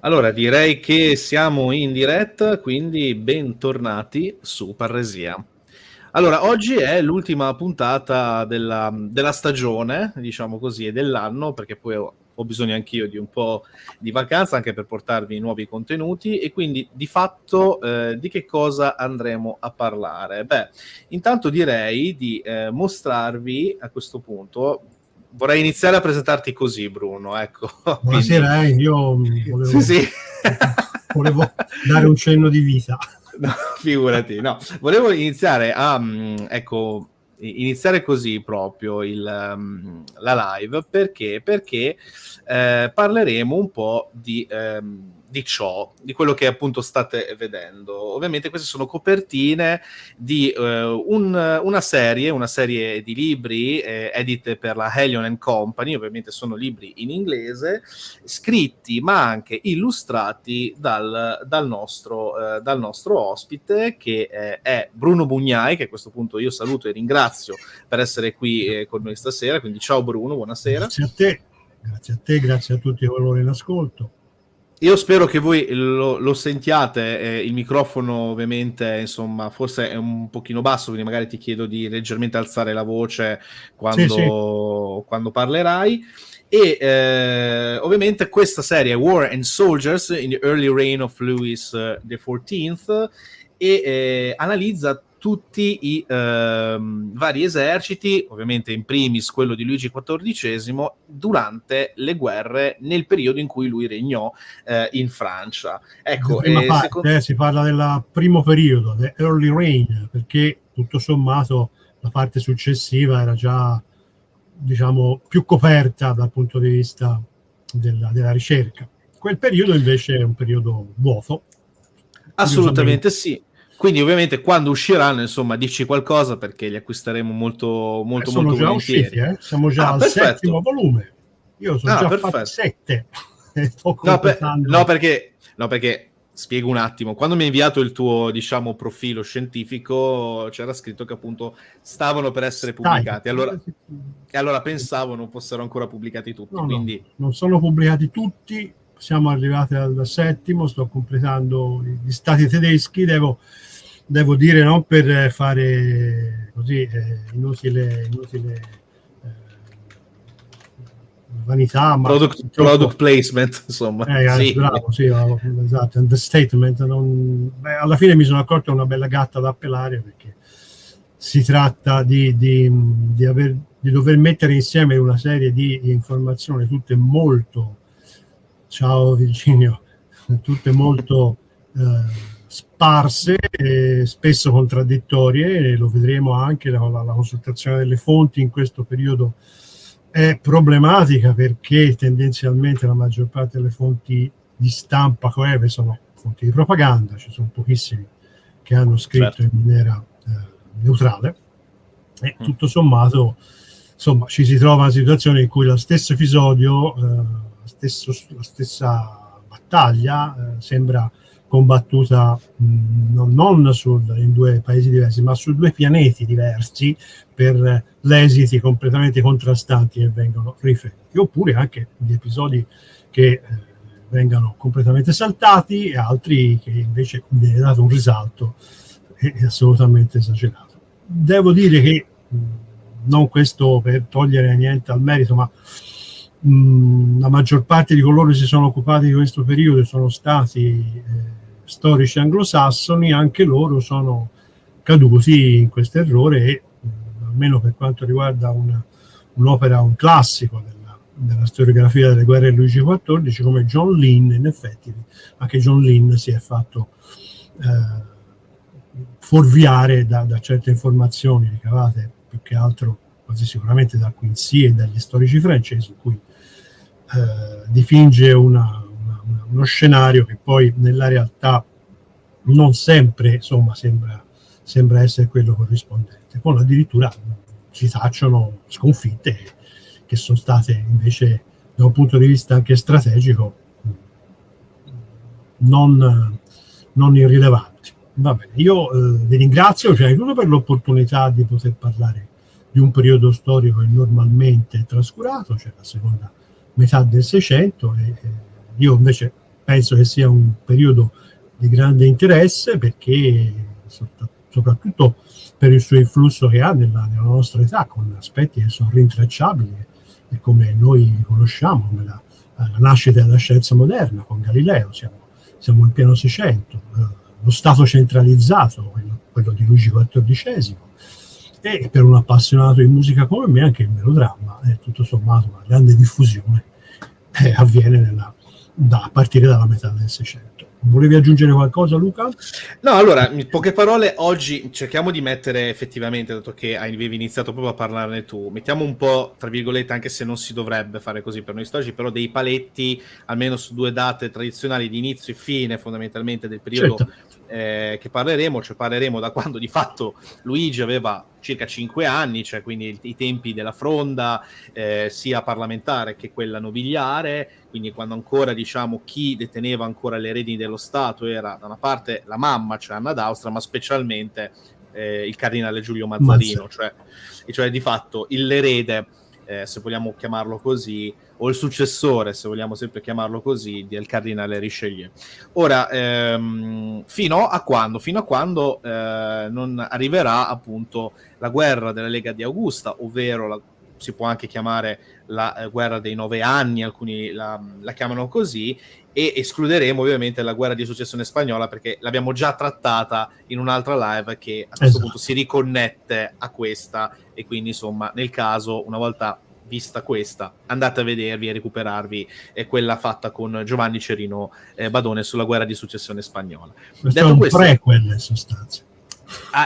Allora, direi che siamo in diretta, quindi bentornati su Parresia. Allora, oggi è l'ultima puntata della stagione, diciamo così, e dell'anno, perché poi ho bisogno anch'io di un po' di vacanza, anche per portarvi nuovi contenuti, e quindi di fatto di che cosa andremo a parlare? Beh, intanto direi di mostrarvi a questo punto. Vorrei iniziare a presentarti così, Bruno, ecco. Quindi, Buonasera, io sì, sì. volevo dare un cenno di vita. No, figurati, no. Volevo iniziare a, iniziare così proprio la live, perché parleremo un po' di ciò, di quello che appunto state vedendo. Ovviamente queste sono copertine di una serie di libri edite per la Helion Company, ovviamente sono libri in inglese, scritti ma anche illustrati dal nostro ospite, che è Bruno Bugnai, che a questo punto io saluto e ringrazio per essere qui con noi stasera. Quindi ciao Bruno, buonasera. Grazie a te, grazie a tutti coloro in ascolto. Io spero che voi lo sentiate, il microfono ovviamente, insomma, forse è un pochino basso, quindi magari ti chiedo di leggermente alzare la voce quando parlerai. E ovviamente questa serie è War and Soldiers in the Early Reign of Louis XIV, e analizza tutti i vari eserciti, ovviamente in primis quello di Luigi XIV, durante le guerre nel periodo in cui lui regnò in Francia. Ecco, Si parla del primo periodo, the Early Reign, perché tutto sommato la parte successiva era già, diciamo, più coperta dal punto di vista della ricerca. Quel periodo invece è un periodo vuoto. Assolutamente sì. Quindi ovviamente quando usciranno, insomma, dici qualcosa, perché li acquisteremo molto Sono già volentieri. usciti, siamo già al settimo volume. Io sono già fatti 7. No, perché spiego un attimo. Quando mi hai inviato il tuo, diciamo, profilo scientifico, c'era scritto che appunto stavano per essere pubblicati. Allora pensavo non fossero ancora pubblicati tutti. No, quindi non sono pubblicati tutti. Siamo arrivati al settimo, sto completando gli stati tedeschi. Devo dire, non per fare così inutile vanità, ma product placement, insomma. Sì. Bravo, sì, esatto, understatement. Alla fine mi sono accorto che è una bella gatta da appellare, perché si tratta di dover mettere insieme una serie di informazioni, tutte molto, ciao Virginio, tutte molto sparse, spesso contraddittorie, e lo vedremo anche la consultazione delle fonti in questo periodo è problematica, perché tendenzialmente la maggior parte delle fonti di stampa coeve sono fonti di propaganda, ci sono pochissimi che hanno scritto in maniera neutrale, e tutto sommato, insomma, ci si trova in una situazione in cui lo stesso episodio, la stessa battaglia sembra combattuta non in due paesi diversi, ma su due pianeti diversi, per esiti completamente contrastanti che vengono riferiti, oppure anche di episodi che vengano completamente saltati, e altri che invece viene dato un risalto assolutamente esagerato. Devo dire che, non questo per togliere niente al merito, ma la maggior parte di coloro che si sono occupati di questo periodo sono stati storici anglosassoni. Anche loro sono caduti in questo errore, e almeno per quanto riguarda un'opera, un classico della storiografia delle guerre di Luigi XIV, come John Lynn, in effetti anche John Lynn si è fatto fuorviare da certe informazioni ricavate più che altro quasi sicuramente da Quincy e dagli storici francesi, in cui dipinge uno scenario che poi nella realtà non sempre, insomma, sembra essere quello corrispondente, con addirittura si tacciono sconfitte che sono state invece, da un punto di vista anche strategico, non irrilevanti. Va bene, io vi ringrazio prima di tutto per l'opportunità di poter parlare di un periodo storico che normalmente è trascurato, cioè la seconda metà del Seicento, e io invece penso che sia un periodo di grande interesse, perché soprattutto per il suo influsso che ha nella nostra età, con aspetti che sono rintracciabili e come noi conosciamo, come la nascita della scienza moderna con Galileo, siamo in pieno Seicento, lo Stato centralizzato, quello di Luigi XIV, e per un appassionato di musica come me anche il melodramma, tutto sommato una grande diffusione avviene a partire dalla metà del Seicento. Volevi aggiungere qualcosa, Luca? No, allora, in poche parole, oggi cerchiamo di mettere effettivamente, dato che avevi iniziato proprio a parlarne tu, mettiamo un po', tra virgolette, anche se non si dovrebbe fare così per noi storici, però dei paletti, almeno su 2 date tradizionali di inizio e fine, fondamentalmente, del periodo che parleremo, cioè parleremo da quando di fatto Luigi aveva circa 5 anni, cioè quindi i tempi della fronda, sia parlamentare che quella nobiliare, quindi quando ancora, diciamo, chi deteneva ancora le redini dello Stato era da una parte la mamma, cioè Anna d'Austria, ma specialmente il cardinale Giulio Mazzarino, cioè di fatto l'erede, se vogliamo chiamarlo così, o il successore, se vogliamo sempre chiamarlo così, del cardinale Richelieu. Ora, fino a quando non arriverà appunto la guerra della Lega di Augusta, ovvero si può anche chiamare la guerra dei 9 anni, alcuni la chiamano così, e escluderemo ovviamente la guerra di successione spagnola, perché l'abbiamo già trattata in un'altra live che a questo punto si riconnette a questa, e quindi insomma nel caso, una volta vista questa, andate a vedervi e recuperarvi quella fatta con Giovanni Cerino Badone sulla guerra di successione spagnola. Questo è un prequel in sostanza.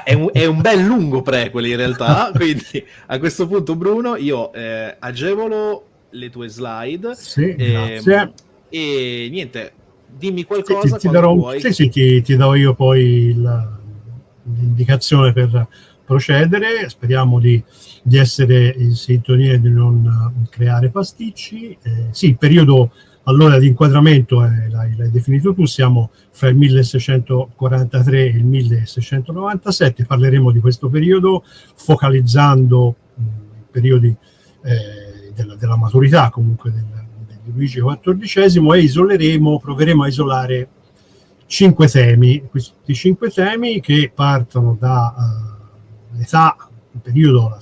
È un bel lungo prequel in realtà, quindi a questo punto, Bruno, io agevolo le tue slide. Sì, grazie. E niente, dimmi qualcosa ti do io poi l'indicazione per procedere. Speriamo di essere in sintonia e di non creare pasticci. Sì, il periodo allora di inquadramento l'hai definito tu, siamo fra il 1643 e il 1697, parleremo di questo periodo focalizzando i periodi della maturità comunque di Luigi XIV, e proveremo a isolare 5 temi, questi 5 temi che partono dall'età, il periodo,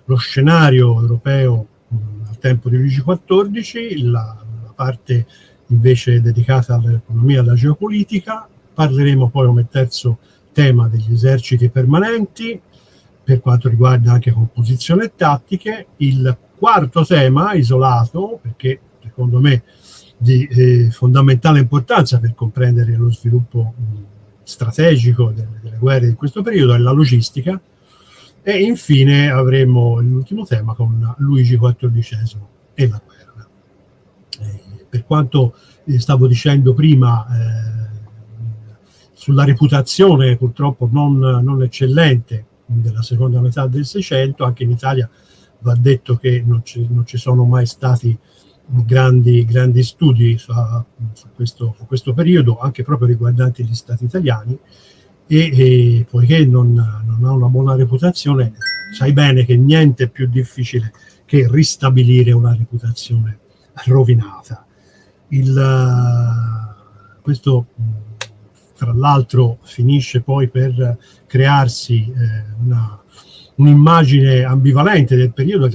lo scenario europeo al tempo di Luigi XIV, la parte invece dedicata all'economia e alla geopolitica. Parleremo poi come terzo tema degli eserciti permanenti, per quanto riguarda anche composizione e tattiche. Il quarto tema, isolato, perché secondo me di fondamentale importanza per comprendere lo sviluppo strategico delle guerre di questo periodo, è la logistica. E infine avremo l'ultimo tema con Luigi XIV e la guerra. Per quanto stavo dicendo prima, sulla reputazione purtroppo non eccellente della seconda metà del Seicento, anche in Italia va detto che non ci sono mai stati grandi studi su questo periodo, anche proprio riguardanti gli stati italiani, e poiché non ha una buona reputazione, sai bene che niente è più difficile che ristabilire una reputazione rovinata. Questo tra l'altro finisce poi per crearsi un'immagine ambivalente del periodo,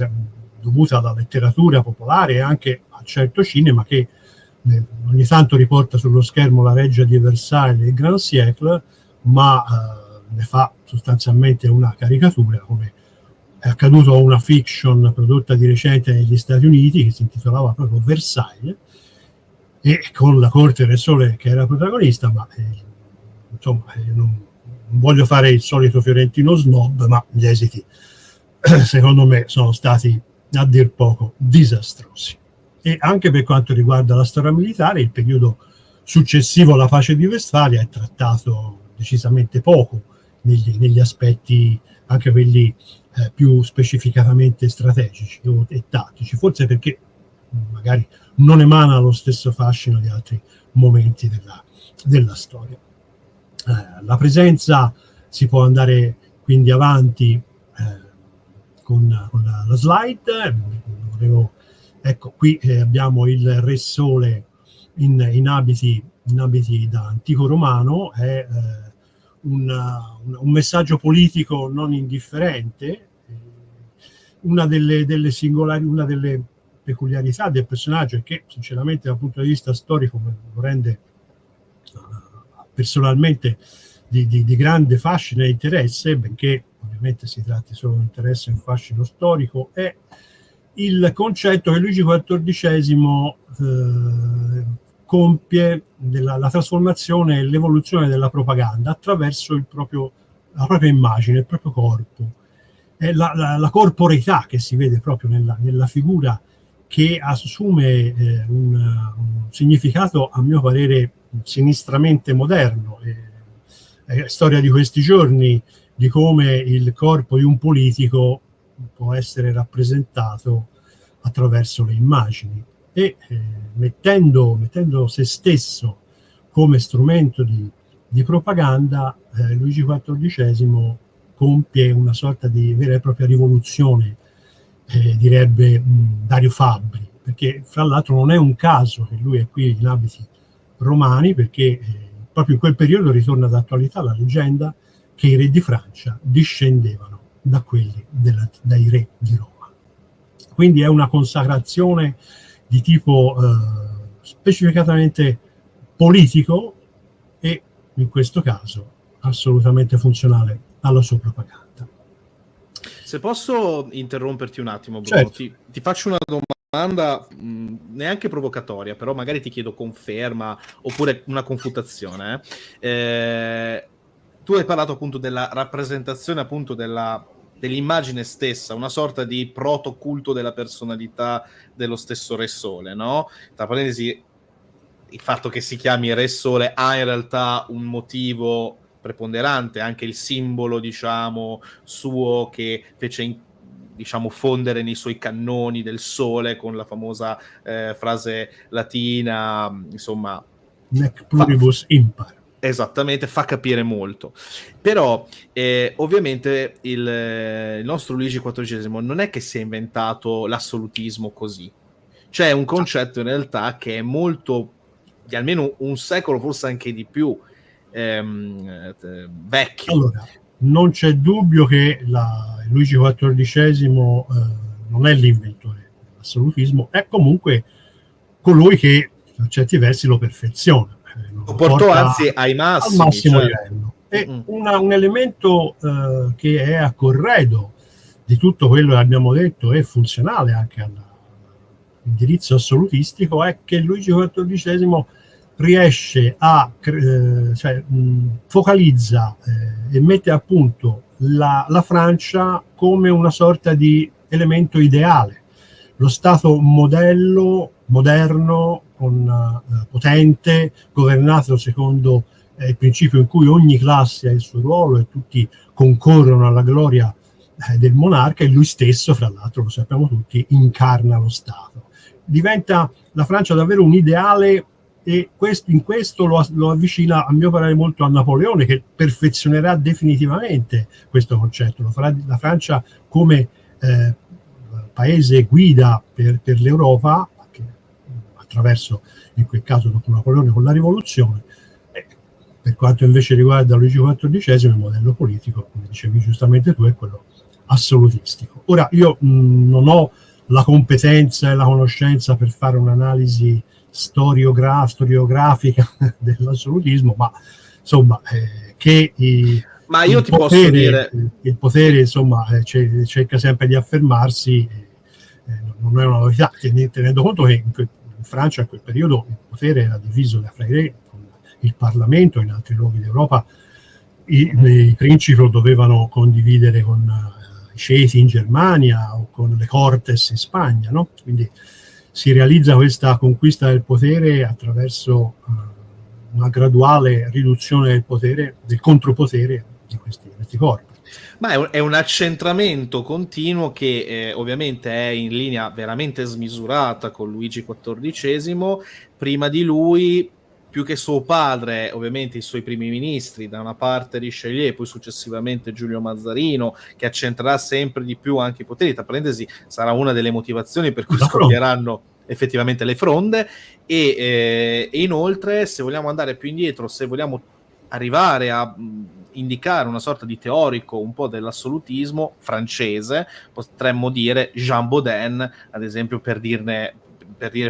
dovuta alla letteratura popolare e anche a certo cinema che ogni tanto riporta sullo schermo la Reggia di Versailles e il Grand Siècle, ma ne fa sostanzialmente una caricatura, come è accaduto a una fiction prodotta di recente negli Stati Uniti che si intitolava proprio Versailles, e con la corte del sole che era protagonista, ma insomma non voglio fare il solito fiorentino snob, ma gli esiti secondo me sono stati a dir poco disastrosi. E anche per quanto riguarda la storia militare, il periodo successivo alla pace di Westfalia è trattato decisamente poco negli aspetti, anche quelli più specificatamente strategici e tattici, forse perché magari non emana lo stesso fascino di altri momenti della storia. La presenza, si può andare quindi avanti con la slide. Ecco, qui abbiamo il Re Sole in abiti da antico romano, è un messaggio politico non indifferente. Una delle peculiarità del personaggio, e che sinceramente dal punto di vista storico lo rende personalmente di grande fascino e interesse, benché ovviamente si tratti solo di interesse e un fascino storico, è il concetto che Luigi XIV compie la trasformazione e l'evoluzione della propaganda attraverso la propria immagine, il proprio corpo. È la corporeità che si vede proprio nella figura, che assume un significato, a mio parere, sinistramente moderno. È storia di questi giorni, di come il corpo di un politico può essere rappresentato attraverso le immagini, e mettendo se stesso come strumento di propaganda, Luigi XIV compie una sorta di vera e propria rivoluzione, direbbe Dario Fabbri, perché fra l'altro non è un caso che lui è qui in abiti romani, perché proprio in quel periodo ritorna d'attualità la leggenda che i re di Francia discendevano da quelli dai re di Roma. Quindi è una consacrazione di tipo specificatamente politico, e in questo caso assolutamente funzionale alla sua propaganda. Se posso interromperti un attimo, Bruno, certo. ti faccio una domanda neanche provocatoria, però magari ti chiedo conferma oppure una confutazione. Tu hai parlato appunto della rappresentazione appunto dell'immagine stessa, una sorta di protoculto della personalità dello stesso Re Sole, no? Tra parentesi, il fatto che si chiami Re Sole ha in realtà un motivo preponderante, anche il simbolo, diciamo, suo, che fece diciamo fondere nei suoi cannoni del sole con la famosa frase latina, insomma, Nec pluribus impar. Esattamente, fa capire molto. Però ovviamente il nostro Luigi XIV non è che si è inventato l'assolutismo così. C'è un concetto in realtà che è molto, di almeno un secolo, forse anche di più, vecchio. Allora, non c'è dubbio che Luigi XIV non è l'inventore dell'assolutismo, è comunque colui che per certi versi lo perfeziona. Lo portò anzi ai massimi, al massimo cioè livello. E un elemento che è a corredo di tutto quello che abbiamo detto e funzionale anche all'indirizzo assolutistico è che Luigi XIV riesce a focalizza e mette a punto la Francia come una sorta di elemento ideale, lo Stato modello, moderno, potente, governato secondo il principio in cui ogni classe ha il suo ruolo e tutti concorrono alla gloria del monarca, e lui stesso, fra l'altro, lo sappiamo tutti, incarna lo Stato. Diventa la Francia davvero un ideale, e in questo lo avvicina, a mio parere, molto a Napoleone, che perfezionerà definitivamente questo concetto. Lo farà la Francia come paese guida per l'Europa, attraverso, in quel caso, dopo Napoleone con la rivoluzione. Per quanto invece riguarda Luigi XIV, il modello politico, come dicevi giustamente tu, è quello assolutistico. Ora, io non ho la competenza e la conoscenza per fare un'analisi storiografica dell'assolutismo, ma insomma che ma io ti posso dire, il potere insomma cerca sempre di affermarsi, non è una novità, tenendo conto che in Francia in quel periodo il potere era diviso fra i re, con il Parlamento. In altri luoghi d'Europa i principi lo dovevano condividere con i ceti in Germania o con le Cortes in Spagna, no? Quindi si realizza questa conquista del potere attraverso una graduale riduzione del potere, del contropotere di questi corpi. Ma è un accentramento continuo che ovviamente è in linea veramente smisurata con Luigi XIV. Prima di lui, più che suo padre, ovviamente i suoi primi ministri, da una parte Richelieu, poi successivamente Giulio Mazzarino, che accentrerà sempre di più anche i poteri. Tra parentesi, sarà una delle motivazioni per cui scoppieranno effettivamente le fronde, e inoltre, se vogliamo andare più indietro, se vogliamo arrivare a indicare una sorta di teorico un po' dell'assolutismo francese, potremmo dire Jean Bodin, ad esempio, per dire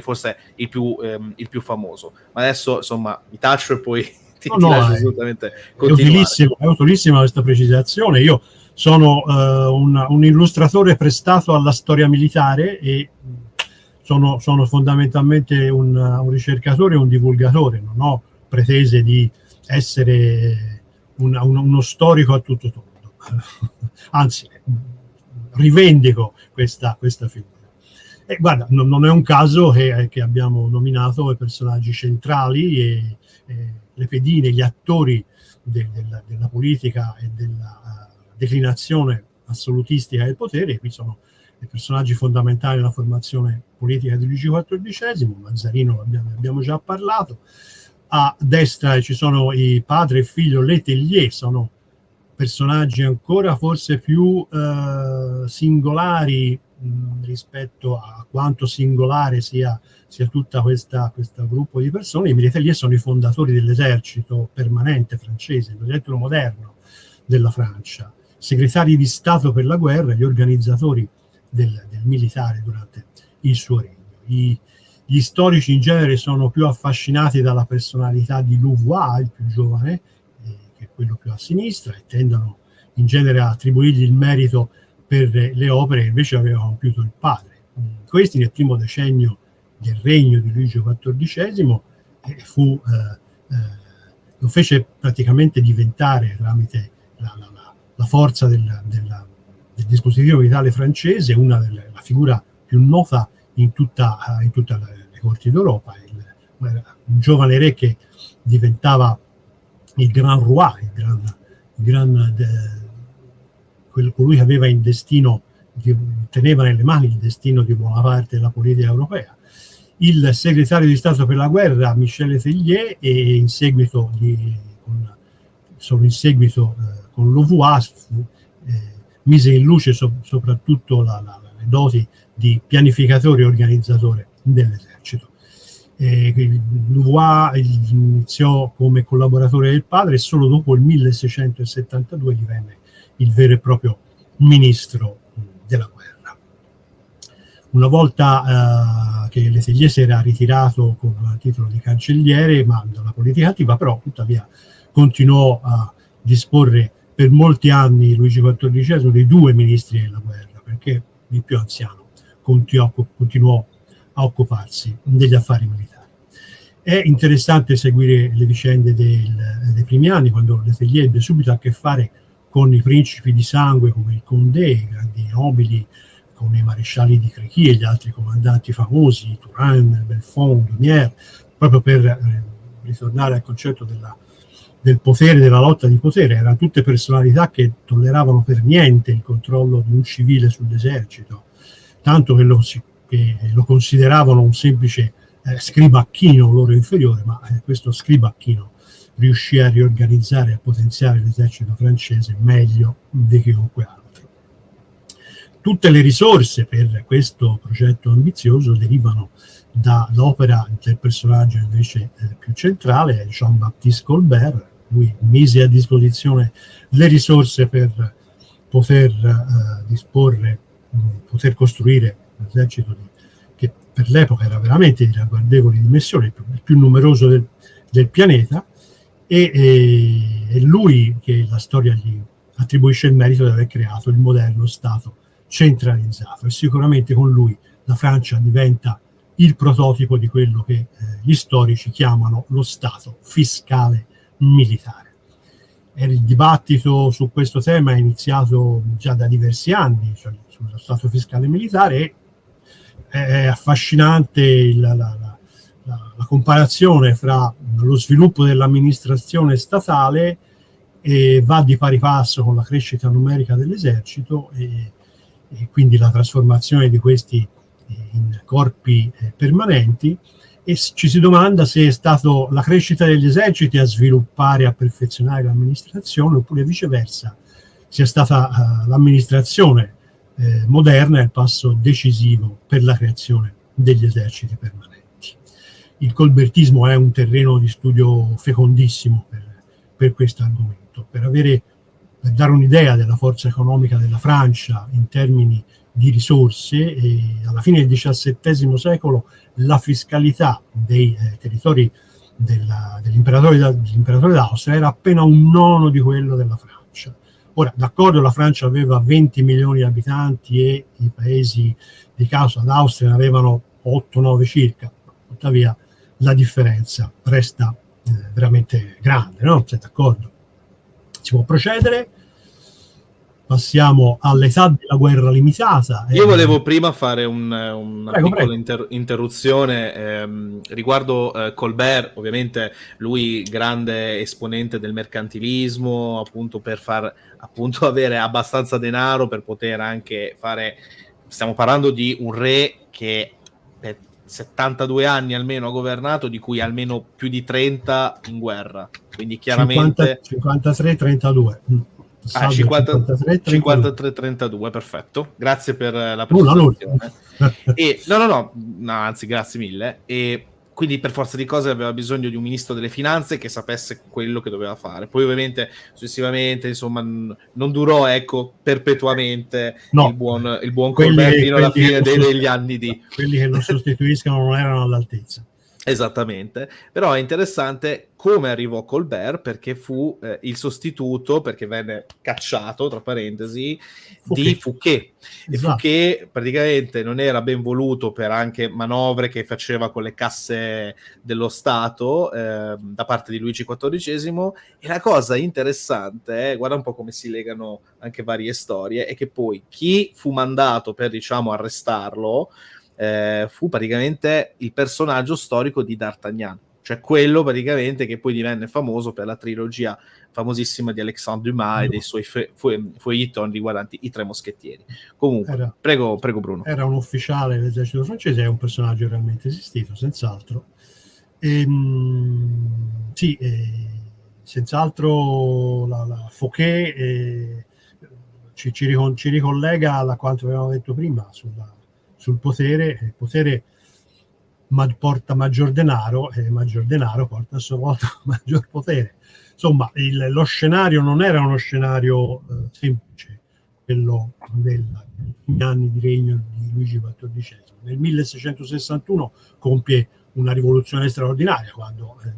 forse il più famoso. Ma adesso, insomma, mi taccio e poi ti lascio assolutamente continuare. È utilissima questa precisazione. Io sono un illustratore prestato alla storia militare e sono fondamentalmente un ricercatore e un divulgatore. Non ho pretese di essere uno storico a tutto tondo, anzi rivendico questa figura. E guarda, non è un caso che abbiamo nominato i personaggi centrali e le pedine, gli attori della politica e della declinazione assolutistica del potere. Qui sono i personaggi fondamentali nella formazione politica di Luigi XIV, Mazzarino abbiamo già parlato. A destra ci sono i padre e figlio Letellier, sono personaggi ancora forse più singolari rispetto a quanto singolare sia tutta questo gruppo di persone. I Letellier sono i fondatori dell'esercito permanente francese, l'esercito moderno della Francia, segretari di Stato per la guerra, gli organizzatori del militare durante il suo regno. Gli storici in genere sono più affascinati dalla personalità di Louvois, il più giovane, che è quello più a sinistra, e tendono in genere a attribuirgli il merito per le opere che invece aveva compiuto il padre. Questi nel primo decennio del regno di Luigi XIV lo fece praticamente diventare, tramite la forza del dispositivo militare francese, la figura più nota in tutta le corti d'Europa. Un giovane re che diventava il Grand Roi, colui che aveva il destino, teneva nelle mani il destino di buona parte della politica europea. Il segretario di Stato per la guerra, Michel Letellier, e in seguito con Louvois mise in luce soprattutto le doti di pianificatore e organizzatore dell'esercito. Louvois iniziò come collaboratore del padre e solo dopo il 1672 divenne il vero e proprio ministro della guerra. Una volta che Letellier si era ritirato con il titolo di cancelliere, ma dalla politica attiva, però tuttavia continuò a disporre per molti anni Luigi XIV dei due ministri della guerra, perché il più anziano continuò a occuparsi degli affari militari. È interessante seguire le vicende dei primi anni, quando Letellier ebbe subito a che fare con i principi di sangue come il Condé, i grandi nobili come i marescialli di Créqui e gli altri comandanti famosi, Turenne, Belfond, Lumière, proprio per ritornare al concetto del potere, della lotta di potere. Erano tutte personalità che tolleravano per niente il controllo di un civile sull'esercito, tanto che lo consideravano un semplice scribacchino loro inferiore, ma questo scribacchino riuscì a riorganizzare e a potenziare l'esercito francese meglio di chiunque altro. Tutte le risorse per questo progetto ambizioso derivano dall'opera del personaggio invece più centrale, Jean-Baptiste Colbert. Lui mise a disposizione le risorse per poter costruire un esercito che per l'epoca era veramente di ragguardevoli dimensioni, il più numeroso del pianeta, e è lui che la storia gli attribuisce il merito di aver creato il moderno Stato centralizzato, e sicuramente con lui la Francia diventa il prototipo di quello che gli storici chiamano lo Stato fiscale militare. Il dibattito su questo tema è iniziato già da diversi anni, cioè sullo Stato fiscale militare. È affascinante la comparazione fra lo sviluppo dell'amministrazione statale e va di pari passo con la crescita numerica dell'esercito e quindi la trasformazione di questi in corpi permanenti, e ci si domanda se è stato la crescita degli eserciti a sviluppare e a perfezionare l'amministrazione, oppure viceversa sia stata l'amministrazione moderna il passo decisivo per la creazione degli eserciti permanenti. Il colbertismo è un terreno di studio fecondissimo per questo argomento, per dare un'idea della forza economica della Francia in termini di risorse. E alla fine del XVII secolo la fiscalità dei territori dell'imperatore d'Austria era appena un nono di quello della Francia. Ora, d'accordo, la Francia aveva 20 milioni di abitanti e i paesi di causa d'Austria ne avevano 8-9 circa, tuttavia la differenza resta veramente grande, no? Siete d'accordo? Si può procedere? Passiamo all'età della guerra limitata. Io volevo prima fare una piccola interruzione riguardo Colbert. Ovviamente lui grande esponente del mercantilismo, appunto per far appunto avere abbastanza denaro per poter anche fare, stiamo parlando di un re che per 72 anni almeno ha governato, di cui almeno più di 30 in guerra, quindi chiaramente 53-32. 53-32, perfetto, grazie per la precisazione. No, anzi, grazie mille. E quindi per forza di cose aveva bisogno di un ministro delle finanze che sapesse quello che doveva fare. Poi ovviamente successivamente, insomma, non durò, ecco, perpetuamente il buon Colbert fino alla fine degli anni di... Quelli che lo sostituiscono non erano all'altezza. Esattamente, però è interessante come arrivò Colbert, perché fu il sostituto, perché venne cacciato, tra parentesi, di Fouquet. Esatto. E Fouquet praticamente non era ben voluto per anche manovre che faceva con le casse dello Stato da parte di Luigi XIV, e la cosa interessante, guarda un po' come si legano anche varie storie, è che poi chi fu mandato per, diciamo, arrestarlo fu praticamente il personaggio storico di D'Artagnan, cioè quello praticamente che poi divenne famoso per la trilogia famosissima di Alexandre Dumas e dei suoi feuilleton riguardanti i Tre Moschettieri. Comunque, prego Bruno. Era un ufficiale dell'esercito francese, è un personaggio realmente esistito, senz'altro. Senz'altro la Fouquet ci ricollega a quanto avevamo detto prima sul potere. Il potere porta maggior denaro e maggior denaro porta a sua volta maggior potere. Insomma, lo scenario non era uno scenario semplice, quello degli anni di regno di Luigi XIV. Nel 1661 compie una rivoluzione straordinaria quando il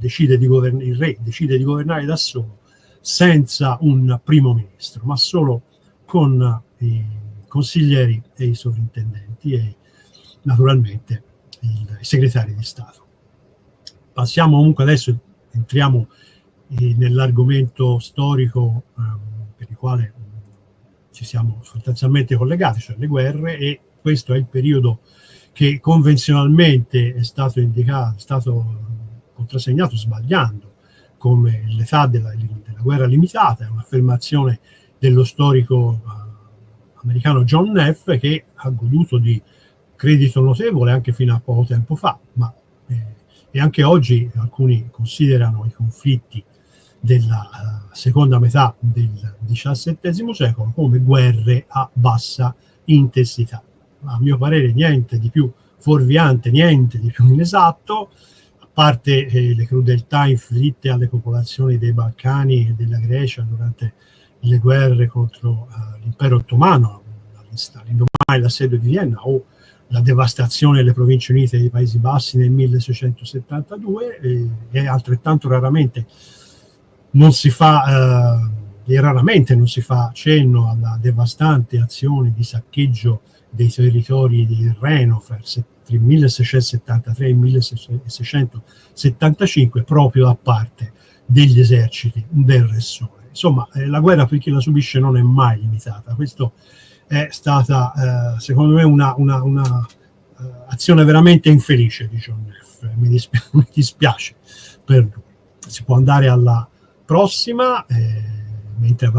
re decide di governare da solo, senza un primo ministro, ma solo con i consiglieri e i sovrintendenti e naturalmente i segretari di Stato. Passiamo comunque adesso, entriamo nell'argomento storico per il quale ci siamo sostanzialmente collegati, cioè le guerre, e questo è il periodo che convenzionalmente è stato indicato, è stato contrassegnato sbagliando come l'età della guerra limitata. È un'affermazione dello storico americano John Neff, che ha goduto di credito notevole anche fino a poco tempo fa, ma e anche oggi alcuni considerano i conflitti della seconda metà del XVII secolo come guerre a bassa intensità. A mio parere niente di più fuorviante, niente di più inesatto, a parte le crudeltà inflitte alle popolazioni dei Balcani e della Grecia durante le guerre contro l'impero ottomano, all'indomani l'assedio di Vienna, o la devastazione delle province unite dei Paesi Bassi nel 1672, e altrettanto raramente non si fa cenno alla devastante azione di saccheggio dei territori del Reno fra il 1673 e il 1675 proprio da parte degli eserciti del Re Sole. Insomma, la guerra per chi la subisce non è mai limitata. Questo è stata, secondo me, una azione veramente infelice di John Neff. Mi dispiace per lui. Si può andare alla prossima, mentre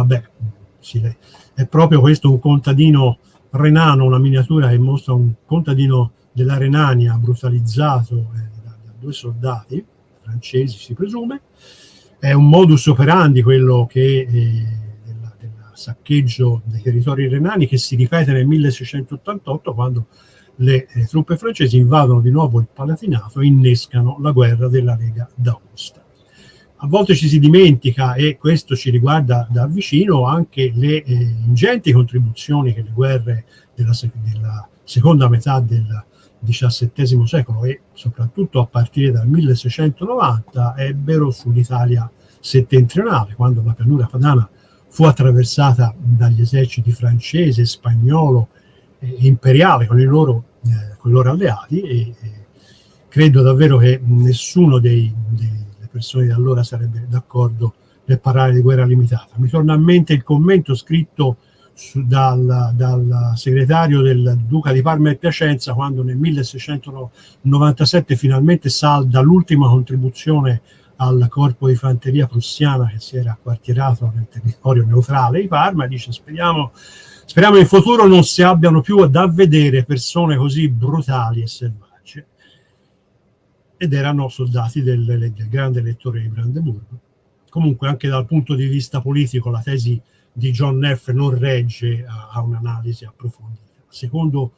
è proprio questo un contadino renano, una miniatura che mostra un contadino della Renania brutalizzato da 2 soldati francesi, si presume. È un modus operandi quello che del saccheggio dei territori renani, che si ripete nel 1688, quando le truppe francesi invadono di nuovo il Palatinato e innescano la guerra della Lega d'Aosta. A volte ci si dimentica, e questo ci riguarda da vicino, anche le ingenti contribuzioni che le guerre della seconda metà del XVII secolo e soprattutto a partire dal 1690 ebbero sull'Italia settentrionale, quando la pianura padana fu attraversata dagli eserciti francese, spagnolo e imperiale con i loro alleati, e credo davvero che nessuno delle persone di allora sarebbe d'accordo nel parlare di guerra limitata. Mi torna a mente il commento scritto dal segretario del Duca di Parma e Piacenza, quando nel 1697 finalmente salda l'ultima contribuzione al corpo di fanteria prussiana che si era acquartierato nel territorio neutrale di Parma, e dice: speriamo in futuro non si abbiano più da vedere persone così brutali e selvagge. Ed erano soldati del grande elettore di Brandeburgo. Comunque, anche dal punto di vista politico, la tesi di John Neff non regge a un'analisi approfondita. Secondo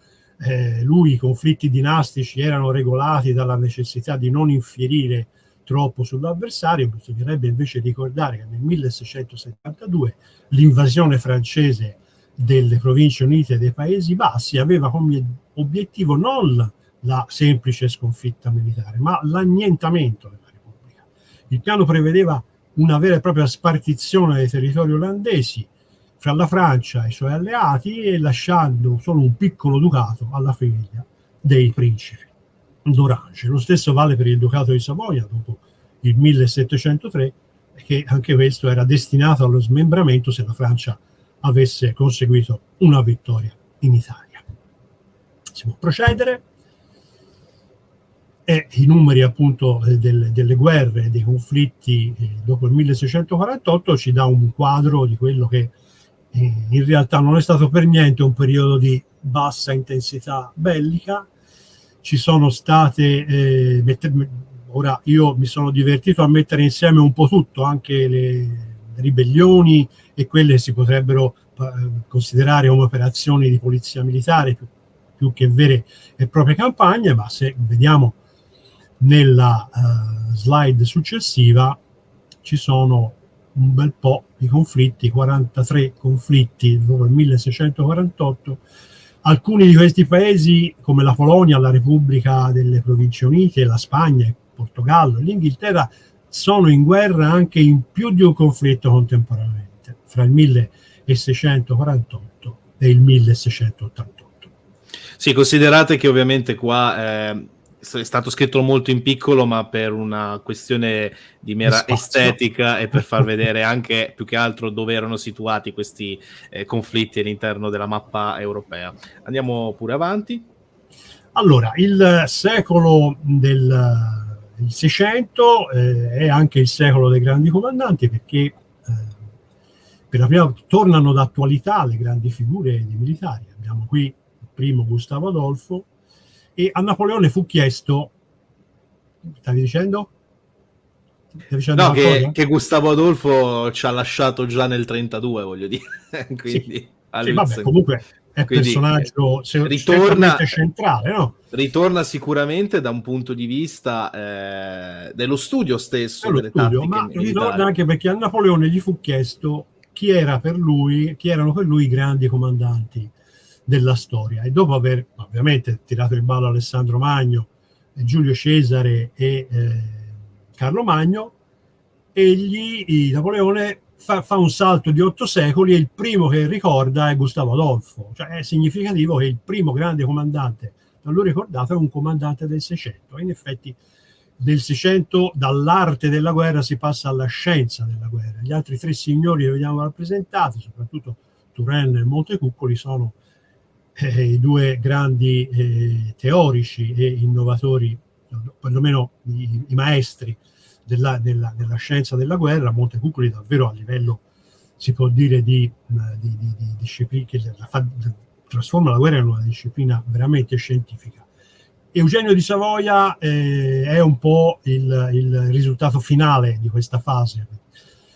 lui, i conflitti dinastici erano regolati dalla necessità di non infierire troppo sull'avversario. Bisognerebbe invece ricordare che nel 1672 l'invasione francese delle Province Unite dei Paesi Bassi aveva come obiettivo non la semplice sconfitta militare, ma l'annientamento della Repubblica. Il piano prevedeva una vera e propria spartizione dei territori olandesi fra la Francia e i suoi alleati, e lasciando solo un piccolo ducato alla famiglia dei principi d'Orange. Lo stesso vale per il Ducato di Savoia dopo il 1703, che anche questo era destinato allo smembramento se la Francia avesse conseguito una vittoria in Italia. Si può procedere, e i numeri appunto delle guerre e dei conflitti dopo il 1648 ci dà un quadro di quello che in realtà non è stato per niente un periodo di bassa intensità bellica. Ci sono state, ora io mi sono divertito a mettere insieme un po' tutto, anche le ribellioni e quelle che si potrebbero considerare come operazioni di polizia militare più che vere e proprie campagne, ma se vediamo nella slide successiva ci sono un bel po' di conflitti, 43 conflitti dopo il 1648. Alcuni di questi paesi, come la Polonia, la Repubblica delle Province Unite, la Spagna, il Portogallo e l'Inghilterra, sono in guerra anche in più di un conflitto contemporaneamente, fra il 1648 e il 1688. Sì, considerate che ovviamente qua è stato scritto molto in piccolo, ma per una questione di mera estetica e per far vedere anche più che altro dove erano situati questi conflitti all'interno della mappa europea. Andiamo pure avanti. Allora, il secolo del 600 è anche il secolo dei grandi comandanti, perché per la prima volta tornano d'attualità le grandi figure dei militari. Abbiamo qui il primo Gustavo Adolfo, e a Napoleone fu chiesto, stavi dicendo? No, che Gustavo Adolfo ci ha lasciato già nel 32, voglio dire. Quindi, sì, vabbè, comunque è personaggio ritorna centrale, no? Ritorna sicuramente da un punto di vista dello studio stesso, delle tattiche ma militari. ritorna anche perché a Napoleone gli fu chiesto chi erano per lui i grandi comandanti della storia, e dopo aver ovviamente tirato il ballo Alessandro Magno, Giulio Cesare e Carlo Magno, Napoleone fa un salto di 8 secoli, e il primo che ricorda è Gustavo Adolfo. Cioè è significativo che il primo grande comandante da lui ricordato è un comandante del 600. In effetti del 600 dall'arte della guerra si passa alla scienza della guerra. Gli altri tre signori che vediamo rappresentati, soprattutto Turenne e Montecuccoli, sono i due grandi teorici e innovatori, perlomeno i maestri della scienza della guerra. Montecuccoli davvero a livello, si può dire, di disciplina, che trasforma la guerra in una disciplina veramente scientifica. Eugenio di Savoia è un po' il risultato finale di questa fase,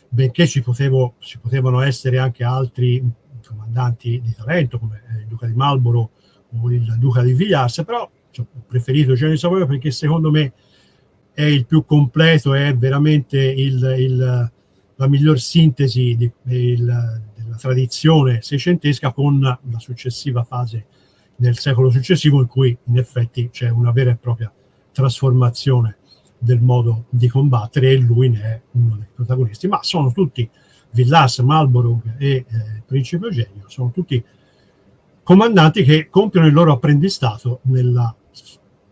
benché ci potevano essere anche altri comandanti di talento come il Duca di Marlborough o il duca di Villars, però ho preferito Eugenio di Savoia perché secondo me è il più completo, è veramente la miglior sintesi della tradizione seicentesca con la successiva fase nel secolo successivo, in cui in effetti c'è una vera e propria trasformazione del modo di combattere, e lui ne è uno dei protagonisti. Ma sono tutti, Villars, Marlborough e Principe Eugenio, sono tutti comandanti che compiono il loro apprendistato nella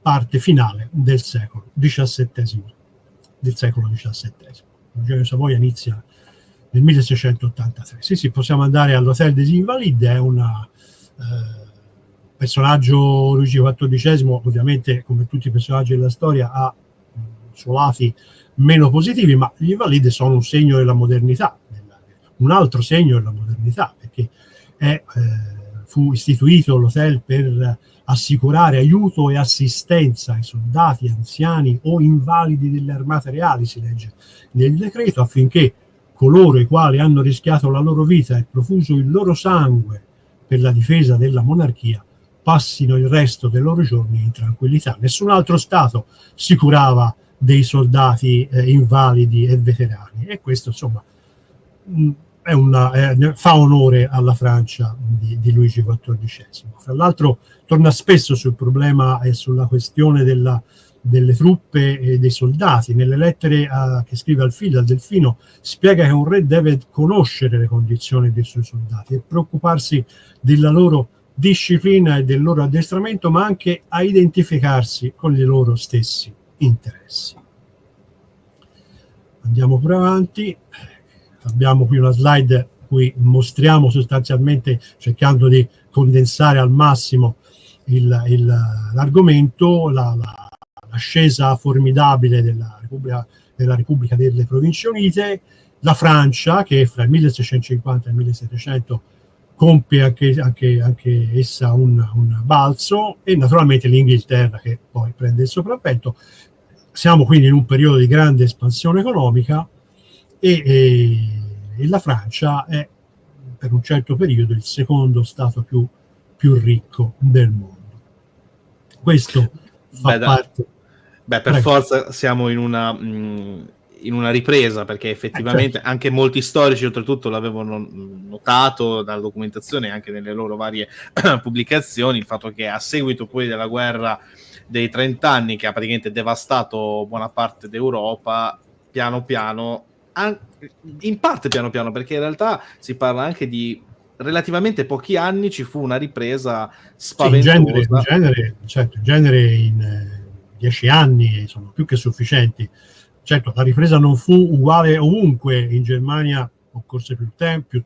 parte finale del secolo XVII. Eugenio di Savoia inizia nel 1683. Sì, possiamo andare all'Hôtel des Invalides, è un personaggio, Luigi XIV, ovviamente come tutti i personaggi della storia ha suoi lati meno positivi, ma gli Invalidi sono un segno della modernità, un altro segno della modernità, perché fu istituito l'hotel per assicurare aiuto e assistenza ai soldati anziani o invalidi delle armate reali, si legge nel decreto, affinché coloro i quali hanno rischiato la loro vita e profuso il loro sangue per la difesa della monarchia passino il resto dei loro giorni in tranquillità. Nessun altro Stato si curava dei soldati invalidi e veterani, e questo insomma fa onore alla Francia di Luigi XIV. Fra l'altro torna spesso sul problema e sulla questione delle truppe e dei soldati. Nelle lettere che scrive al Delfino spiega che un re deve conoscere le condizioni dei suoi soldati e preoccuparsi della loro disciplina e del loro addestramento, ma anche a identificarsi con i loro stessi interessi. Andiamo pure avanti. Abbiamo qui una slide in cui mostriamo sostanzialmente, cercando di condensare al massimo l'argomento, l'ascesa formidabile della Repubblica delle Province Unite, la Francia che fra il 1650 e il 1700 compie anche essa un balzo, e naturalmente l'Inghilterra che poi prende il sopravvento. Siamo quindi in un periodo di grande espansione economica e la Francia è per un certo periodo il secondo stato più ricco del mondo. Questo fa parte... per forza siamo in una ripresa, perché effettivamente certo. Anche molti storici oltretutto l'avevano notato dalla documentazione e anche nelle loro varie pubblicazioni, il fatto che a seguito poi della guerra dei 30 anni che ha praticamente devastato buona parte d'Europa, piano piano, in parte piano piano, perché in realtà si parla anche di relativamente pochi anni, ci fu una ripresa spaventosa. In genere in 10 anni sono più che sufficienti. Certo, la ripresa non fu uguale ovunque. In Germania occorse più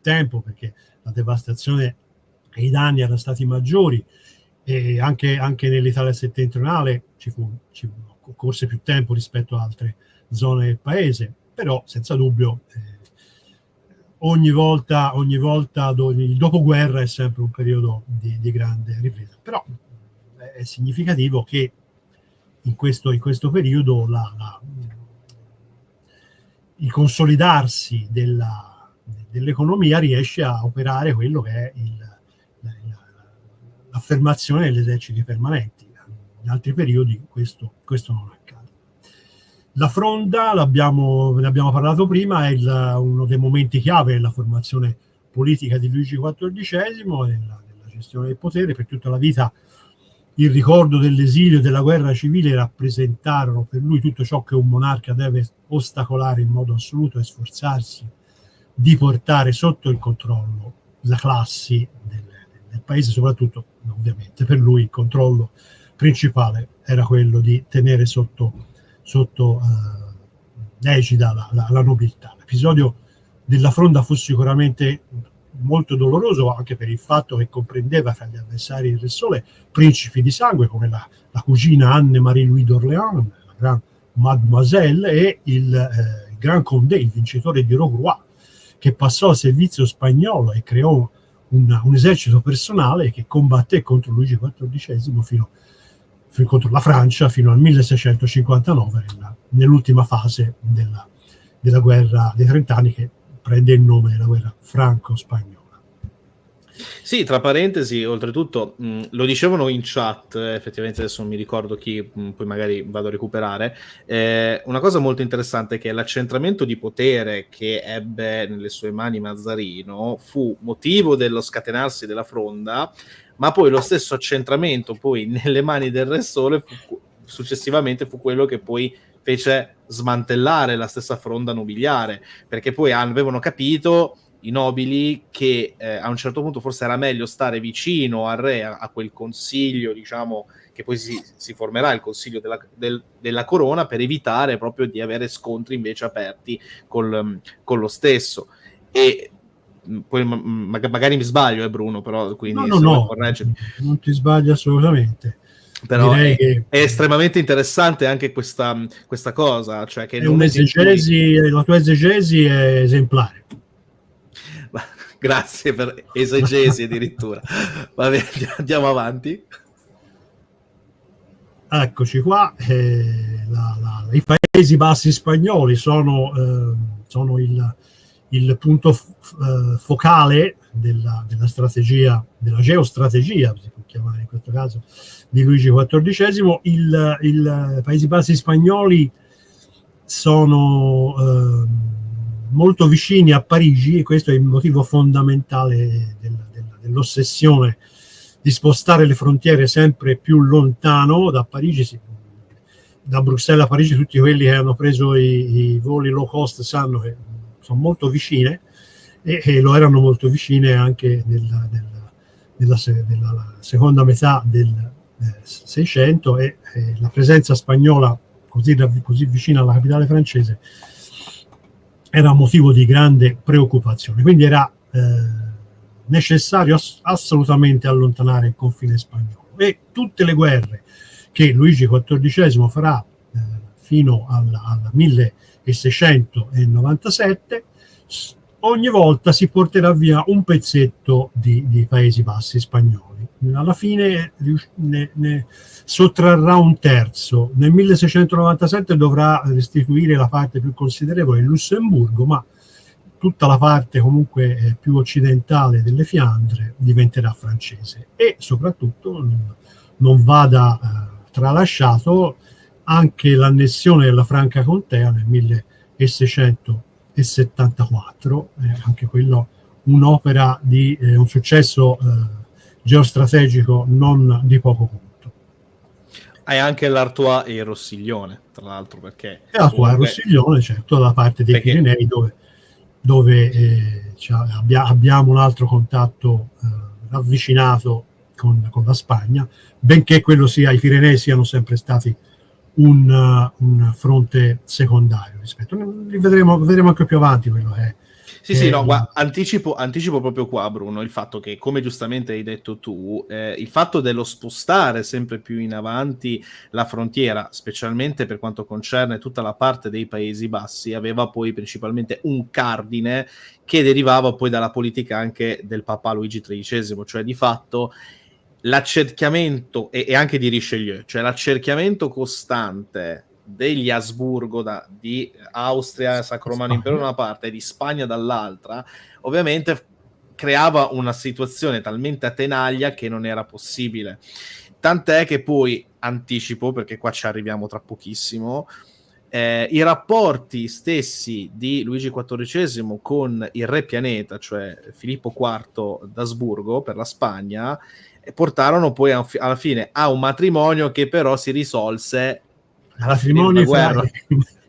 tempo perché la devastazione e i danni erano stati maggiori, e anche nell'Italia settentrionale occorse più tempo rispetto a altre zone del paese, però senza dubbio ogni volta il dopoguerra è sempre un periodo di grande ripresa. Però è significativo che in questo periodo il consolidarsi dell'economia riesce a operare quello che è l'affermazione degli eserciti permanenti. In altri periodi questo non accade. La Fronda, ne abbiamo parlato prima, è uno dei momenti chiave della formazione politica di Luigi XIV e nella gestione del potere. Per tutta la vita il ricordo dell'esilio e della guerra civile rappresentarono per lui tutto ciò che un monarca deve ostacolare in modo assoluto e sforzarsi di portare sotto il controllo la classi del paese. Soprattutto, ovviamente, per lui il controllo principale era quello di tenere sotto l'egida la nobiltà. L'episodio della Fronda fu sicuramente molto doloroso, anche per il fatto che comprendeva fra gli avversari del Re Sole principi di sangue come la cugina Anne-Marie Louis d'Orléans, la Gran Mademoiselle, e il Gran Condé, il vincitore di Rocroi, che passò al servizio spagnolo e creò un esercito personale che combatté contro Luigi XIV contro la Francia fino al 1659, nell'ultima fase della guerra dei 30 anni, che prende il nome della guerra franco-spagnola. Sì, tra parentesi, oltretutto, lo dicevano in chat, effettivamente adesso non mi ricordo chi, poi magari vado a recuperare, una cosa molto interessante è che l'accentramento di potere che ebbe nelle sue mani Mazzarino fu motivo dello scatenarsi della fronda, ma poi lo stesso accentramento poi nelle mani del Re Sole successivamente fu quello che poi fece smantellare la stessa fronda nobiliare, perché poi avevano capito i nobili che a un certo punto forse era meglio stare vicino al re, a quel consiglio, diciamo, che poi si formerà il consiglio della corona, per evitare proprio di avere scontri invece aperti con lo stesso. E poi magari mi sbaglio, Bruno, però quindi se vuoi No, correggere. non ti sbagli assolutamente. Però Direi che è estremamente interessante anche questa cosa, cioè che è nel momento in cui... la tua esegesi è esemplare. Grazie per esegesi addirittura. Va bene, andiamo avanti. Eccoci qua, i Paesi Bassi spagnoli sono il punto focale della strategia, della geostrategia, si può chiamare in questo caso, di Luigi XIV. I Paesi Bassi spagnoli sono molto vicini a Parigi, e questo è il motivo fondamentale dell'ossessione di spostare le frontiere sempre più lontano da Parigi. Da Bruxelles a Parigi tutti quelli che hanno preso i voli low cost sanno che sono molto vicine, e lo erano molto vicine anche nella seconda metà del Seicento, e la presenza spagnola così vicina alla capitale francese era motivo di grande preoccupazione. Quindi era necessario assolutamente allontanare il confine spagnolo, e tutte le guerre che Luigi XIV farà fino al 1697, ogni volta si porterà via un pezzetto di Paesi Bassi spagnoli. Alla fine ne sottrarrà un terzo. Nel 1697 dovrà restituire la parte più considerevole, il Lussemburgo, ma tutta la parte comunque più occidentale delle Fiandre diventerà francese. E soprattutto non vada tralasciato anche l'annessione della Franca Contea nel 1674, anche quello un'opera di un successo geostrategico non di poco conto. Hai anche l'Artois e il Rossiglione, tra l'altro, perché... E la tua Rossiglione, certo, dalla parte dei Pirenei, dove abbiamo un altro contatto ravvicinato con la Spagna, benché quello sia, i Pirenei siano sempre stati un fronte secondario rispetto. Vedremo anche più avanti quello che è. Sì, no, guarda, anticipo proprio qua, Bruno, il fatto che, come giustamente hai detto tu, il fatto dello spostare sempre più in avanti la frontiera, specialmente per quanto concerne tutta la parte dei Paesi Bassi, aveva poi principalmente un cardine che derivava poi dalla politica anche del Papa Luigi XIII, cioè di fatto l'accerchiamento, e anche di Richelieu, cioè l'accerchiamento costante degli Asburgo, di Austria, Sacro Romano Impero da una parte e di Spagna dall'altra, ovviamente creava una situazione talmente a tenaglia che non era possibile. Tant'è che poi, anticipo, perché qua ci arriviamo tra pochissimo, i rapporti stessi di Luigi XIV con il re pianeta, cioè Filippo IV d'Asburgo per la Spagna, portarono poi alla fine a un matrimonio che però si risolse alla fine di una guerra.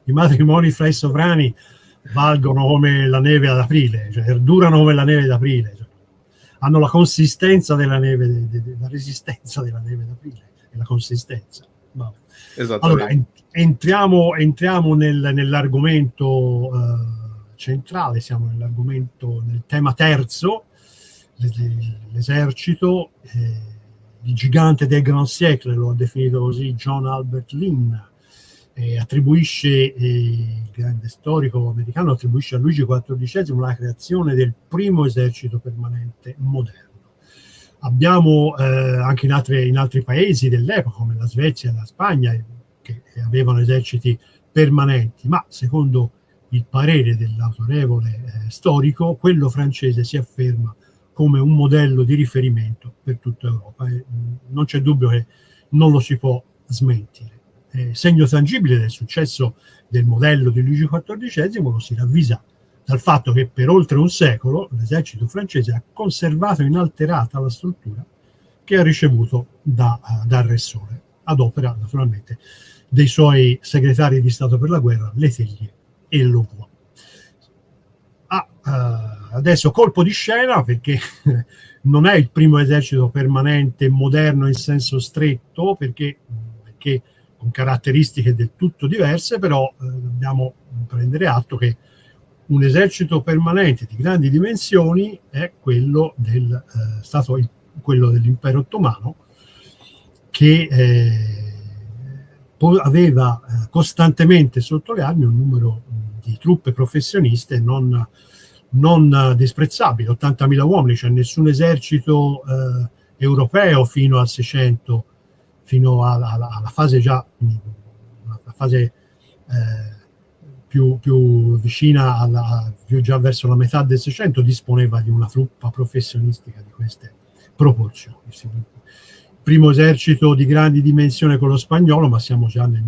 I matrimoni fra i sovrani valgono come la neve ad aprile, cioè durano come la neve d'aprile, cioè, hanno la consistenza della neve, la resistenza della neve d'aprile e la consistenza. Allora, entriamo nell'argomento centrale, siamo nel tema terzo, l'esercito. Il gigante del Grand Siècle, lo ha definito così John Albert Lynn, attribuisce, il grande storico americano, attribuisce a Luigi XIV la creazione del primo esercito permanente moderno. Abbiamo anche in altri paesi dell'epoca, come la Svezia e la Spagna, che avevano eserciti permanenti, ma secondo il parere dell'autorevole storico, quello francese si afferma come un modello di riferimento per tutta Europa. Non c'è dubbio che non lo si può smentire. Segno tangibile del successo del modello di Luigi XIV lo si ravvisa dal fatto che per oltre un secolo l'esercito francese ha conservato inalterata la struttura che ha ricevuto dal Re Sole, ad opera naturalmente dei suoi segretari di Stato per la guerra, Letellier e Louvois. Adesso colpo di scena, perché non è il primo esercito permanente moderno in senso stretto, perché con caratteristiche del tutto diverse, però dobbiamo prendere atto che un esercito permanente di grandi dimensioni è quello quello dell'impero ottomano, che aveva costantemente sotto le armi un numero di truppe professioniste non disprezzabile, 80.000 uomini, cioè nessun esercito europeo fino al 600, fino alla fase già, la fase più vicina più già verso la metà del 600, disponeva di una truppa professionistica di queste proporzioni. Primo esercito di grandi dimensioni con lo spagnolo, ma siamo già nel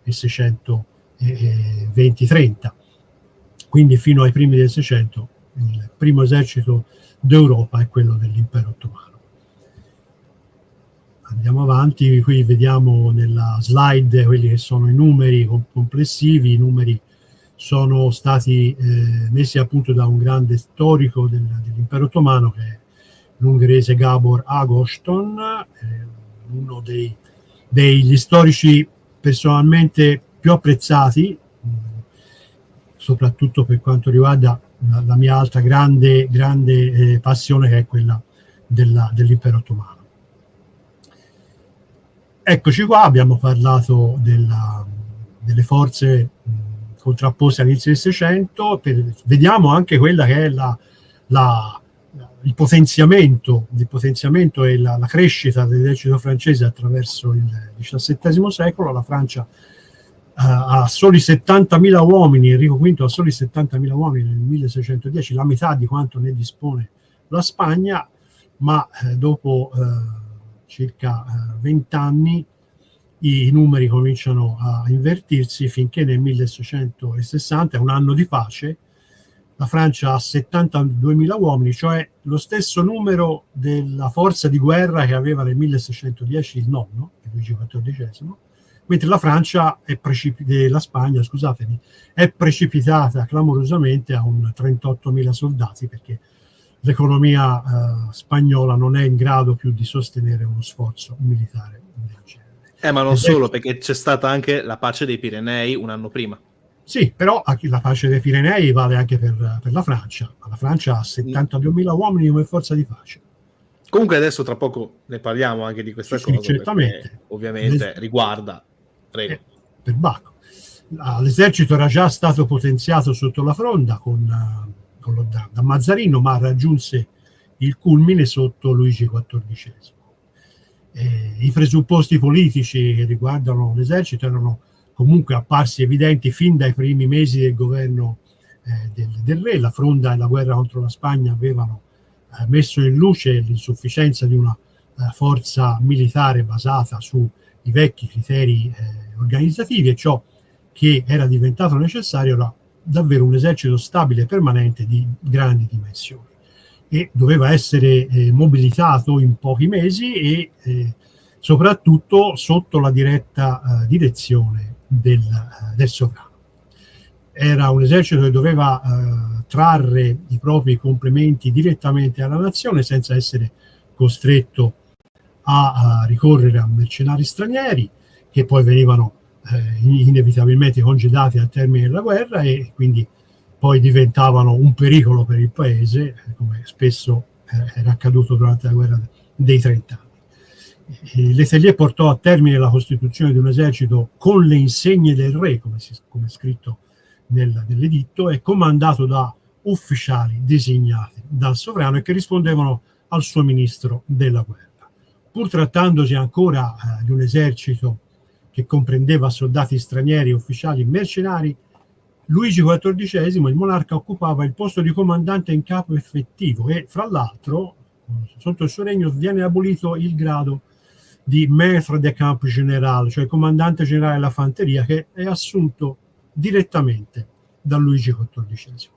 1620-30, quindi fino ai primi del 600 il primo esercito d'Europa è quello dell'impero ottomano. Andiamo avanti, qui vediamo nella slide quelli che sono i numeri complessivi. I numeri sono stati messi a punto da un grande storico dell'impero ottomano, che è l'ungherese Gábor Ágoston, uno degli storici personalmente più apprezzati, soprattutto per quanto riguarda la mia altra grande passione, che è quella dell'impero ottomano. Eccoci qua, abbiamo parlato delle forze contrapposte all'inizio del 600, vediamo anche quella che è il potenziamento e la crescita dell'esercito francese attraverso il XVII secolo. La Francia ha soli 70.000 uomini, Enrico V ha soli 70.000 uomini nel 1610, la metà di quanto ne dispone la Spagna, ma dopo circa 20 anni i numeri cominciano a invertirsi, finché nel 1660, un anno di pace, la Francia ha 72.000 uomini, cioè lo stesso numero della forza di guerra che aveva nel 1610 il nonno, Luigi XIV, mentre la Spagna, scusatemi, è precipitata clamorosamente a un 38.000 soldati, perché l'economia spagnola non è in grado più di sostenere uno sforzo militare del genere. Ma non solo, perché c'è stata anche la pace dei Pirenei un anno prima. Sì, però la pace dei Pirenei vale anche per la Francia. La Francia ha 72.000 uomini come forza di pace. Comunque adesso tra poco ne parliamo anche di questa cosa, certamente. Ovviamente riguarda, prego. Per Bacco. L'esercito era già stato potenziato sotto la Fronda da Mazzarino, ma raggiunse il culmine sotto Luigi XIV. I presupposti politici che riguardano l'esercito erano comunque apparsi evidenti fin dai primi mesi del governo del re. La Fronda e la guerra contro la Spagna avevano messo in luce l'insufficienza di una forza militare basata sui vecchi criteri organizzativi, e ciò che era diventato necessario era davvero un esercito stabile e permanente di grandi dimensioni, e doveva essere mobilitato in pochi mesi e soprattutto sotto la diretta direzione del sovrano. Era un esercito che doveva trarre i propri complementi direttamente alla nazione, senza essere costretto a ricorrere a mercenari stranieri, che poi venivano inevitabilmente congedati al termine della guerra, e quindi poi diventavano un pericolo per il paese, come spesso era accaduto durante la guerra dei 30 anni. Letellier portò a termine la costituzione di un esercito con le insegne del re, come è scritto nell'editto, e comandato da ufficiali designati dal sovrano e che rispondevano al suo ministro della guerra. Pur trattandosi ancora di un esercito che comprendeva soldati stranieri, ufficiali, mercenari, Luigi XIV, il monarca, occupava il posto di comandante in capo effettivo e, fra l'altro, sotto il suo regno viene abolito il grado di maître de camp général, cioè comandante generale della fanteria, che è assunto direttamente da Luigi XIV.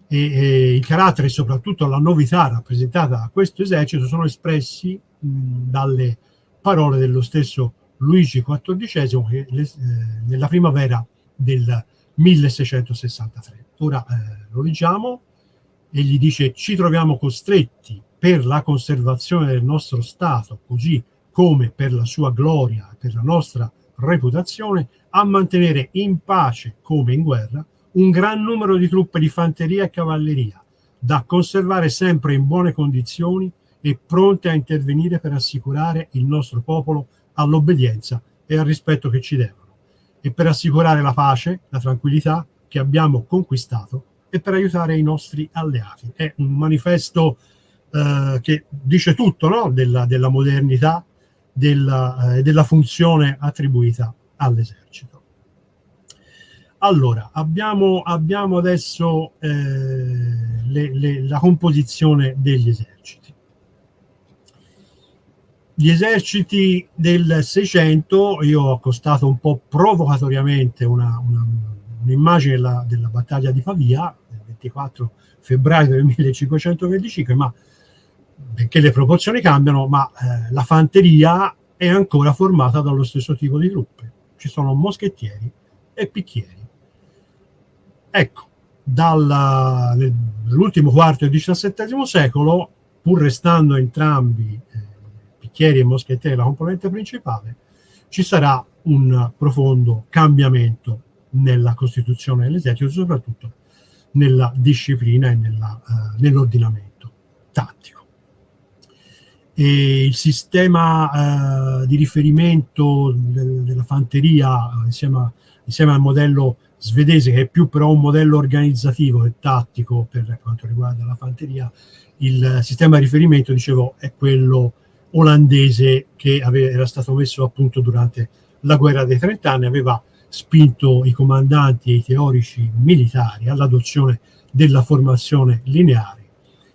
E i caratteri, soprattutto la novità rappresentata da questo esercito, sono espressi dalle parole dello stesso Luigi XIV che nella primavera del 1663. Ora lo leggiamo. Egli dice: ci troviamo costretti, per la conservazione del nostro Stato, così come per la sua gloria e per la nostra reputazione, a mantenere in pace come in guerra un gran numero di truppe di fanteria e cavalleria, da conservare sempre in buone condizioni e pronte a intervenire per assicurare il nostro popolo all'obbedienza e al rispetto che ci devono, e per assicurare la pace, la tranquillità che abbiamo conquistato e per aiutare i nostri alleati. È un manifesto che dice tutto, no? della modernità, della funzione attribuita all'esercito. Allora, abbiamo adesso la composizione degli eserciti. Gli eserciti del 600, io ho accostato un po' provocatoriamente un'immagine della battaglia di Pavia, il 24 febbraio del 1525, ma benché le proporzioni cambiano, ma la fanteria è ancora formata dallo stesso tipo di truppe. Ci sono moschettieri e picchieri. Ecco, nell'ultimo quarto del XVII secolo, pur restando entrambi picchieri e moschettieri la componente principale, ci sarà un profondo cambiamento nella costituzione dell'esercito, soprattutto nella disciplina e nell'ordinamento tattico. E il sistema di riferimento della fanteria insieme al modello svedese, che è più però un modello organizzativo e tattico per quanto riguarda la fanteria, il sistema di riferimento, dicevo, è quello olandese che era stato messo a punto durante la guerra dei 30 anni, aveva spinto i comandanti e i teorici militari all'adozione della formazione lineare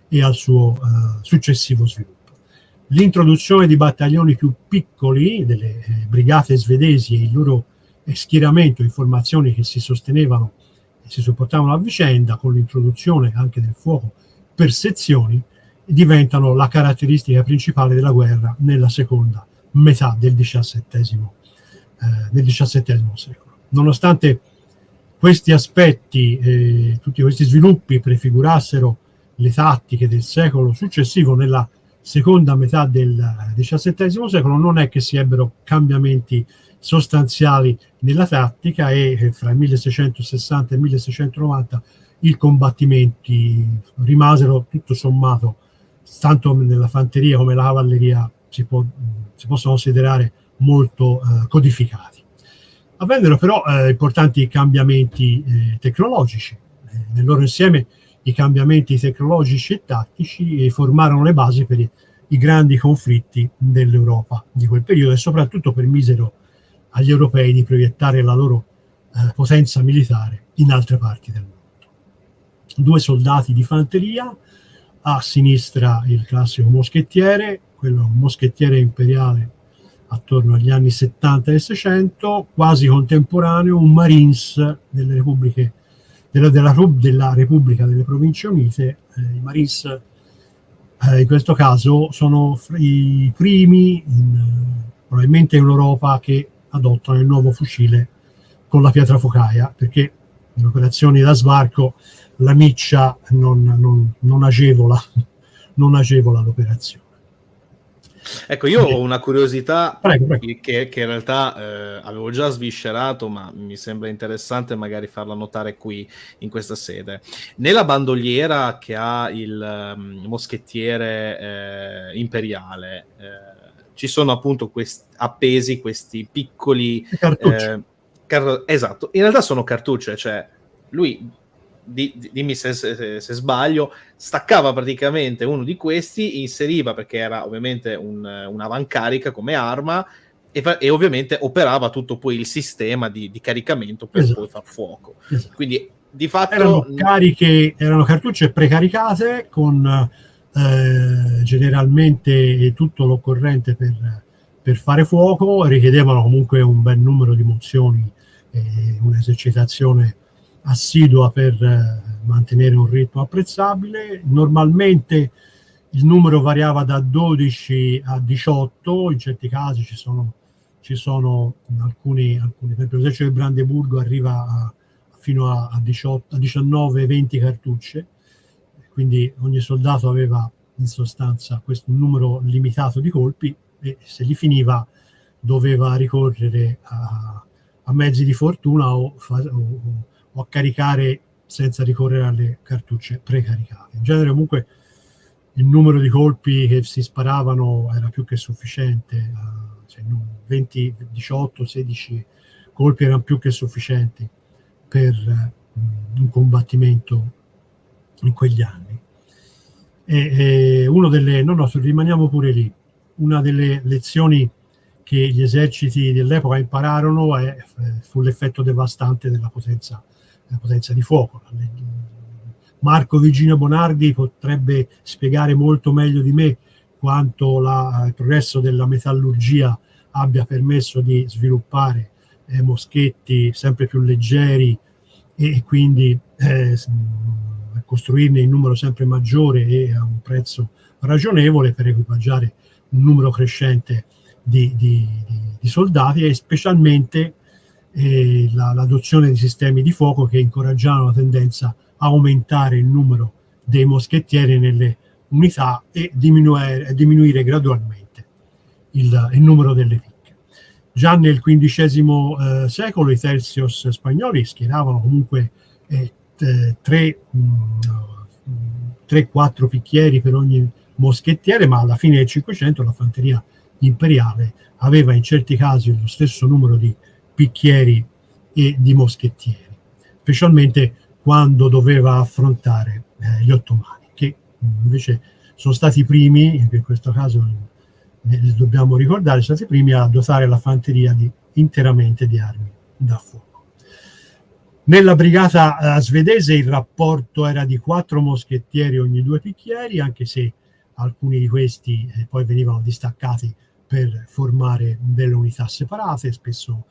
e al suo successivo sviluppo. L'introduzione di battaglioni più piccoli, delle brigate svedesi e il loro schieramento in formazioni che si sostenevano e si supportavano a vicenda, con l'introduzione anche del fuoco per sezioni, diventano la caratteristica principale della guerra nella seconda metà del XVII secolo. Nonostante questi aspetti, tutti questi sviluppi prefigurassero le tattiche del secolo successivo, nella seconda metà del XVII secolo non è che si ebbero cambiamenti sostanziali nella tattica, e fra il 1660 e il 1690 i combattimenti rimasero tutto sommato, tanto nella fanteria come nella cavalleria, si possono considerare molto codificati. Avvennero però importanti cambiamenti tecnologici. Nel loro insieme i cambiamenti tecnologici e tattici formarono le basi per i grandi conflitti dell'Europa di quel periodo, e soprattutto permisero agli europei di proiettare la loro potenza militare in altre parti del mondo. 2 soldati di fanteria, a sinistra il classico moschettiere, quello moschettiere imperiale attorno agli anni 70 del 600, quasi contemporaneo un Marines delle repubbliche della Repubblica delle Province Unite. I Marines in questo caso sono i primi probabilmente in Europa che adottano il nuovo fucile con la pietrafocaia, perché in operazioni da sbarco la miccia non agevola l'operazione. Ecco, io ho una curiosità prego. Che in realtà avevo già sviscerato, ma mi sembra interessante magari farla notare qui in questa sede. Nella bandoliera che ha il moschettiere imperiale ci sono appunto appesi questi piccoli cartucce. Esatto, in realtà sono cartucce, cioè lui, dimmi se sbaglio, staccava praticamente uno di questi, inseriva, perché era ovviamente un'avancarica come arma, e ovviamente operava tutto poi il sistema di caricamento per Esatto. poi far fuoco. Esatto. Quindi di fatto erano cartucce precaricate con generalmente tutto l'occorrente per fare fuoco, richiedevano comunque un bel numero di mozioni e un'esercitazione assidua per mantenere un ritmo apprezzabile. Normalmente il numero variava da 12 a 18, in certi casi ci sono alcuni per esempio l'esercito di Brandeburgo arriva fino a 18, a 19, 20 cartucce, quindi ogni soldato aveva in sostanza questo numero limitato di colpi e se li finiva doveva ricorrere a mezzi di fortuna o a caricare senza ricorrere alle cartucce precaricate. In genere comunque il numero di colpi che si sparavano era più che sufficiente, 20, 18, 16 colpi erano più che sufficienti per un combattimento in quegli anni. Rimaniamo pure lì. Una delle lezioni che gli eserciti dell'epoca impararono fu l'effetto devastante della potenza di fuoco. Marco Vigino Bonardi potrebbe spiegare molto meglio di me quanto il progresso della metallurgia abbia permesso di sviluppare moschetti sempre più leggeri e quindi costruirne in numero sempre maggiore e a un prezzo ragionevole per equipaggiare un numero crescente di soldati e specialmente l'adozione di sistemi di fuoco che incoraggiavano la tendenza a aumentare il numero dei moschettieri nelle unità e diminuire gradualmente il numero delle picche. Già nel XV secolo i tercios spagnoli schieravano comunque 3-4 picchieri per ogni moschettiere, ma alla fine del Cinquecento la fanteria imperiale aveva in certi casi lo stesso numero di picchieri e di moschettieri, specialmente quando doveva affrontare gli ottomani, che invece sono stati i primi, in questo caso li dobbiamo ricordare, sono stati i primi a dotare la fanteria interamente di armi da fuoco. Nella brigata svedese il rapporto era di 4 moschettieri ogni 2 picchieri, anche se alcuni di questi poi venivano distaccati per formare delle unità separate, spesso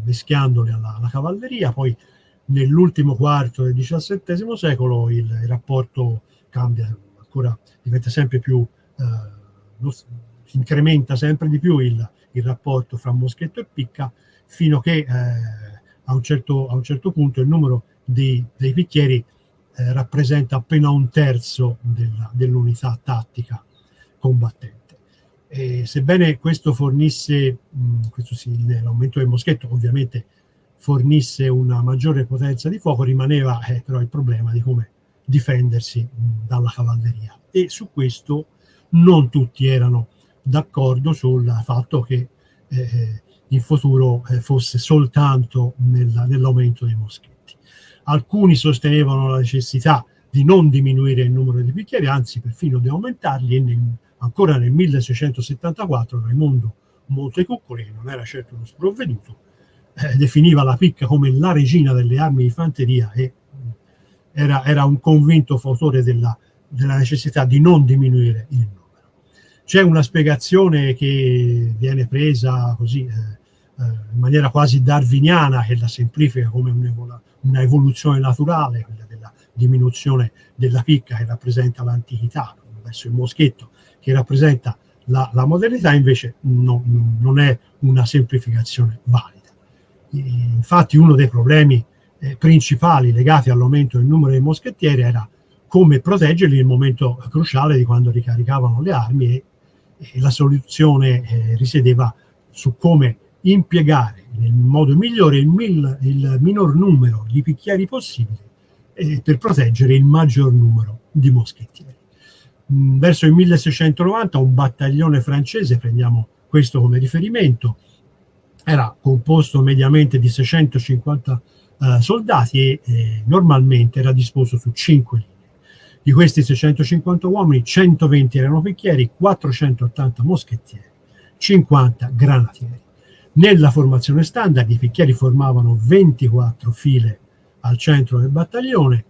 mischiandole alla cavalleria. Poi nell'ultimo quarto del XVII secolo il rapporto cambia ancora, diventa sempre più, si incrementa sempre di più il rapporto fra moschetto e picca, fino che a un certo punto il numero dei picchieri rappresenta appena un terzo dell'unità tattica combattente. Sebbene questo fornisse, l'aumento del moschetto ovviamente fornisse una maggiore potenza di fuoco, rimaneva però il problema di come difendersi dalla cavalleria, e su questo non tutti erano d'accordo sul fatto che in futuro fosse soltanto nell'aumento dei moschetti. Alcuni sostenevano la necessità di non diminuire il numero di picchieri, anzi perfino di aumentarli, e ancora nel 1674 Raimondo Montecuccoli, che non era certo uno sprovveduto, definiva la picca come la regina delle armi di fanteria e era un convinto fautore della necessità di non diminuire il numero. C'è una spiegazione che viene presa così in maniera quasi darwiniana, che la semplifica come una evoluzione naturale, quella della diminuzione della picca che rappresenta l'antichità verso il moschetto che rappresenta la modernità. Invece non è una semplificazione valida. Infatti uno dei problemi principali legati all'aumento del numero dei moschettieri era come proteggerli nel momento cruciale di quando ricaricavano le armi, e la soluzione risiedeva su come impiegare nel modo migliore il minor numero di picchieri possibile per proteggere il maggior numero di moschettieri. Verso il 1690 un battaglione francese, prendiamo questo come riferimento, era composto mediamente di 650 soldati e normalmente era disposto su 5 linee. Di questi 650 uomini, 120 erano picchieri, 480 moschettieri, 50 granatieri. Nella formazione standard i picchieri formavano 24 file al centro del battaglione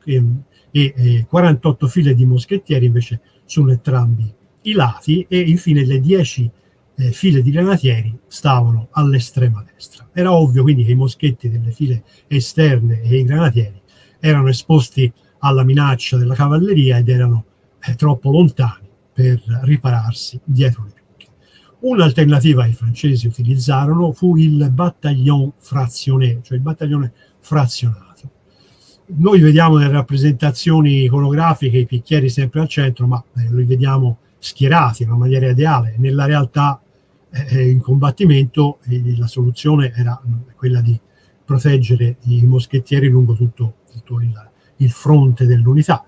e 48 file di moschettieri invece su entrambi i lati, e infine le 10 file di granatieri stavano all'estrema destra. Era ovvio quindi che i moschetti delle file esterne e i granatieri erano esposti alla minaccia della cavalleria ed erano troppo lontani per ripararsi dietro le picche. Un'alternativa che i francesi utilizzarono fu il bataillon fractionné, cioè il battaglione frazionato. Noi vediamo nelle rappresentazioni iconografiche i picchieri sempre al centro, ma li vediamo schierati in una maniera ideale. Nella realtà in combattimento la soluzione era quella di proteggere i moschettieri lungo tutto il fronte dell'unità.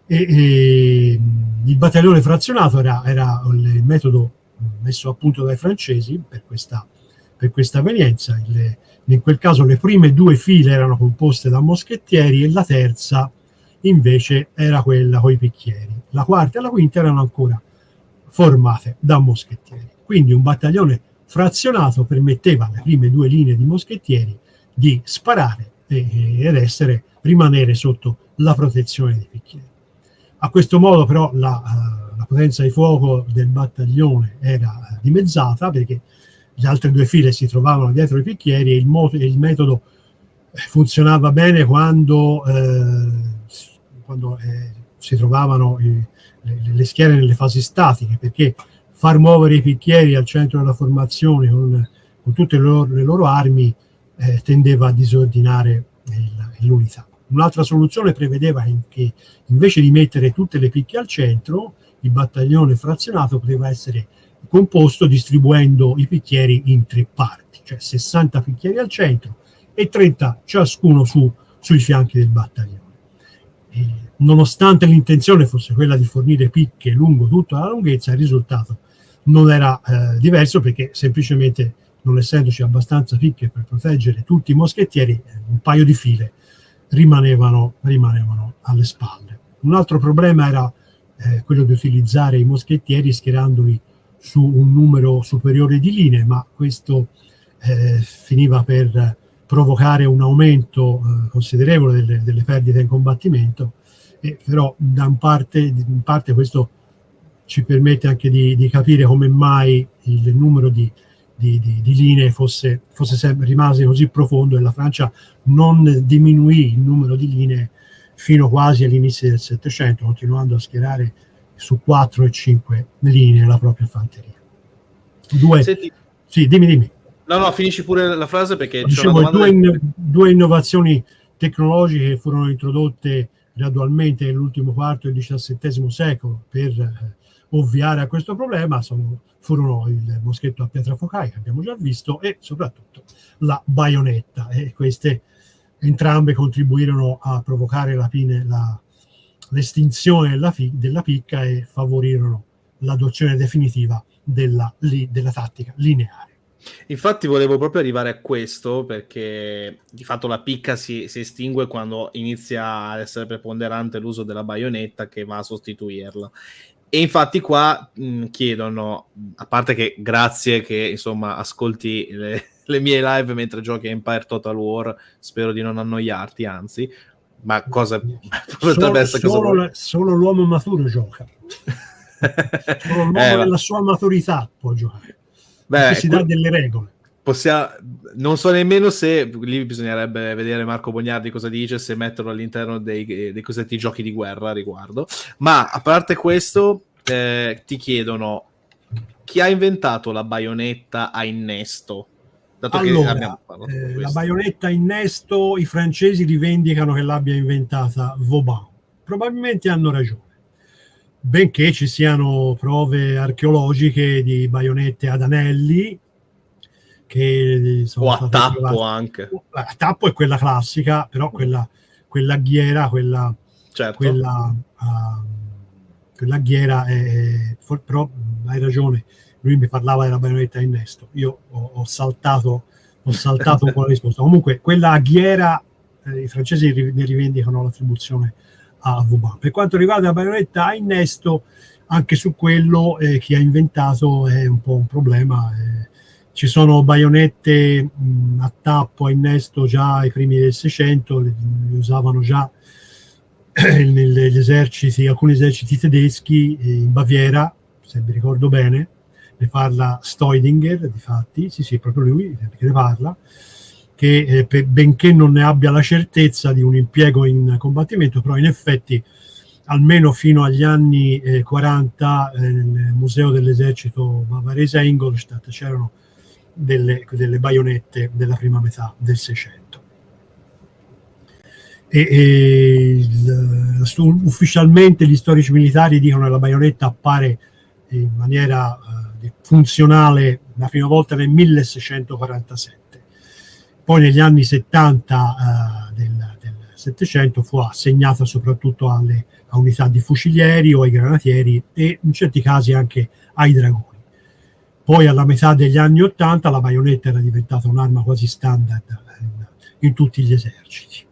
Il battaglione frazionato era il metodo messo a punto dai francesi per questa evenienza. In quel caso le prime 2 file erano composte da moschettieri e la terza invece era quella con i picchieri. La quarta e la quinta erano ancora formate da moschettieri. Quindi un battaglione frazionato permetteva alle prime 2 linee di moschettieri di sparare ed rimanere sotto la protezione dei picchieri. A questo modo però la potenza di fuoco del battaglione era dimezzata, perché le altre 2 file si trovavano dietro i picchieri e il metodo funzionava bene quando si trovavano le schiere nelle fasi statiche, perché far muovere i picchieri al centro della formazione con tutte le loro armi tendeva a disordinare l'unità. Un'altra soluzione prevedeva che invece di mettere tutte le picche al centro, il battaglione frazionato poteva essere composto distribuendo i picchieri in 3 parti, cioè 60 picchieri al centro e 30 ciascuno sui fianchi del battaglione. Nonostante l'intenzione fosse quella di fornire picche lungo tutta la lunghezza, il risultato non era diverso, perché semplicemente, non essendoci abbastanza picche per proteggere tutti i moschettieri, un paio di file rimanevano alle spalle. Un altro problema era quello di utilizzare i moschettieri schierandoli su un numero superiore di linee, ma questo finiva per provocare un aumento considerevole delle perdite in combattimento, però in parte questo ci permette anche di capire come mai il numero di linee rimase così profondo, e la Francia non diminuì il numero di linee fino quasi all'inizio del Settecento, continuando a schierare su 4 e 5 linee la propria fanteria. Senti, sì, dimmi. No, finisci pure la frase, perché dicevo, due innovazioni tecnologiche furono introdotte gradualmente nell'ultimo quarto del XVII secolo per ovviare a questo problema. Furono il moschetto a pietra focaia, che abbiamo già visto, e soprattutto la baionetta, e queste entrambe contribuirono a provocare l'estinzione della picca e favorirono l'adozione definitiva della tattica lineare. Infatti volevo proprio arrivare a questo, perché di fatto la picca si estingue quando inizia ad essere preponderante l'uso della baionetta, che va a sostituirla. E infatti qua chiedono, a parte che grazie che insomma ascolti le mie live mentre giochi a Empire Total War, spero di non annoiarti, anzi, ma cosa potrebbe essere solo l'uomo maturo gioca. Solo l'uomo nella sua maturità può giocare. Beh, si dà delle regole. Non so nemmeno se lì bisognerebbe vedere Marco Bognardi cosa dice, se metterlo all'interno dei cosiddetti giochi di guerra a riguardo. Ma a parte questo, ti chiedono chi ha inventato la baionetta a innesto. Dato allora, che la baionetta a innesto, i francesi rivendicano che l'abbia inventata Vauban. Probabilmente hanno ragione, benché ci siano prove archeologiche di baionette ad anelli che sono o a tappo anche. A tappo è quella classica, però quella ghiera, certo. quella ghiera però hai ragione, lui mi parlava della baionetta a innesto, io ho saltato un po' la risposta. Comunque quella ghiera, i francesi ne rivendicano l'attribuzione a Vauban. Per quanto riguarda la baionetta a innesto, anche su quello chi ha inventato è un po' un problema. Ci sono baionette a tappo, a innesto già ai primi del 600, le usavano già negli eserciti, alcuni eserciti tedeschi in Baviera, se mi ricordo bene, ne parla Staudinger, difatti, sì, proprio lui che ne parla, che benché non ne abbia la certezza di un impiego in combattimento, però in effetti almeno fino agli anni 40 nel museo dell'esercito bavarese a Ingolstadt c'erano delle baionette della prima metà del 600. Ufficialmente gli storici militari dicono che la baionetta appare in maniera funzionale la prima volta nel 1647. Poi negli anni 70 del 700 fu assegnata soprattutto a unità di fucilieri o ai granatieri e in certi casi anche ai dragoni. Poi alla metà degli anni 80 la baionetta era diventata un'arma quasi standard in tutti gli eserciti.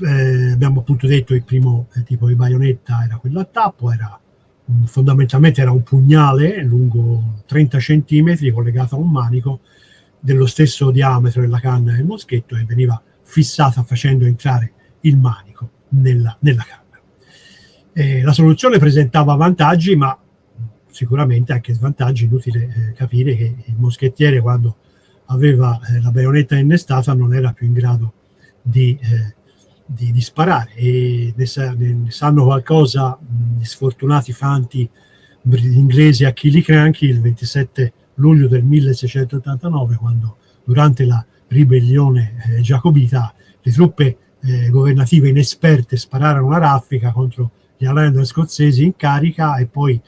Abbiamo appunto detto il primo tipo di baionetta era quella a tappo, fondamentalmente era un pugnale lungo 30 centimetri collegato a un manico dello stesso diametro della canna del moschetto e veniva fissata facendo entrare il manico nella canna. La soluzione presentava vantaggi, ma sicuramente anche svantaggi. Inutile capire che il moschettiere, quando aveva la baionetta innestata, non era più in grado di sparare, e ne sanno qualcosa gli sfortunati fanti inglesi Achille Cranky il 27 luglio del 1689, quando durante la ribellione giacobita le truppe governative inesperte spararono una raffica contro gli Highlanders scozzesi in carica, e poi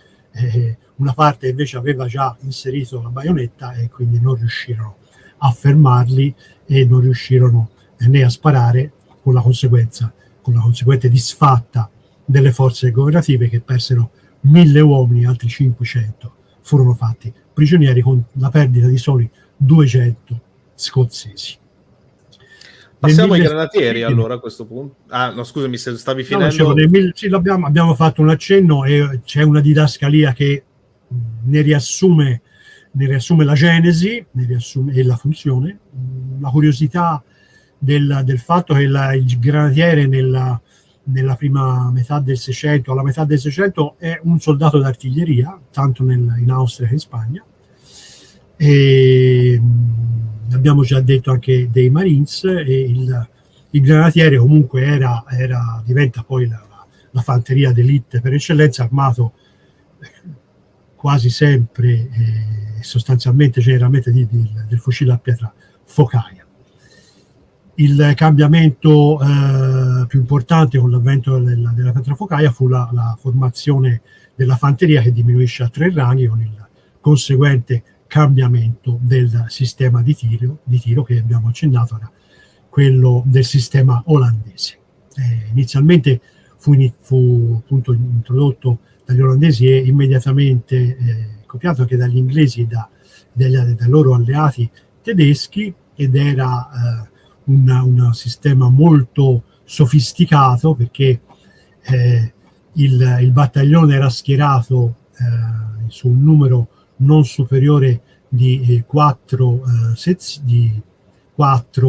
una parte invece aveva già inserito la baionetta e quindi non riuscirono a fermarli e non riuscirono né a sparare, con la conseguente disfatta delle forze governative, che persero 1000 uomini, altri 500 furono fatti prigionieri, con la perdita di soli 200 scozzesi. Passiamo ai granatieri allora a questo punto. No, scusami se stavi finendo. Abbiamo fatto un accenno e c'è una didascalia che ne riassume la genesi, e la funzione. La curiosità del fatto che il granatiere nella prima metà del 600, alla metà del 600, è un soldato d'artiglieria, tanto in Austria che in Spagna. E abbiamo già detto anche dei Marines, e il granatiere comunque diventa poi la fanteria d'élite per eccellenza, armato quasi sempre sostanzialmente generalmente del fucile a pietra focaia. Il cambiamento più importante con l'avvento della pietra focaia fu la formazione della fanteria, che diminuisce a 3 ranghi, con il conseguente cambiamento del sistema di tiro che abbiamo accennato, era quello del sistema olandese. Inizialmente fu appunto introdotto dagli olandesi e immediatamente copiato anche dagli inglesi e dai loro alleati tedeschi, ed era un sistema molto sofisticato, perché il battaglione era schierato su un numero non superiore di 4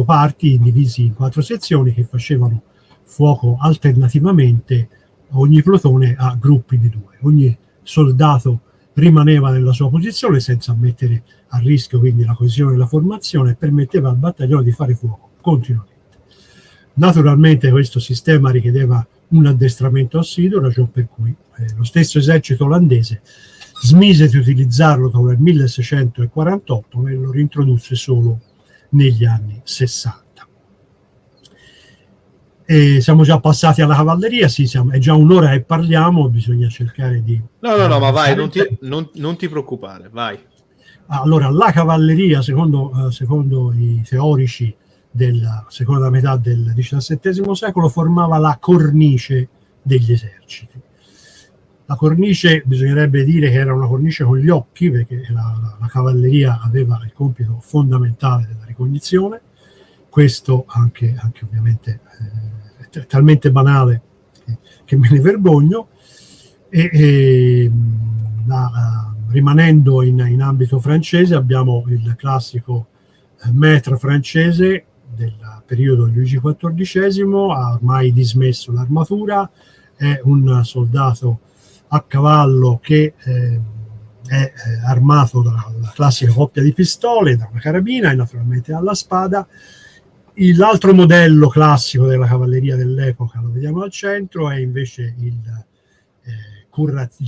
parti divisi in 4 sezioni, che facevano fuoco alternativamente ogni plotone a gruppi di 2. Ogni soldato rimaneva nella sua posizione senza mettere a rischio quindi la coesione della formazione, e permetteva al battaglione di fare fuoco continuamente. Naturalmente questo sistema richiedeva un addestramento assiduo, ragion per cui lo stesso esercito olandese smise di utilizzarlo dopo il 1648 e lo reintrodusse solo negli anni 60. E siamo già passati alla cavalleria, è già un'ora che parliamo, bisogna cercare di... No, ma vai, non ti preoccupare, vai. Allora, la cavalleria, secondo i teorici della seconda metà del XVII secolo, formava la cornice degli eserciti. La cornice, bisognerebbe dire che era una cornice con gli occhi, perché la cavalleria aveva il compito fondamentale della ricognizione. Questo anche ovviamente è talmente banale che me ne vergogno. La rimanendo in ambito francese, abbiamo il classico maître francese del periodo di Luigi XIV, ha ormai dismesso l'armatura, è un soldato a cavallo che è armato dalla classica coppia di pistole, da una carabina e naturalmente alla spada. L'altro modello classico della cavalleria dell'epoca, lo vediamo al centro, è invece il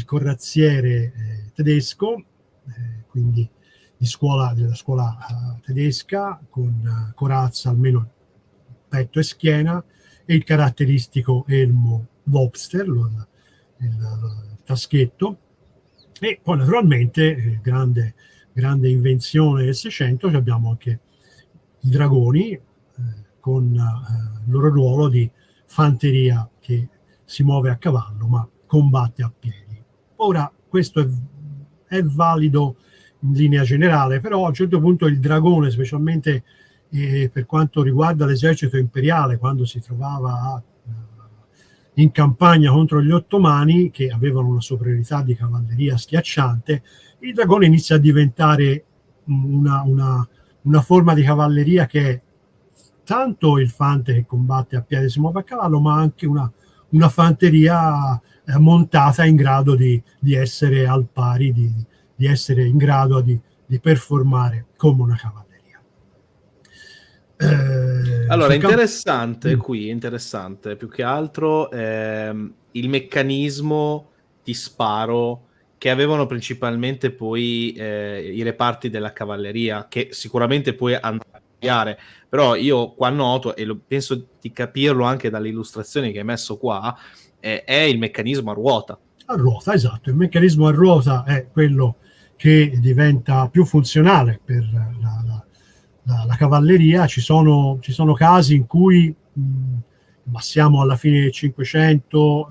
corazziere tedesco, quindi della scuola tedesca, con corazza almeno petto e schiena, e il caratteristico elmo Wobster, il taschetto. E poi naturalmente grande invenzione del Seicento, abbiamo anche i dragoni, con il loro ruolo di fanteria che si muove a cavallo ma combatte a piedi. Ora, questo è valido in linea generale, però a un certo punto il dragone, specialmente per quanto riguarda l'esercito imperiale, quando si trovava in campagna contro gli ottomani, che avevano una superiorità di cavalleria schiacciante, il dragone inizia a diventare una forma di cavalleria che è tanto il fante che combatte a piedi e si muove a cavallo, ma anche una fanteria montata in grado di essere al pari, di essere in grado di performare come una cavalleria. Allora, interessante più che altro il meccanismo di sparo che avevano principalmente poi i reparti della cavalleria, che sicuramente poi andrà a cambiare, però io qua noto, e penso di capirlo anche dalle illustrazioni che hai messo qua, è il meccanismo a ruota. A ruota, esatto. Il meccanismo a ruota è quello che diventa più funzionale per la cavalleria. Ci sono casi in cui, ma siamo alla fine del Cinquecento,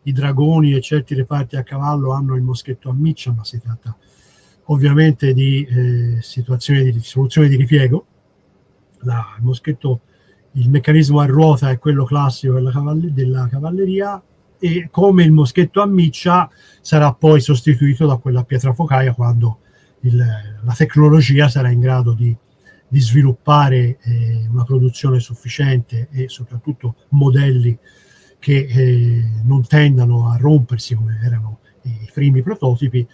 i dragoni e certi reparti a cavallo hanno il moschetto a miccia, ma si tratta ovviamente di situazioni di soluzione di ripiego. Il meccanismo a ruota è quello classico della cavalleria, e come il moschetto a miccia sarà poi sostituito da quella a pietra focaia quando la tecnologia sarà in grado di sviluppare una produzione sufficiente e soprattutto modelli che non tendano a rompersi come erano i primi prototipi,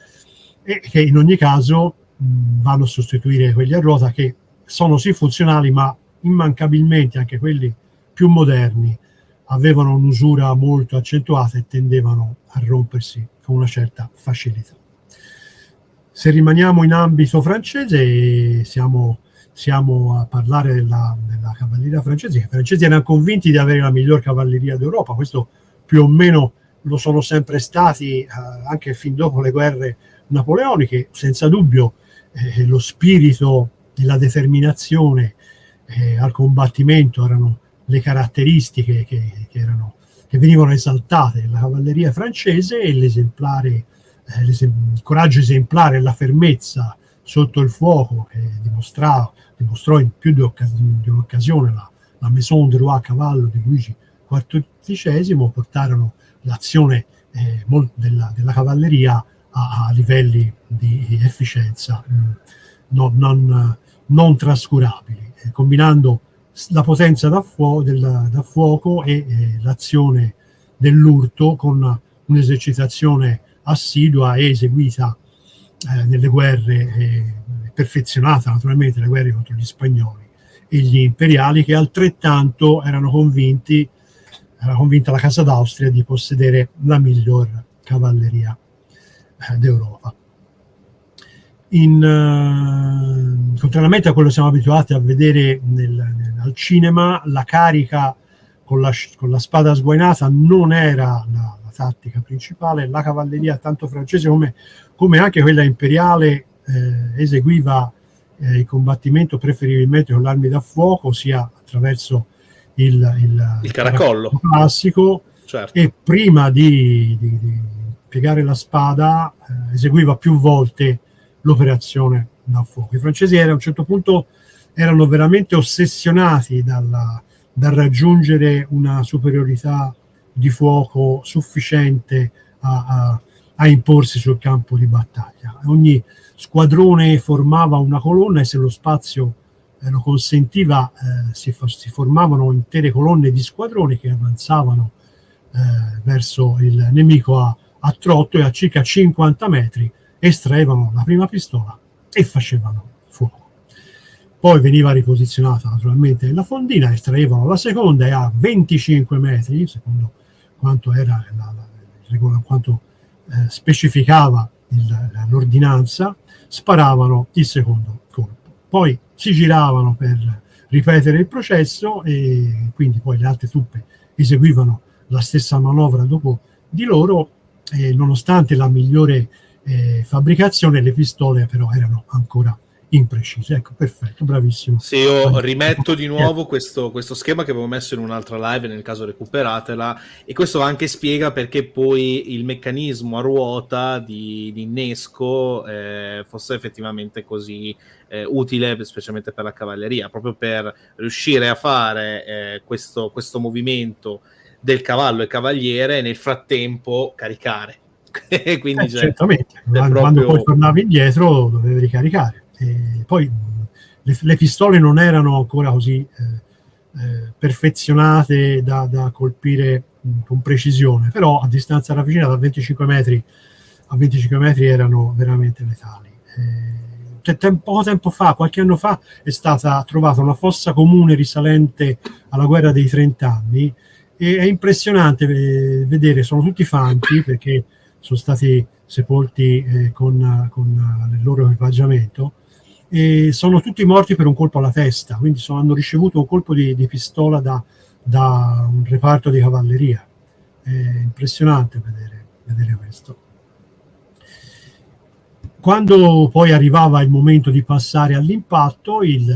e che in ogni caso vanno a sostituire quelli a ruota, che sono sì funzionali, ma immancabilmente anche quelli più moderni avevano un'usura molto accentuata e tendevano a rompersi con una certa facilità. Se rimaniamo in ambito francese, siamo a parlare della cavalleria francese. I francesi erano convinti di avere la miglior cavalleria d'Europa, questo più o meno lo sono sempre stati anche fin dopo le guerre napoleoniche. Senza dubbio lo spirito e la determinazione al combattimento erano le caratteristiche che venivano esaltate nella cavalleria francese, e il coraggio esemplare e la fermezza sotto il fuoco che dimostrò in più di un'occasione la Maison de Roi a cavallo di Luigi XIV, portarono l'azione della cavalleria a livelli di efficienza non trascurabili, combinando la potenza da fuoco e l'azione dell'urto con un'esercitazione assidua e eseguita nelle guerre, perfezionata naturalmente le guerre contro gli spagnoli e gli imperiali, che altrettanto era convinta la Casa d'Austria di possedere la miglior cavalleria d'Europa. Contrariamente a quello che siamo abituati a vedere al cinema, la carica con la spada sguainata non era la tattica principale. La cavalleria, tanto francese come anche quella imperiale, eseguiva il combattimento preferibilmente con l'armi da fuoco, sia attraverso il caracollo classico, certo. E prima di piegare la spada eseguiva più volte l'operazione da fuoco. I francesi a un certo punto erano veramente ossessionati dal raggiungere una superiorità di fuoco sufficiente a a imporsi sul campo di battaglia. Ogni squadrone formava una colonna e se lo spazio lo consentiva si formavano intere colonne di squadroni che avanzavano verso il nemico a trotto, e a circa 50 metri estraevano la prima pistola e facevano fuoco. Poi veniva riposizionata naturalmente la fondina, estraevano la seconda, e a 25 metri, secondo quanto era quanto specificava l'ordinanza, sparavano il secondo colpo. Poi si giravano per ripetere il processo, e quindi poi le altre truppe eseguivano la stessa manovra dopo di loro, e nonostante la migliore fabbricazione, le pistole però erano ancora imprecise. Ecco, perfetto, bravissimo. Se io rimetto di nuovo questo schema che avevo messo in un'altra live, nel caso recuperatela, e questo anche spiega perché poi il meccanismo a ruota di innesco fosse effettivamente così utile, specialmente per la cavalleria, proprio per riuscire a fare questo movimento del cavallo e cavaliere e nel frattempo caricare. Quindi certamente, quando poi tornavi indietro dovevi ricaricare. E poi le pistole non erano ancora così perfezionate da colpire con precisione, però a distanza ravvicinata a 25 metri erano veramente letali. Poco tempo fa, qualche anno fa, è stata trovata una fossa comune risalente alla guerra dei 30 anni, e è impressionante vedere, sono tutti fanti perché sono stati sepolti con il loro equipaggiamento, e sono tutti morti per un colpo alla testa, quindi hanno ricevuto un colpo di pistola da un reparto di cavalleria. È impressionante vedere questo. Quando poi arrivava il momento di passare all'impatto, il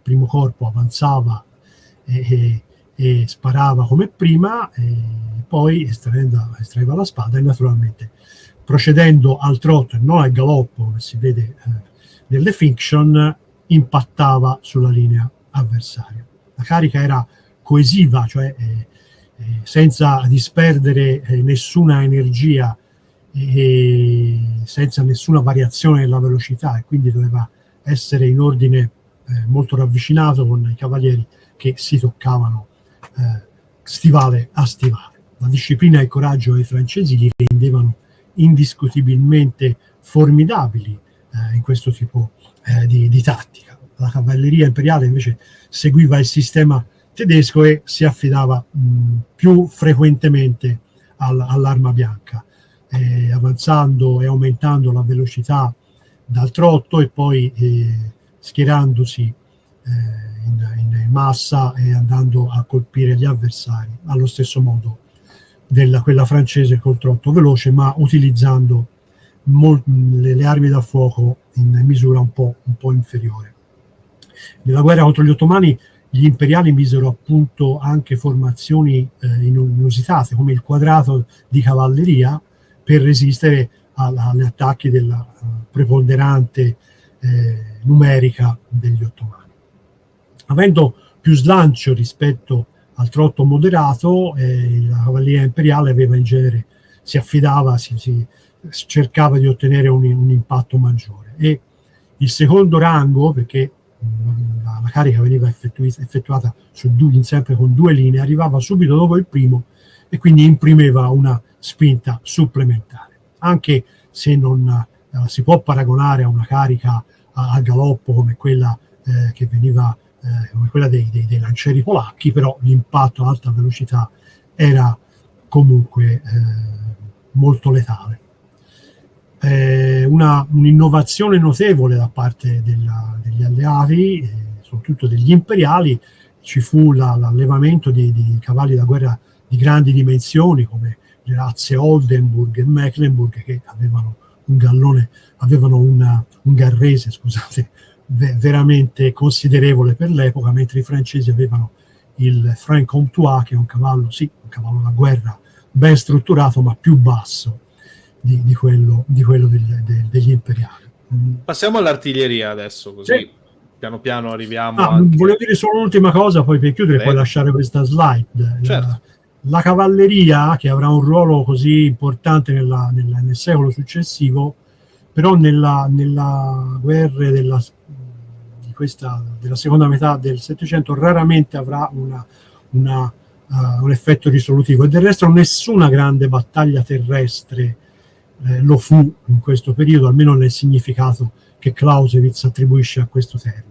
primo corpo avanzava e sparava come prima, e poi estraeva la spada, e naturalmente procedendo al trotto e non al galoppo, come si vede nelle fiction, impattava sulla linea avversaria. La carica era coesiva, cioè senza disperdere nessuna energia e senza nessuna variazione nella velocità, e quindi doveva essere in ordine molto ravvicinato, con i cavalieri che si toccavano stivale a stivale. La disciplina e il coraggio dei francesi li rendevano indiscutibilmente formidabili in questo tipo di tattica. La cavalleria imperiale invece seguiva il sistema tedesco e si affidava più frequentemente all'arma bianca, avanzando e aumentando la velocità dal trotto, e poi schierandosi in massa e andando a colpire gli avversari allo stesso modo quella francese col trotto veloce, ma utilizzando le armi da fuoco in misura un po' inferiore. Nella guerra contro gli ottomani gli imperiali misero appunto anche formazioni inusitate, come il quadrato di cavalleria, per resistere agli attacchi della preponderante numerica degli ottomani. Avendo più slancio rispetto al trotto moderato, la cavalleria imperiale aveva in genere, si affidava, cercava di ottenere un impatto maggiore. E il secondo rango, perché la carica veniva effettuata sempre con due linee, arrivava subito dopo il primo, e quindi imprimeva una spinta supplementare, anche se non si può paragonare a una carica a galoppo come quella che veniva come quella dei lancieri polacchi, però l'impatto a alta velocità era comunque molto letale. Un'innovazione notevole da parte degli alleati, soprattutto degli imperiali, ci fu l'allevamento di cavalli da guerra di grandi dimensioni, come le razze Oldenburg e Mecklenburg, che avevano un garrese, scusate, veramente considerevole per l'epoca, mentre i francesi avevano il Franc-Comtois, che è un cavallo da guerra ben strutturato, ma più basso di quello degli imperiali. Passiamo all'artiglieria adesso, così sì. Piano piano arriviamo volevo dire solo un'ultima cosa, poi per chiudere puoi lasciare questa slide. Certo. La cavalleria, che avrà un ruolo così importante nel secolo successivo, però nella guerra della seconda metà del Settecento raramente avrà un effetto risolutivo, e del resto nessuna grande battaglia terrestre lo fu in questo periodo, almeno nel significato che Clausewitz attribuisce a questo termine.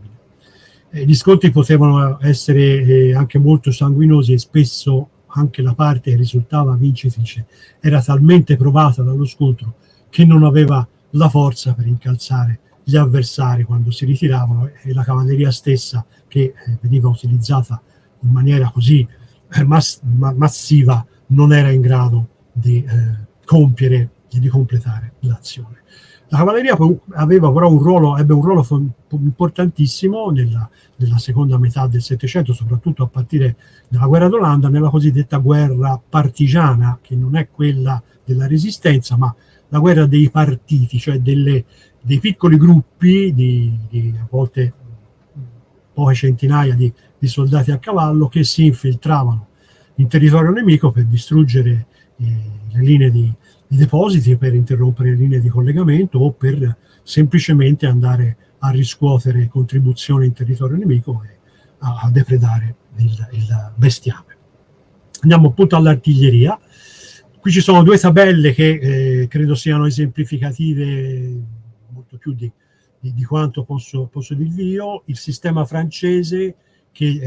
Gli scontri potevano essere anche molto sanguinosi, e spesso anche la parte che risultava vincitrice era talmente provata dallo scontro che non aveva la forza per incalzare gli avversari quando si ritiravano, e la cavalleria stessa, che veniva utilizzata in maniera così massiva, non era in grado di compiere e di completare l'azione. La cavalleria aveva però ebbe un ruolo importantissimo nella seconda metà del Settecento, soprattutto a partire dalla guerra d'Olanda, nella cosiddetta guerra partigiana, che non è quella della resistenza, ma la guerra dei partiti, cioè dei piccoli gruppi di a volte poche centinaia di soldati a cavallo, che si infiltravano in territorio nemico per distruggere le linee di depositi, per interrompere le linee di collegamento, o per semplicemente andare a riscuotere contribuzioni in territorio nemico e a depredare il bestiame. Andiamo appunto all'artiglieria. Qui ci sono due tabelle che credo siano esemplificative molto più di quanto posso dirvi io. Il sistema francese, che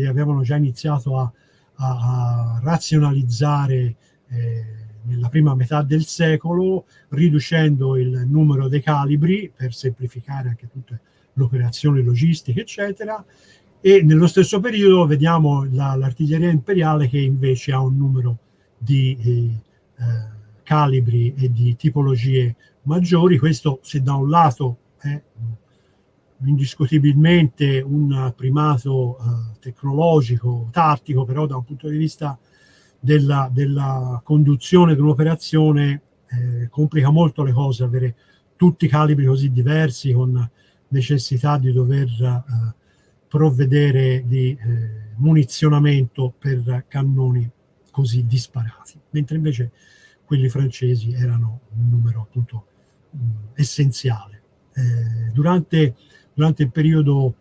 avevano già iniziato a razionalizzare nella prima metà del secolo, riducendo il numero dei calibri per semplificare anche tutte le operazioni logistiche, eccetera. E nello stesso periodo vediamo l'artiglieria imperiale, che invece ha un numero di calibri e di tipologie maggiori. Questo, se da un lato è indiscutibilmente un primato tecnologico, tattico, però da un punto di vista della conduzione di un'operazione complica molto le cose, avere tutti i calibri così diversi, con necessità di dover provvedere di munizionamento per cannoni così disparati, mentre invece quelli francesi erano un numero appunto essenziale. Durante il periodo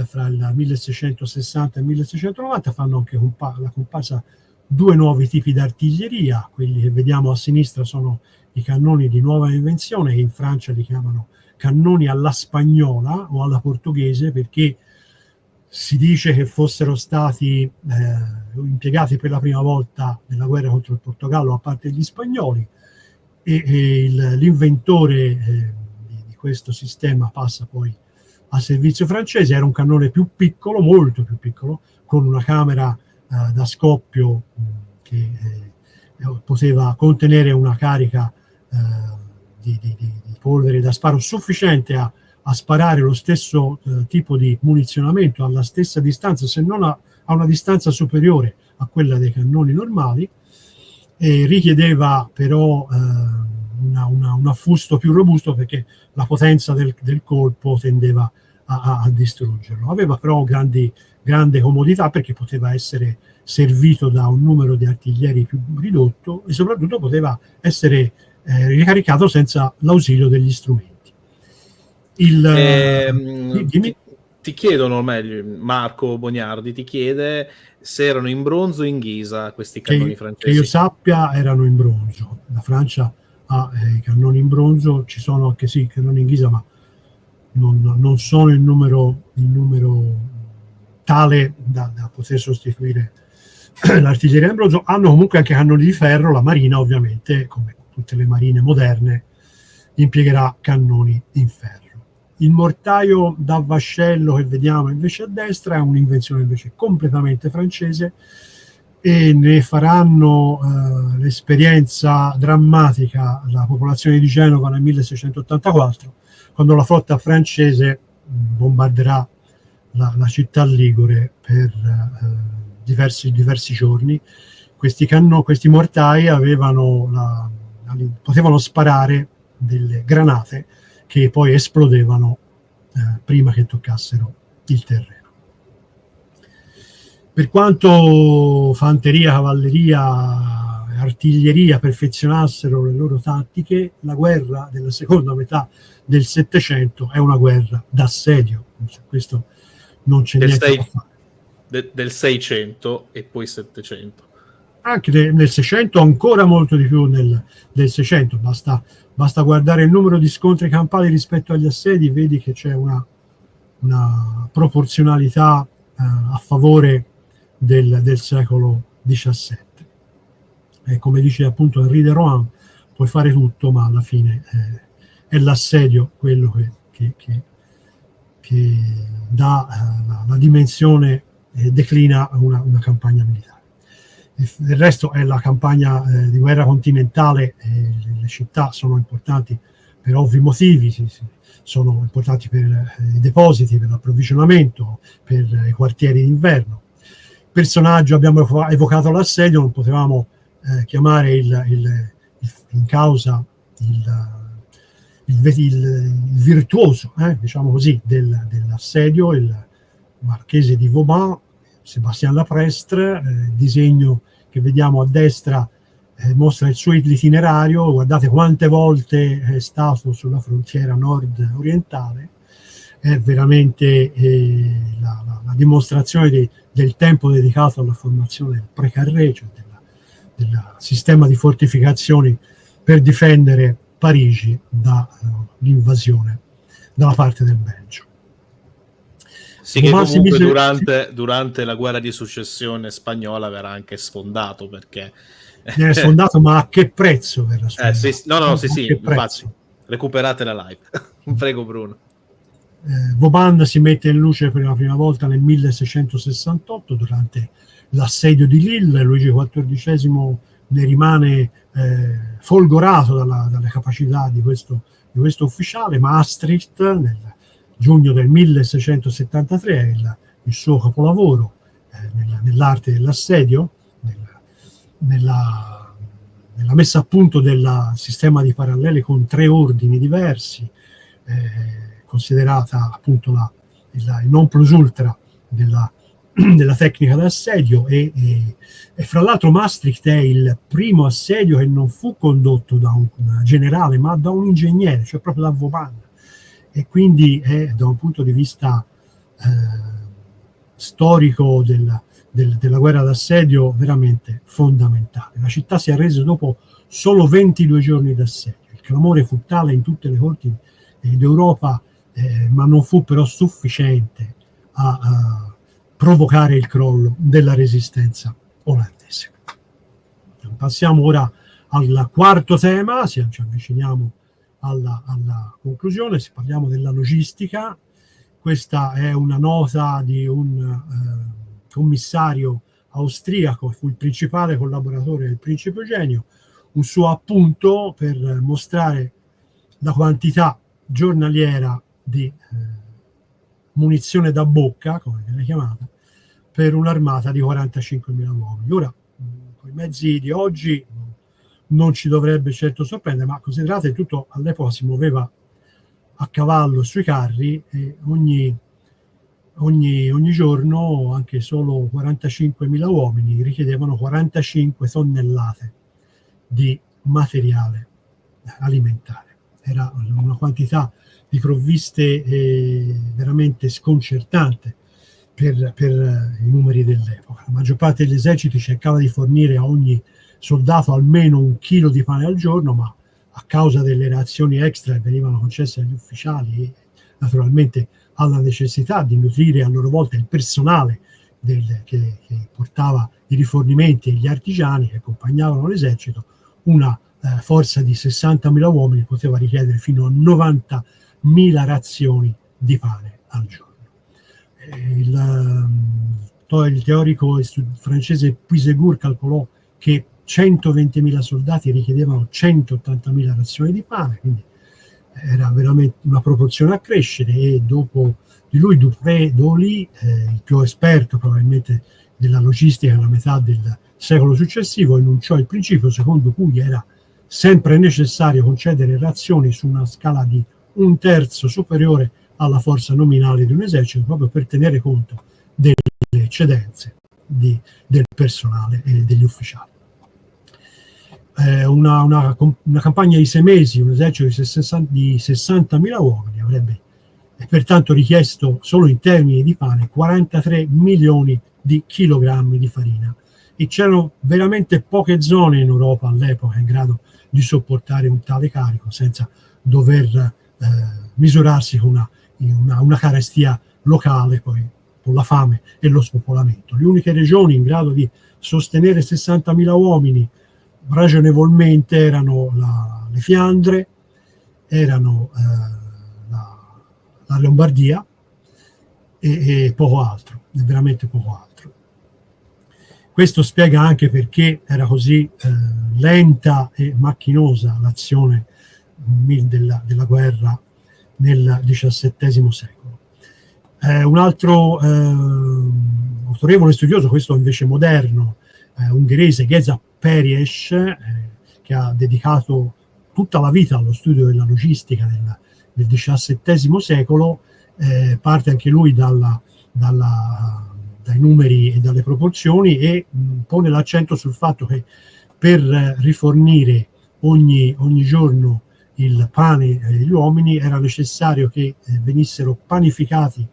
fra il 1660 e il 1690 fanno anche la comparsa due nuovi tipi di artiglieria. Quelli che vediamo a sinistra sono i cannoni di nuova invenzione, che in Francia li chiamano cannoni alla spagnola o alla portoghese, perché si dice che fossero stati impiegati per la prima volta nella guerra contro il Portogallo, a parte gli spagnoli, e l'inventore di questo sistema passa poi a servizio francese. Era un cannone più piccolo, molto più piccolo, con una camera da scoppio che poteva contenere una carica di polvere da sparo sufficiente a sparare lo stesso tipo di munizionamento alla stessa distanza, se non a una distanza superiore a quella dei cannoni normali, e richiedeva però un affusto più robusto, perché la potenza del colpo tendeva a distruggerlo. Aveva però grande comodità, perché poteva essere servito da un numero di artiglieri più ridotto, e soprattutto poteva essere ricaricato senza l'ausilio degli strumenti. Ti chiedono, meglio, Marco Boniardi ti chiede se erano in bronzo o in ghisa questi cannoni francesi. Che io sappia erano in bronzo. La Francia ha i cannoni in bronzo, ci sono anche sì i cannoni in ghisa, ma non sono in numero tale da poter sostituire l'artiglieria in bronzo. Hanno comunque anche cannoni di ferro. La marina, ovviamente, come tutte le marine moderne, impiegherà cannoni in ferro. Il mortaio da vascello che vediamo invece a destra è un'invenzione invece completamente francese, e ne faranno l'esperienza drammatica la popolazione di Genova nel 1684, quando la flotta francese bombarderà la città ligure per diversi giorni. Questi mortai potevano sparare delle granate che poi esplodevano prima che toccassero il terreno. Per quanto fanteria, cavalleria, artiglieria perfezionassero le loro tattiche, la guerra della seconda metà del Settecento è una guerra d'assedio. Questo non c'è niente da fare. Del 600 e poi 700. Anche nel 600, ancora molto di più del 600. Basta guardare il numero di scontri campali rispetto agli assedi, vedi che c'è una proporzionalità a favore del secolo XVII. E come dice appunto Henri de Rohan, puoi fare tutto, ma alla fine è l'assedio quello che dà la dimensione e declina una campagna militare. Il resto è la campagna di guerra continentale. Le città sono importanti per ovvi motivi, sono importanti per i depositi, per l'approvvigionamento, per i quartieri d'inverno. Personaggio, abbiamo evocato l'assedio, non potevamo chiamare in causa il virtuoso, diciamo così, dell'assedio, il marchese di Vauban, Sébastien Laprestre. Disegno che vediamo a destra mostra il suo itinerario. Guardate quante volte è stato sulla frontiera nord-orientale. È veramente la dimostrazione del tempo dedicato alla formazione del Précarré, cioè del sistema di fortificazioni per difendere Parigi dall'invasione dalla parte del Belgio. Sì, che comunque durante la guerra di successione spagnola verrà anche sfondato, perché viene sfondato, ma a che prezzo verrà sfondato? Sì, infatti, recuperate la live. Prego Bruno. Vauban si mette in luce per la prima volta nel 1668 durante l'assedio di Lille. Luigi XIV ne rimane folgorato dalle capacità di questo ufficiale. Maastricht nel giugno del 1673 è il suo capolavoro nell'arte dell'assedio, nella messa a punto del sistema di parallele con 3 ordini diversi, considerata appunto il non plus ultra della tecnica d'assedio, e fra l'altro Maastricht è il primo assedio che non fu condotto da un generale ma da un ingegnere, cioè proprio da Vauban, e quindi è da un punto di vista storico della guerra d'assedio veramente fondamentale. La città si arrese dopo solo 22 giorni d'assedio. Il clamore fu tale in tutte le corti d'Europa, ma non fu però sufficiente a provocare il crollo della resistenza olandese. Passiamo ora al quarto tema, ci avviciniamo alla conclusione. Se parliamo della logistica, questa è una nota di un commissario austriaco, fu il principale collaboratore del principe Eugenio, un suo appunto per mostrare la quantità giornaliera di munizione da bocca, come viene chiamata, per un'armata di 45.000 uomini. Ora, con i mezzi di oggi non ci dovrebbe certo sorprendere, ma considerate tutto, all'epoca si muoveva a cavallo sui carri, e ogni giorno anche solo 45.000 uomini richiedevano 45 tonnellate di materiale alimentare. Era una quantità di provviste veramente sconcertante per i numeri dell'epoca. La maggior parte degli eserciti cercava di fornire a ogni soldato almeno 1 chilo di pane al giorno, ma a causa delle razioni extra che venivano concesse agli ufficiali e naturalmente alla necessità di nutrire a loro volta il personale che portava i rifornimenti e gli artigiani che accompagnavano l'esercito, una forza di 60.000 uomini poteva richiedere fino a 90.000 razioni di pane al giorno. Il teorico francese Puisegur calcolò che 120.000 soldati richiedevano 180.000 razioni di pane, quindi era veramente una proporzione a crescere. E dopo di lui Dupré d'Oli, il più esperto probabilmente della logistica nella metà del secolo successivo, enunciò il principio secondo cui era sempre necessario concedere razioni su una scala di 1/3 superiore alla forza nominale di un esercito, proprio per tenere conto delle eccedenze del personale e degli ufficiali. Una campagna di 6 mesi, un esercito di 60.000 uomini avrebbe pertanto richiesto solo in termini di pane 43 milioni di chilogrammi di farina, e c'erano veramente poche zone in Europa all'epoca in grado di sopportare un tale carico senza dover misurarsi con una carestia locale, poi con la fame e lo spopolamento. Le uniche regioni in grado di sostenere 60.000 uomini ragionevolmente erano le Fiandre, erano la Lombardia e poco altro, veramente poco altro. Questo spiega anche perché era così lenta e macchinosa l'azione della guerra nel XVII secolo. Un altro autorevole studioso, questo invece moderno, ungherese, Géza Perjes, che ha dedicato tutta la vita allo studio della logistica del XVII secolo, parte anche lui dai numeri e dalle proporzioni e pone l'accento sul fatto che per rifornire ogni giorno il pane agli uomini era necessario che venissero panificati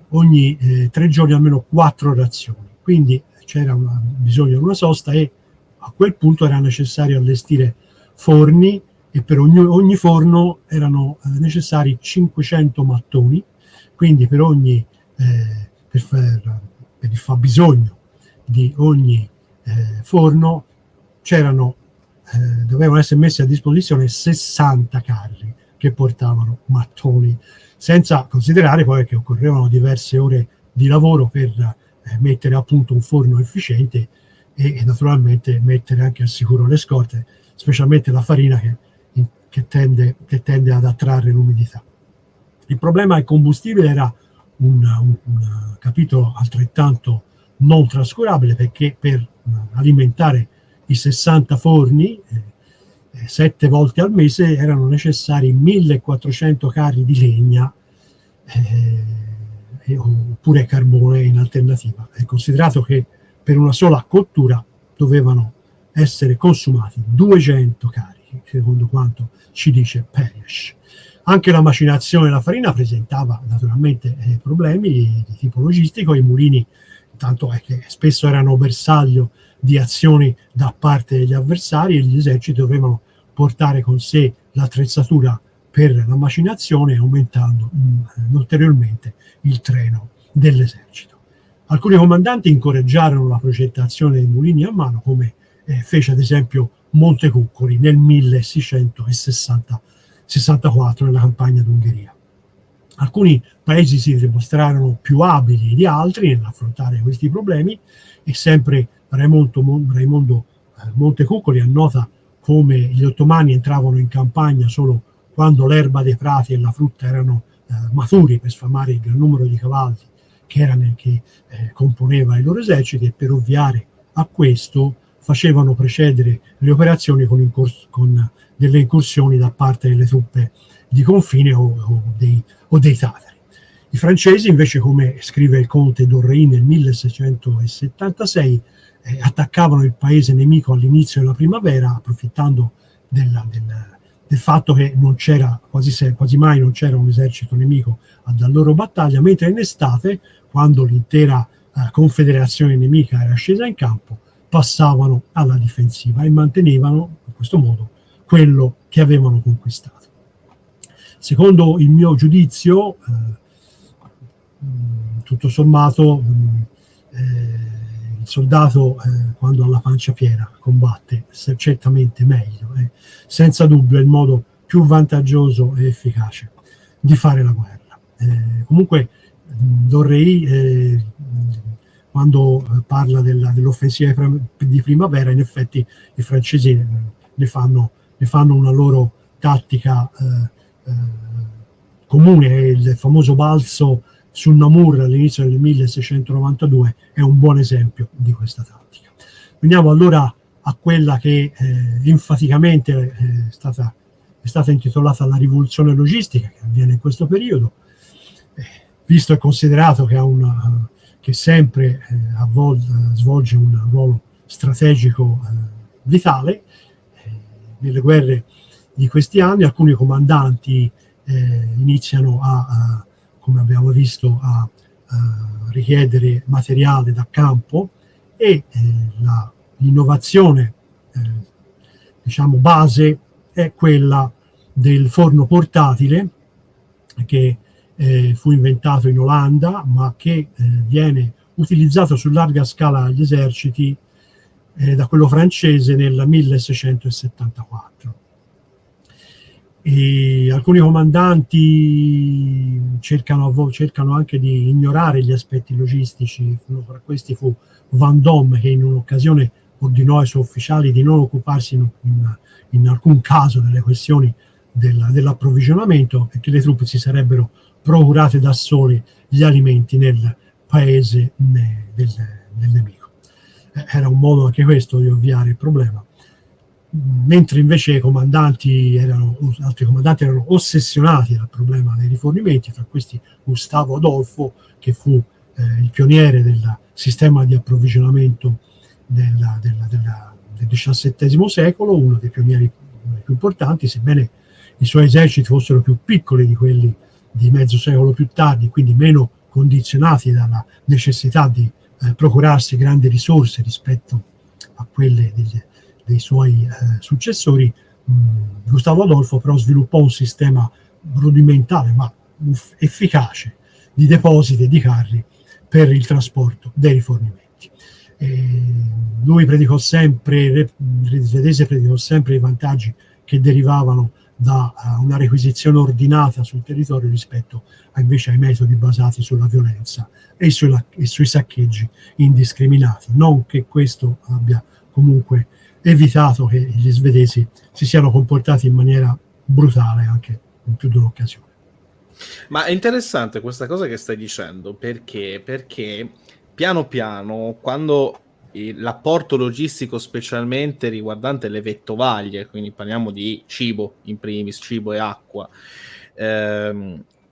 ogni 3 giorni almeno 4 razioni. Quindi c'era bisogno di una sosta e a quel punto era necessario allestire forni, e per ogni forno erano necessari 500 mattoni, quindi per il fabbisogno di ogni forno dovevano essere messi a disposizione 60 carri che portavano mattoni, senza considerare poi che occorrevano diverse ore di lavoro per mettere a punto un forno efficiente e naturalmente mettere anche al sicuro le scorte, specialmente la farina che tende ad attrarre l'umidità. Il problema del combustibile era un capitolo altrettanto non trascurabile, perché per alimentare i 60 forni 7 volte al mese erano necessari 1400 carri di legna oppure carbone in alternativa. È considerato che per una sola cottura dovevano essere consumati 200 carichi, secondo quanto ci dice Perjes. Anche la macinazione della farina presentava naturalmente problemi di tipo logistico. I mulini, tanto è che spesso erano bersaglio di azioni da parte degli avversari, e gli eserciti dovevano portare con sé l'attrezzatura per la macinazione, aumentando ulteriormente il treno dell'esercito. Alcuni comandanti incoraggiarono la progettazione dei mulini a mano, come fece ad esempio Montecuccoli nel 1664 nella campagna d'Ungheria. Alcuni paesi si dimostrarono più abili di altri nell'affrontare questi problemi, e sempre Raimondo Montecuccoli annota come gli ottomani entravano in campagna solo quando l'erba dei prati e la frutta erano maturi per sfamare il gran numero di cavalli che componeva i loro eserciti, e per ovviare a questo facevano precedere le operazioni con delle incursioni da parte delle truppe di confine o dei tatari. I francesi invece, come scrive il conte d'Orreí nel 1676, attaccavano il paese nemico all'inizio della primavera, approfittando del fatto che non c'era quasi mai non c'era un esercito nemico alla loro battaglia, mentre in estate, quando l'intera confederazione nemica era scesa in campo, passavano alla difensiva e mantenevano in questo modo quello che avevano conquistato. Secondo il mio giudizio, tutto sommato, il soldato quando ha la pancia piena combatte certamente meglio, senza dubbio è il modo più vantaggioso e efficace di fare la guerra. Comunque D'Orreí, quando parla dell'offensiva di primavera, in effetti i francesi ne fanno una loro tattica comune. Il famoso balzo sul Namur all'inizio del 1692 è un buon esempio di questa tattica. Veniamo allora a quella che enfaticamente è stata intitolata la rivoluzione logistica, che avviene in questo periodo, visto e considerato che che sempre svolge un ruolo strategico vitale nelle guerre di questi anni. Alcuni comandanti iniziano come abbiamo visto, a richiedere materiale da campo, e l'innovazione diciamo base è quella del forno portatile, che fu inventato in Olanda, ma che viene utilizzato su larga scala agli eserciti da quello francese nel 1674. E alcuni comandanti cercano anche di ignorare gli aspetti logistici. Uno tra questi fu Vendôme, che in un'occasione ordinò ai suoi ufficiali di non occuparsi in alcun caso delle questioni dell'approvvigionamento, e che le truppe si sarebbero procurate da sole gli alimenti nel paese del nemico. Era un modo anche questo di ovviare il problema. Mentre invece altri comandanti erano ossessionati dal problema dei rifornimenti, fra questi Gustavo Adolfo, che fu il pioniere del sistema di approvvigionamento del XVII secolo, uno dei pionieri più importanti, sebbene i suoi eserciti fossero più piccoli di quelli di mezzo secolo più tardi, quindi meno condizionati dalla necessità di procurarsi grandi risorse rispetto a quelle dei suoi successori. Gustavo Adolfo però sviluppò un sistema rudimentale ma efficace di depositi e di carri per il trasporto dei rifornimenti. Lui svedese predicò sempre i vantaggi che derivavano da una requisizione ordinata sul territorio rispetto invece ai metodi basati sulla violenza e sui saccheggi indiscriminati. Non che questo abbia comunque evitato che gli svedesi si siano comportati in maniera brutale anche in più di un'occasione. Ma è interessante questa cosa che stai dicendo, perché piano piano, quando l'apporto logistico, specialmente riguardante le vettovaglie, quindi parliamo di cibo in primis, cibo e acqua,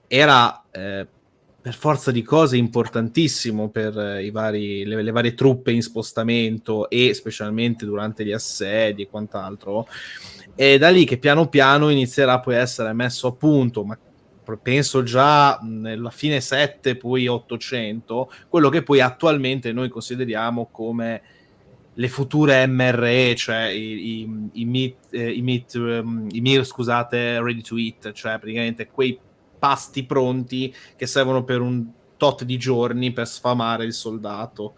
era per forza di cose importantissimo per le varie truppe in spostamento, e specialmente durante gli assedi e quant'altro. È da lì che piano piano inizierà poi a essere messo a punto, ma penso già nella fine 7, poi 800, quello che poi attualmente noi consideriamo come le future MRE, cioè i meal, scusate, ready to eat, cioè praticamente quei pasti pronti che servono per un tot di giorni per sfamare il soldato.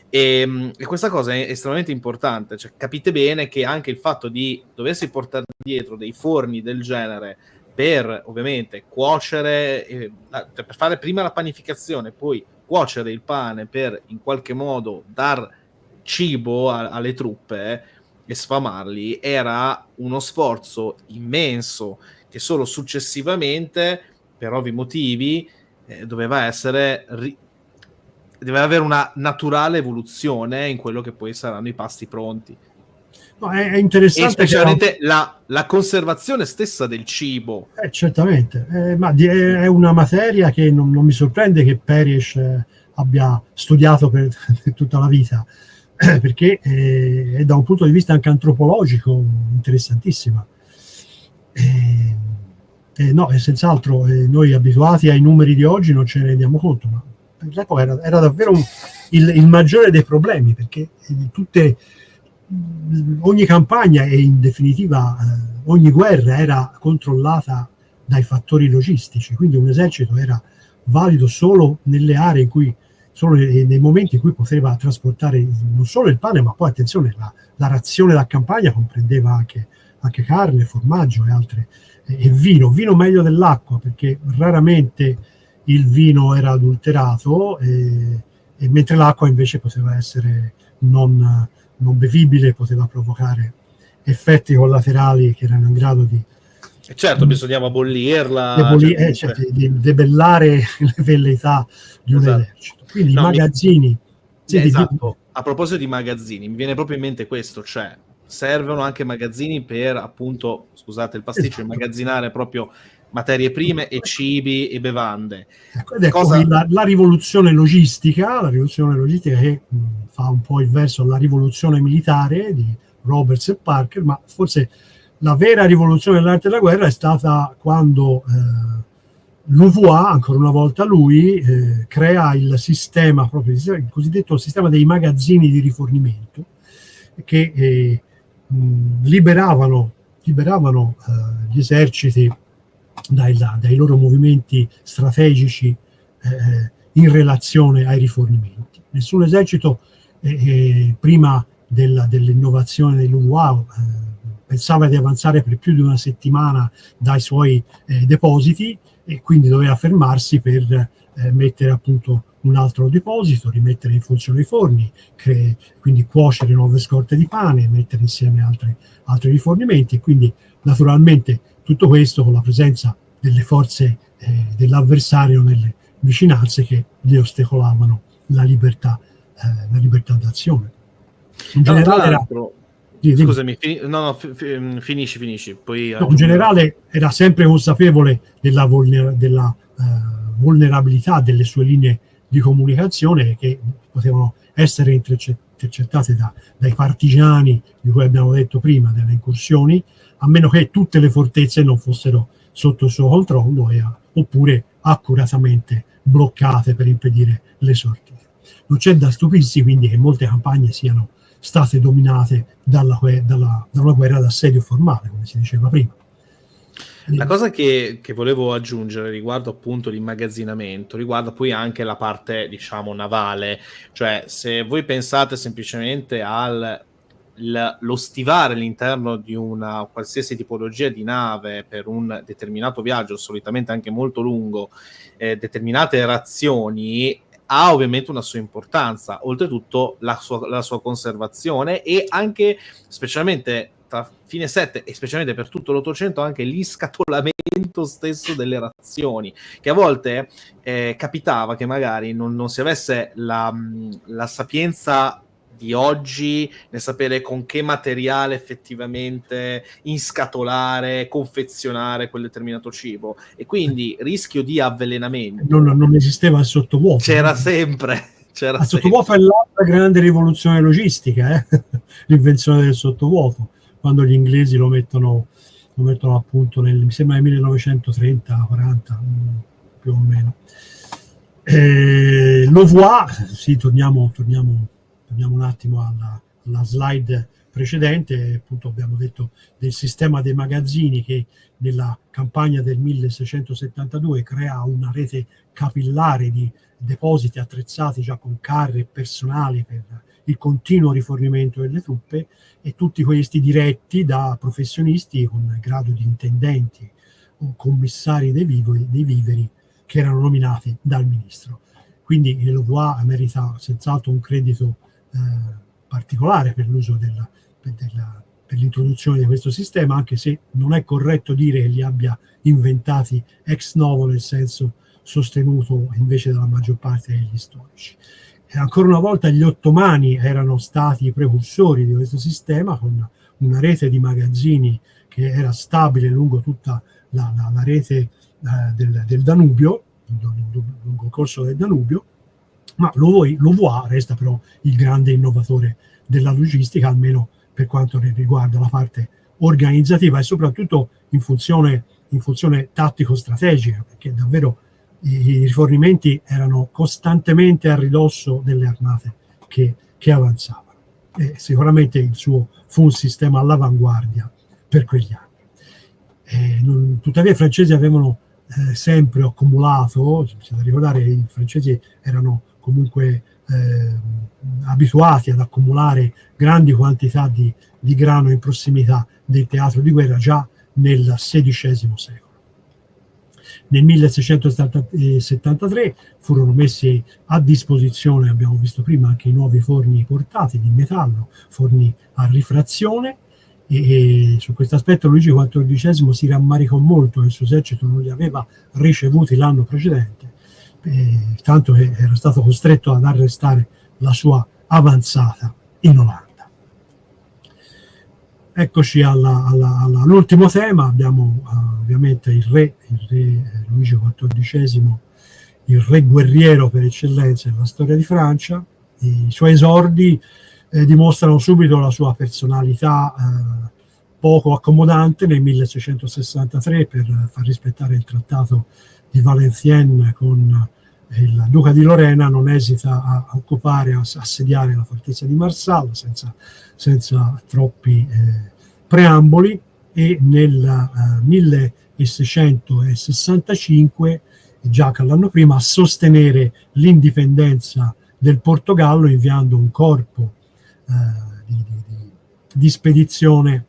E questa cosa è estremamente importante, cioè, capite bene che anche il fatto di doversi portare dietro dei forni del genere per ovviamente cuocere, per fare prima la panificazione, poi cuocere il pane per in qualche modo dar cibo alle truppe e sfamarli, era uno sforzo immenso che solo successivamente, per ovvi motivi, doveva avere una naturale evoluzione in quello che poi saranno i pasti pronti. No, è interessante, e specialmente la conservazione stessa del cibo. Certamente, ma è una materia che non mi sorprende che Peries abbia studiato per tutta la vita, perché è da un punto di vista anche antropologico interessantissima. No, e senz'altro noi abituati ai numeri di oggi non ce ne rendiamo conto, ma per l'epoca era davvero il maggiore dei problemi, perché ogni campagna e in definitiva ogni guerra era controllata dai fattori logistici, quindi un esercito era valido solo nelle aree in cui, solo nei momenti in cui poteva trasportare non solo il pane, ma poi attenzione, la razione da campagna comprendeva anche carne, formaggio e altre, e vino meglio dell'acqua, perché raramente il vino era adulterato, e mentre l'acqua invece poteva essere non bevibile, poteva provocare effetti collaterali che erano in grado di certo bisognava bollirla, di debellare le velleità di un esercito. Quindi i magazzini esatto. A proposito di magazzini, mi viene proprio in mente questo, cioè servono anche magazzini per, appunto, scusate il pasticcio, immagazzinare proprio materie prime e cibi e bevande. Ed ecco la rivoluzione logistica che fa un po' il verso alla rivoluzione militare di Roberts e Parker, ma forse la vera rivoluzione dell'arte della guerra è stata quando l'UVA, ancora una volta lui, crea il sistema, proprio il cosiddetto sistema dei magazzini di rifornimento, che liberavano gli eserciti dai loro movimenti strategici in relazione ai rifornimenti. Nessun esercito prima dell'innovazione dell'UVA pensava di avanzare per più di una settimana dai suoi depositi, e quindi doveva fermarsi per mettere appunto un altro deposito, rimettere in funzione i forni, quindi cuocere nuove scorte di pane, mettere insieme altri rifornimenti, e quindi naturalmente tutto questo con la presenza delle forze dell'avversario nelle vicinanze che gli ostacolavano la libertà d'azione. In generale scusami, finisci. Poi in generale era sempre consapevole della vulnerabilità delle sue linee di comunicazione, che potevano essere intercettate dai partigiani di cui abbiamo detto prima, delle incursioni, a meno che tutte le fortezze non fossero sotto il suo controllo oppure accuratamente bloccate per impedire le sortite. Non c'è da stupirsi quindi che molte campagne siano state dominate da una guerra d'assedio formale, come si diceva prima. La cosa che volevo aggiungere riguardo appunto l'immagazzinamento riguarda poi anche la parte, diciamo, navale. Cioè, se voi pensate semplicemente lo stivare all'interno di una qualsiasi tipologia di nave per un determinato viaggio, solitamente anche molto lungo, determinate razioni, ha ovviamente una sua importanza, oltretutto la sua conservazione, e anche specialmente tra fine 7 e specialmente per tutto l'Ottocento anche l'inscatolamento stesso delle razioni, che a volte capitava che magari non si avesse la sapienza di oggi nel sapere con che materiale effettivamente inscatolare, confezionare quel determinato cibo, e quindi rischio di avvelenamento non esisteva il sottovuoto, c'era sempre. Il sottovuoto è l'altra grande rivoluzione logistica, l'invenzione del sottovuoto, quando gli inglesi lo mettono appunto mi sembra nel 1930-40 più o meno. Lo voir, sì, torniamo un attimo alla slide precedente. Appunto abbiamo detto del sistema dei magazzini che nella campagna del 1672 crea una rete capillare di depositi attrezzati già con carri e personali per il continuo rifornimento delle truppe, e tutti questi diretti da professionisti con grado di intendenti o commissari dei viveri che erano nominati dal ministro. Quindi lo voir merita senz'altro un credito particolare per l'uso per l'introduzione di questo sistema, anche se non è corretto dire che li abbia inventati ex novo nel senso sostenuto invece dalla maggior parte degli storici. E ancora una volta gli ottomani erano stati i precursori di questo sistema, con una rete di magazzini che era stabile lungo tutta la rete del Danubio, lungo il corso del Danubio, ma l'UVA resta però il grande innovatore della logistica, almeno per quanto riguarda la parte organizzativa e soprattutto in funzione tattico-strategica, perché davvero i rifornimenti erano costantemente a ridosso delle armate che avanzavano. E sicuramente il suo fu un sistema all'avanguardia per quegli anni. Tuttavia i francesi avevano sempre accumulato, c'è da ricordare che i francesi erano comunque abituati ad accumulare grandi quantità di grano in prossimità del teatro di guerra già nel XVI secolo. Nel 1673 furono messi a disposizione, abbiamo visto prima, anche i nuovi forni portati di metallo, forni a rifrazione, e su questo aspetto Luigi XIV si rammaricò molto che il suo esercito non li aveva ricevuti l'anno precedente, tanto che era stato costretto ad arrestare la sua avanzata in Olanda. eccoci all'ultimo tema. Abbiamo ovviamente il re Luigi XIV, il re guerriero per eccellenza nella storia di Francia. I suoi esordi dimostrano subito la sua personalità poco accomodante nel 1663 per far rispettare il trattato di Valenciennes con il duca di Lorena. Non esita a occupare, a assediare la fortezza di Marsala senza troppi preamboli, e nel 1665, già che l'anno prima, a sostenere l'indipendenza del Portogallo inviando un corpo di spedizione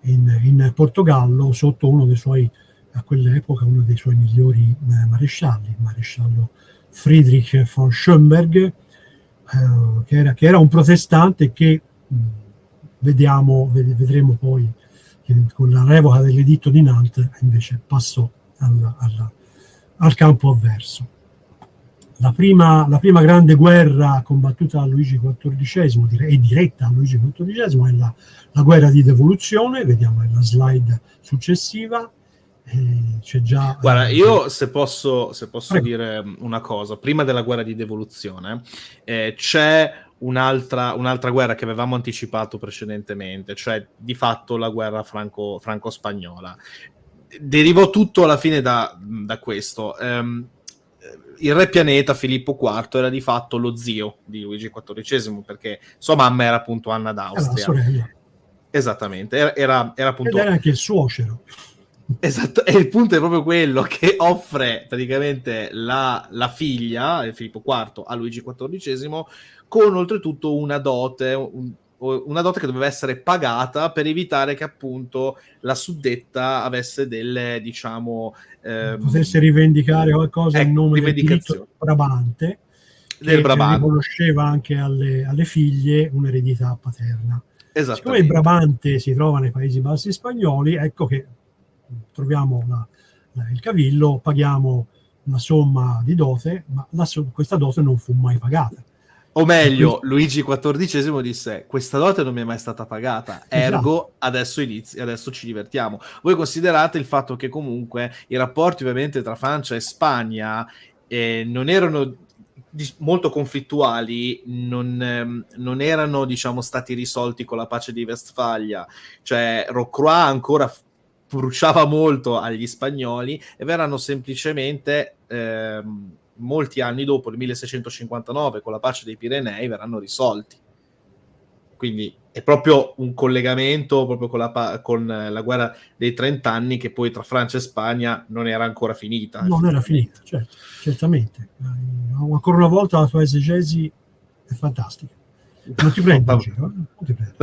in Portogallo sotto uno dei suoi, a quell'epoca, uno dei suoi migliori marescialli, il maresciallo Friedrich von Schönberg, che era un protestante che vedremo poi che con la revoca dell'editto di Nantes invece passò al campo avverso. La prima grande guerra combattuta da Luigi XIV e diretta a Luigi XIV è la guerra di devoluzione. Vediamo la slide successiva. C'è già, guarda, io se posso dire una cosa, prima della guerra di devoluzione c'è un'altra guerra che avevamo anticipato precedentemente, cioè di fatto la guerra franco-spagnola. Derivò tutto alla fine da questo. Il re Pianeta, Filippo IV, era di fatto lo zio di Luigi XIV, perché sua mamma era appunto Anna d'Austria. Era la sorella. Esattamente, era appunto... Ed era anche il suocero. Esatto, e il punto è proprio quello, che offre praticamente la figlia, Filippo IV, a Luigi XIV, con oltretutto una dote che doveva essere pagata per evitare che appunto la suddetta avesse delle, diciamo... potesse rivendicare qualcosa in nome del diritto Brabante, che riconosceva anche alle figlie un'eredità paterna. Siccome il Brabante si trova nei Paesi Bassi spagnoli, ecco che troviamo il cavillo, paghiamo una somma di dote, ma questa dote non fu mai pagata. O meglio, Luigi XIV disse: questa dote non mi è mai stata pagata, ergo adesso ci divertiamo. Voi considerate il fatto che comunque i rapporti ovviamente tra Francia e Spagna non erano molto conflittuali, non erano, diciamo, stati risolti con la pace di Westfalia, cioè Rocroi ancora bruciava molto agli spagnoli e verranno semplicemente molti anni dopo, nel 1659, con la pace dei Pirenei, verranno risolti. Quindi è proprio un collegamento proprio con la guerra dei 30 anni, che poi tra Francia e Spagna non era ancora finita. Non era finita, certo, certamente. Ancora una volta la tua esegesi è fantastica. Non ti prendo in giro, non ti prendo.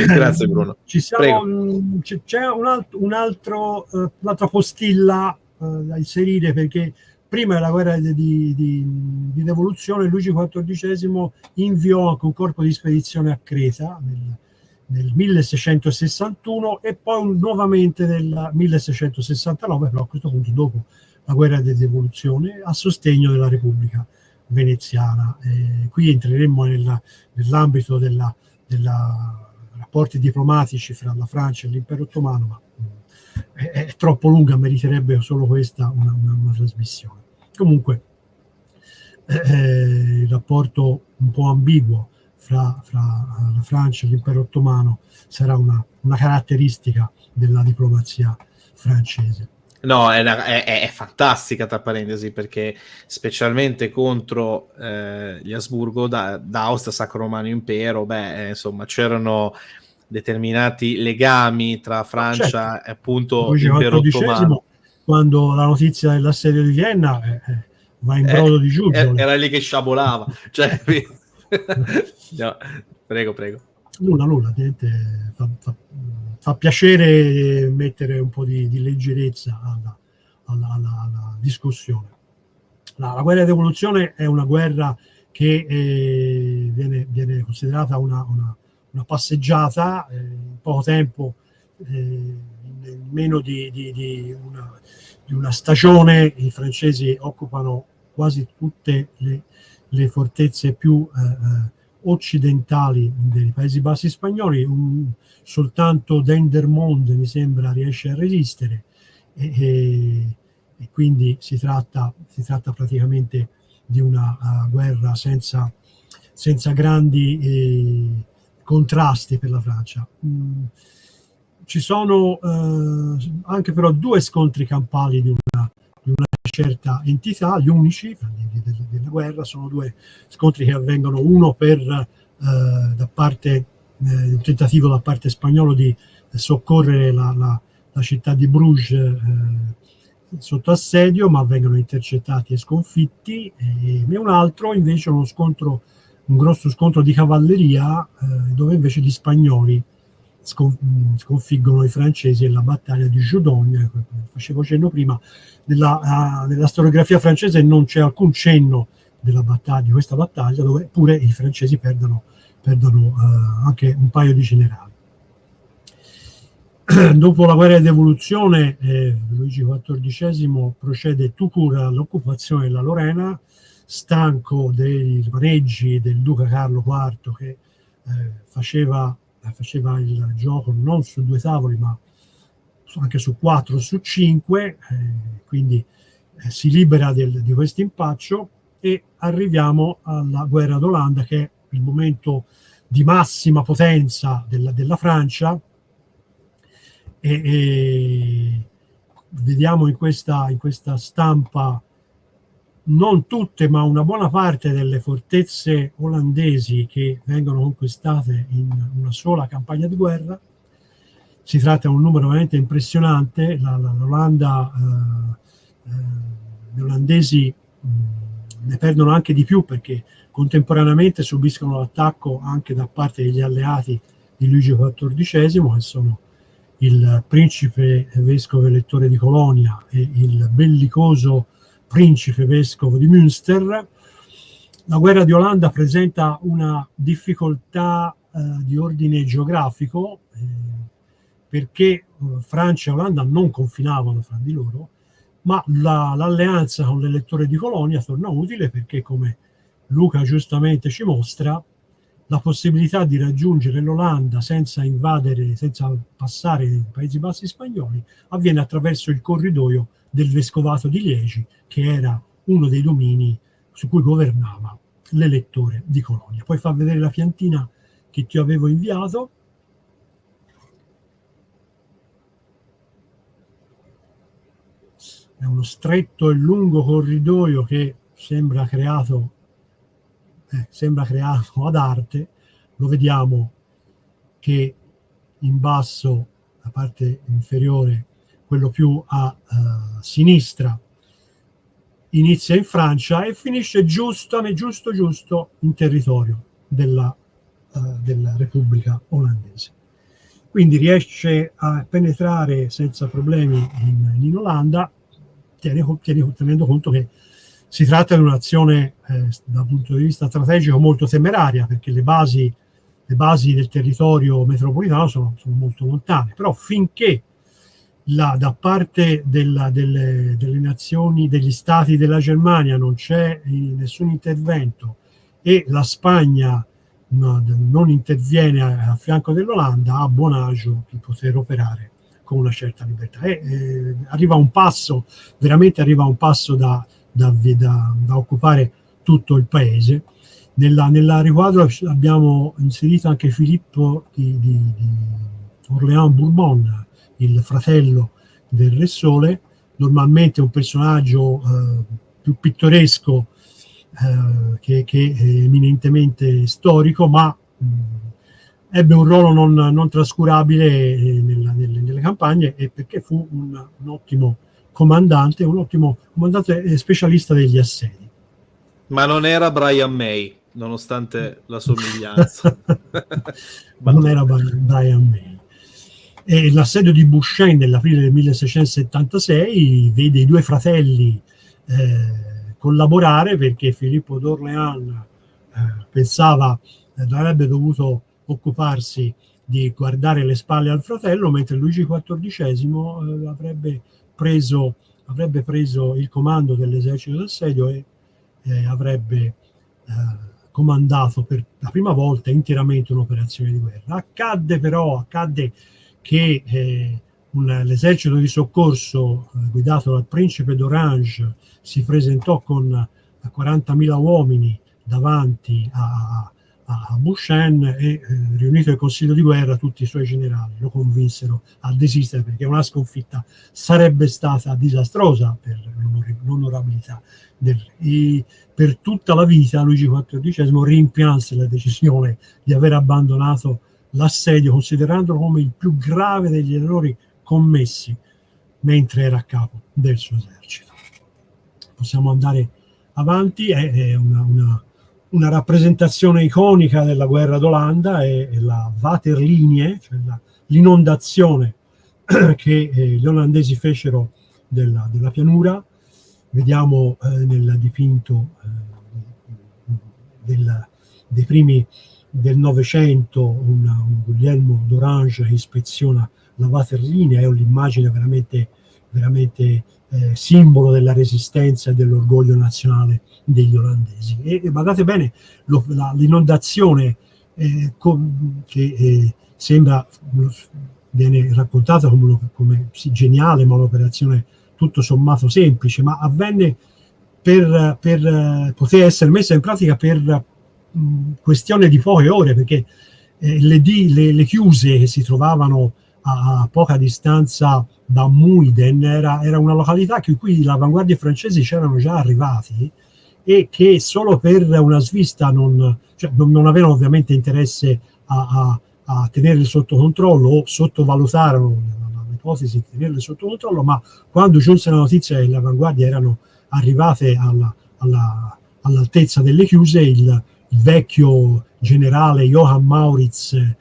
Grazie Bruno. C'è un'altra postilla da inserire, perché prima della guerra di devoluzione Luigi XIV inviò anche un corpo di spedizione a Creta nel 1661 e poi nuovamente nel 1669, però a questo punto dopo la guerra di devoluzione, a sostegno della Repubblica Veneziana. Qui entreremmo nell'ambito della rapporti diplomatici fra la Francia e l'Impero Ottomano, ma è troppo lunga, meriterebbe solo questa una trasmissione. Comunque il rapporto un po' ambiguo fra la Francia e l'Impero Ottomano sarà una caratteristica della diplomazia francese. No, è fantastica, tra parentesi, perché specialmente contro gli Asburgo, da Austria Sacro Romano Impero, insomma, c'erano determinati legami tra Francia e appunto l'Impero Ottomano. Quando la notizia dell'assedio di Vienna va in brodo di giuggiole. Era lì che sciabolava. Cioè, no, prego. Nulla, niente, fa piacere mettere un po' di leggerezza alla discussione. La guerra di devoluzione è una guerra che viene considerata una passeggiata, in poco tempo, in meno di una stagione, i francesi occupano quasi tutte le fortezze più occidentali dei Paesi Bassi spagnoli. Soltanto Dendermonde, mi sembra, riesce a resistere, e quindi si tratta praticamente di una guerra senza grandi contrasti per la Francia. Ci sono anche però due scontri campali di una certa entità, gli unici della guerra. Sono due scontri che avvengono, uno da parte un tentativo da parte spagnola di soccorrere la città di Bruges sotto assedio, ma vengono intercettati e sconfitti, e un altro invece un grosso scontro di cavalleria, dove invece gli spagnoli sconfiggono i francesi nella battaglia di Joudon. Facevo cenno prima, nella storiografia francese non c'è alcun cenno di questa battaglia, dove pure i francesi perdono anche un paio di generali. Dopo la guerra di devoluzione, Luigi XIV procede tout court all'occupazione della Lorena, stanco dei maneggi del duca Carlo IV, che faceva il gioco non su 2 tavoli, ma anche su 4 o su 5, quindi si libera di questo impaccio, e arriviamo alla guerra d'Olanda, che è il momento di massima potenza della Francia, e vediamo in questa stampa non tutte, ma una buona parte delle fortezze olandesi che vengono conquistate in una sola campagna di guerra. Si tratta di un numero veramente impressionante. L'Olanda, gli olandesi ne perdono anche di più, perché contemporaneamente subiscono l'attacco anche da parte degli alleati di Luigi XIV, che sono il principe vescovo elettore di Colonia e il bellicoso principe vescovo di Münster. La guerra di Olanda presenta una difficoltà di ordine geografico, perché Francia e Olanda non confinavano fra di loro, ma l'alleanza con l'elettore di Colonia torna utile, perché, come Luca giustamente ci mostra, la possibilità di raggiungere l'Olanda senza passare i Paesi Bassi spagnoli avviene attraverso il corridoio del vescovato di Liegi, che era uno dei domini su cui governava l'elettore di Colonia. Puoi far vedere la piantina che ti avevo inviato? È uno stretto e lungo corridoio che sembra creato ad arte. Lo vediamo che in basso, la parte inferiore, quello più a sinistra, inizia in Francia e finisce giusto in territorio della Repubblica olandese. Quindi riesce a penetrare senza problemi in Olanda, tenendo conto che si tratta di un'azione dal punto di vista strategico molto temeraria, perché le basi del territorio metropolitano sono molto lontane. Però finché da parte delle nazioni, degli stati della Germania, non c'è nessun intervento, e la Spagna non interviene a fianco dell'Olanda, ha buon agio di poter operare con una certa libertà. Arriva un passo da occupare tutto il paese. Nella riquadro abbiamo inserito anche Filippo di Orléans-Bourbon, il fratello del Re Sole, normalmente un personaggio più pittoresco che eminentemente storico, ma ebbe un ruolo non trascurabile nelle campagne, e perché fu un ottimo comandante e specialista degli assedi. Ma non era Brian May, nonostante la somiglianza. Non era Brian May. E l'assedio di Bouchain nell'aprile del 1676 vede i due fratelli collaborare, perché Filippo d'Orléans pensava avrebbe dovuto occuparsi di guardare le spalle al fratello, mentre Luigi XIV avrebbe preso il comando dell'esercito d'assedio e avrebbe comandato per la prima volta interamente un'operazione di guerra. Accadde che l'esercito di soccorso guidato dal principe d'Orange si presentò con 40.000 uomini davanti a Bouchain e riunito il consiglio di guerra tutti i suoi generali lo convinsero a desistere, perché una sconfitta sarebbe stata disastrosa per l'onorabilità del re. E per tutta la vita Luigi XIV rimpianse la decisione di aver abbandonato l'assedio, considerandolo come il più grave degli errori commessi mentre era a capo del suo esercito. Possiamo andare avanti, è una rappresentazione iconica della guerra d'Olanda, è la Waterlinie, cioè l'inondazione che gli olandesi fecero della pianura. Vediamo nel dipinto dei primi del Novecento un Guglielmo d'Orange che ispeziona la Waterlinie, è un'immagine veramente simbolo della resistenza e dell'orgoglio nazionale degli olandesi. E guardate bene, l'inondazione che sembra, viene raccontata come geniale, ma un'operazione tutto sommato semplice, ma avvenne poter essere messa in pratica per questione di poche ore, perché le chiuse che si trovavano a poca distanza da Muiden era una località in cui le avanguardie francesi c'erano già arrivati e che solo per una svista non avevano ovviamente interesse a tenerle sotto controllo, o sottovalutarono l'ipotesi di tenerle sotto controllo, ma quando giunse la notizia che le avanguardie erano arrivate all'altezza delle chiuse, il vecchio generale Johann Mauritz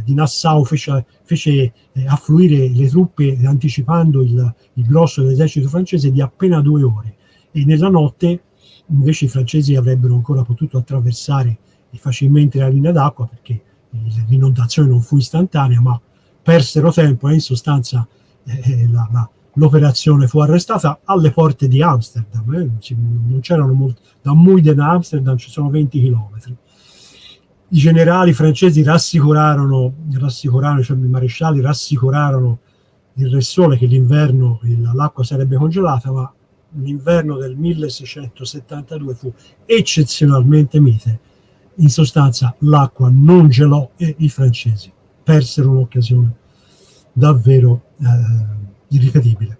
di Nassau fece affluire le truppe anticipando il grosso dell'esercito francese di appena 2 ore, e nella notte invece i francesi avrebbero ancora potuto attraversare facilmente la linea d'acqua, perché l'inondazione non fu istantanea, ma persero tempo e in sostanza l'operazione fu arrestata alle porte di Amsterdam. Non c'erano molti, da Muiden a Amsterdam ci sono 20 chilometri. I generali francesi rassicurarono, cioè i marescialli rassicurarono il Re Sole che l'inverno l'acqua sarebbe congelata, ma l'inverno del 1672 fu eccezionalmente mite. In sostanza l'acqua non gelò e i francesi persero un'occasione davvero irripetibile.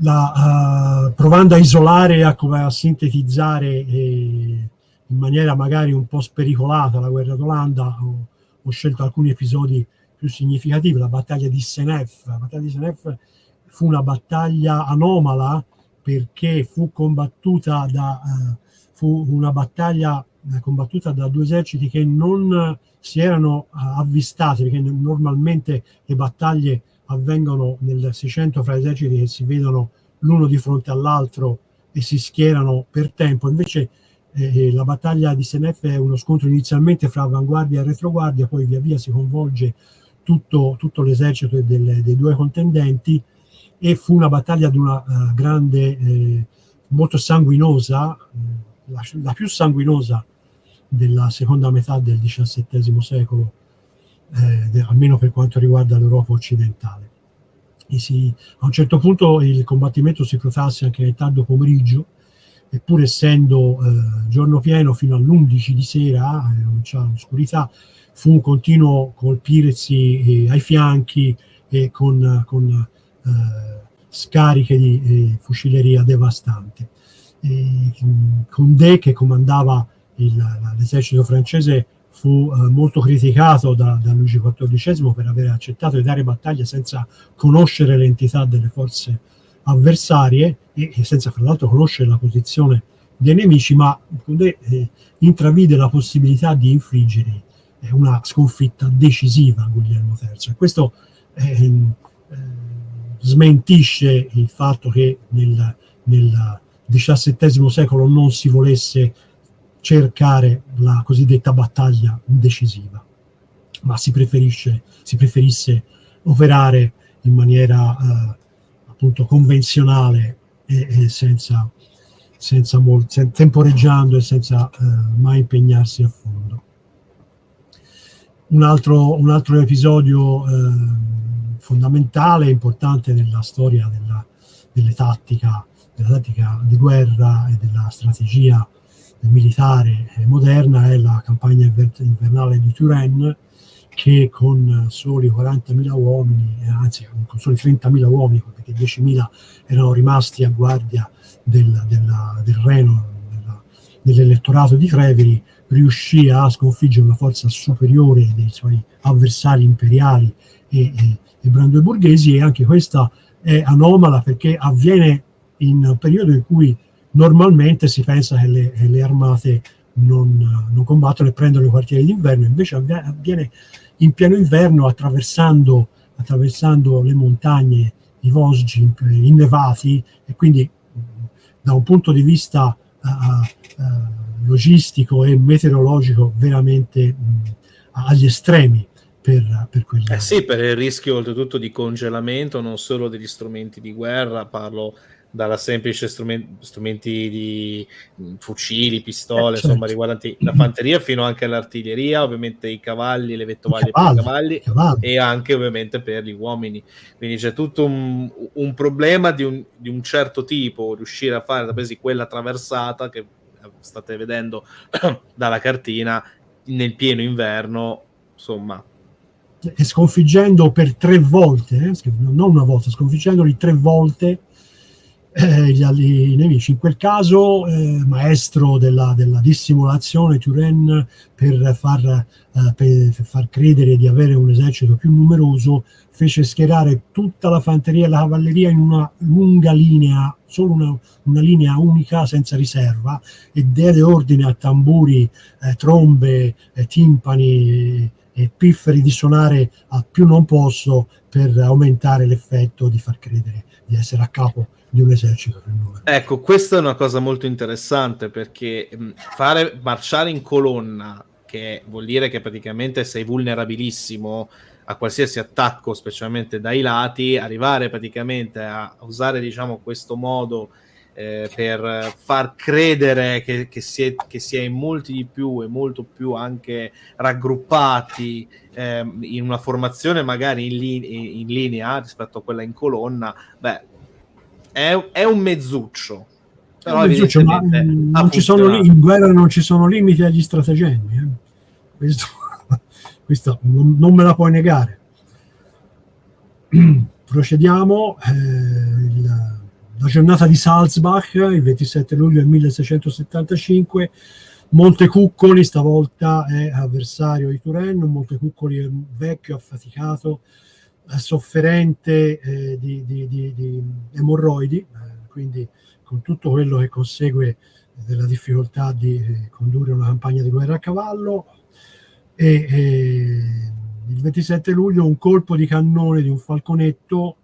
Provando a isolare, a sintetizzare in maniera magari un po' spericolata la guerra d'Olanda, ho scelto alcuni episodi più significativi. La battaglia di Senef. La battaglia di Senef fu una battaglia anomala perché fu una battaglia combattuta da 2 eserciti che non si erano avvistati, perché normalmente le battaglie avvengono nel 600 fra eserciti che si vedono l'uno di fronte all'altro e si schierano per tempo. Invece la battaglia di Senef è uno scontro inizialmente fra avanguardia e retroguardia, poi via via si coinvolge tutto l'esercito dei 2 contendenti, e fu una battaglia di una grande, molto sanguinosa, la più sanguinosa della seconda metà del XVII secolo, almeno per quanto riguarda l'Europa occidentale. A un certo punto il combattimento si protrasse anche nel tardo pomeriggio, e pur essendo giorno pieno fino all'11 di sera, non c'era l'oscurità, fu un continuo colpirsi ai fianchi e con scariche di fucileria devastante. Condé, che comandava l'esercito francese, fu molto criticato da Luigi XIV per aver accettato di dare battaglia senza conoscere l'entità delle forze avversarie e senza fra l'altro conoscere la posizione dei nemici, ma Condé intravide la possibilità di infliggere una sconfitta decisiva a Guglielmo III. Questo smentisce il fatto che nel XVII secolo non si volesse cercare la cosiddetta battaglia decisiva, ma si preferisse operare in maniera appunto convenzionale e senza temporeggiando e senza mai impegnarsi a fondo. Un altro episodio fondamentale e importante nella storia della tattica di guerra e della strategia militare moderna è la campagna invernale di Turenne, che con soli 40.000 uomini, anzi con soli 30.000 uomini, perché 10.000 erano rimasti a guardia del Reno, dell'elettorato di Treveri, riuscì a sconfiggere una forza superiore dei suoi avversari imperiali e brandeburghesi, e anche questa è anomala perché avviene in un periodo in cui normalmente si pensa che le armate non combattono e prendono i quartieri d'inverno, invece avviene in pieno inverno attraversando le montagne, i Vosgi innevati, e quindi da un punto di vista logistico e meteorologico veramente agli estremi per quella. Sì, per il rischio oltretutto di congelamento non solo degli strumenti di guerra, parlo dalla semplice strumenti di fucili, pistole, certo. insomma, riguardanti la fanteria fino anche all'artiglieria, ovviamente i cavalli, le vettovaglie per i cavalli, e anche ovviamente per gli uomini. Quindi c'è tutto un problema di un certo tipo, riuscire a fare quella traversata che state vedendo dalla cartina nel pieno inverno, insomma. E sconfiggendo per 3 volte, non una volta, sconfiggendoli 3 volte i nemici. In quel caso maestro della dissimulazione, Turenne, per far credere di avere un esercito più numeroso, fece schierare tutta la fanteria e la cavalleria in una lunga linea, solo una linea unica senza riserva, e diede ordine a tamburi, trombe, timpani e pifferi di suonare a più non posso, per aumentare l'effetto di far credere di essere a capo di un esercito più numeroso. Ecco, questa è una cosa molto interessante, perché fare marciare in colonna, che vuol dire che praticamente sei vulnerabilissimo a qualsiasi attacco, specialmente dai lati, arrivare praticamente a usare, diciamo, questo modo per far credere che si è in molti di più e molto più anche raggruppati in una formazione magari in linea rispetto a quella in colonna, beh, è un mezzuccio. Però evidentemente in guerra non ci sono limiti agli stratagemmi. Questo non me la puoi negare. Procediamo. La giornata di Salzbach, il 27 luglio del 1675, Montecuccoli stavolta è avversario di Turenne. Montecuccoli è un vecchio affaticato, sofferente di emorroidi, quindi con tutto quello che consegue della difficoltà di condurre una campagna di guerra a cavallo. E il 27 luglio un colpo di cannone di un falconetto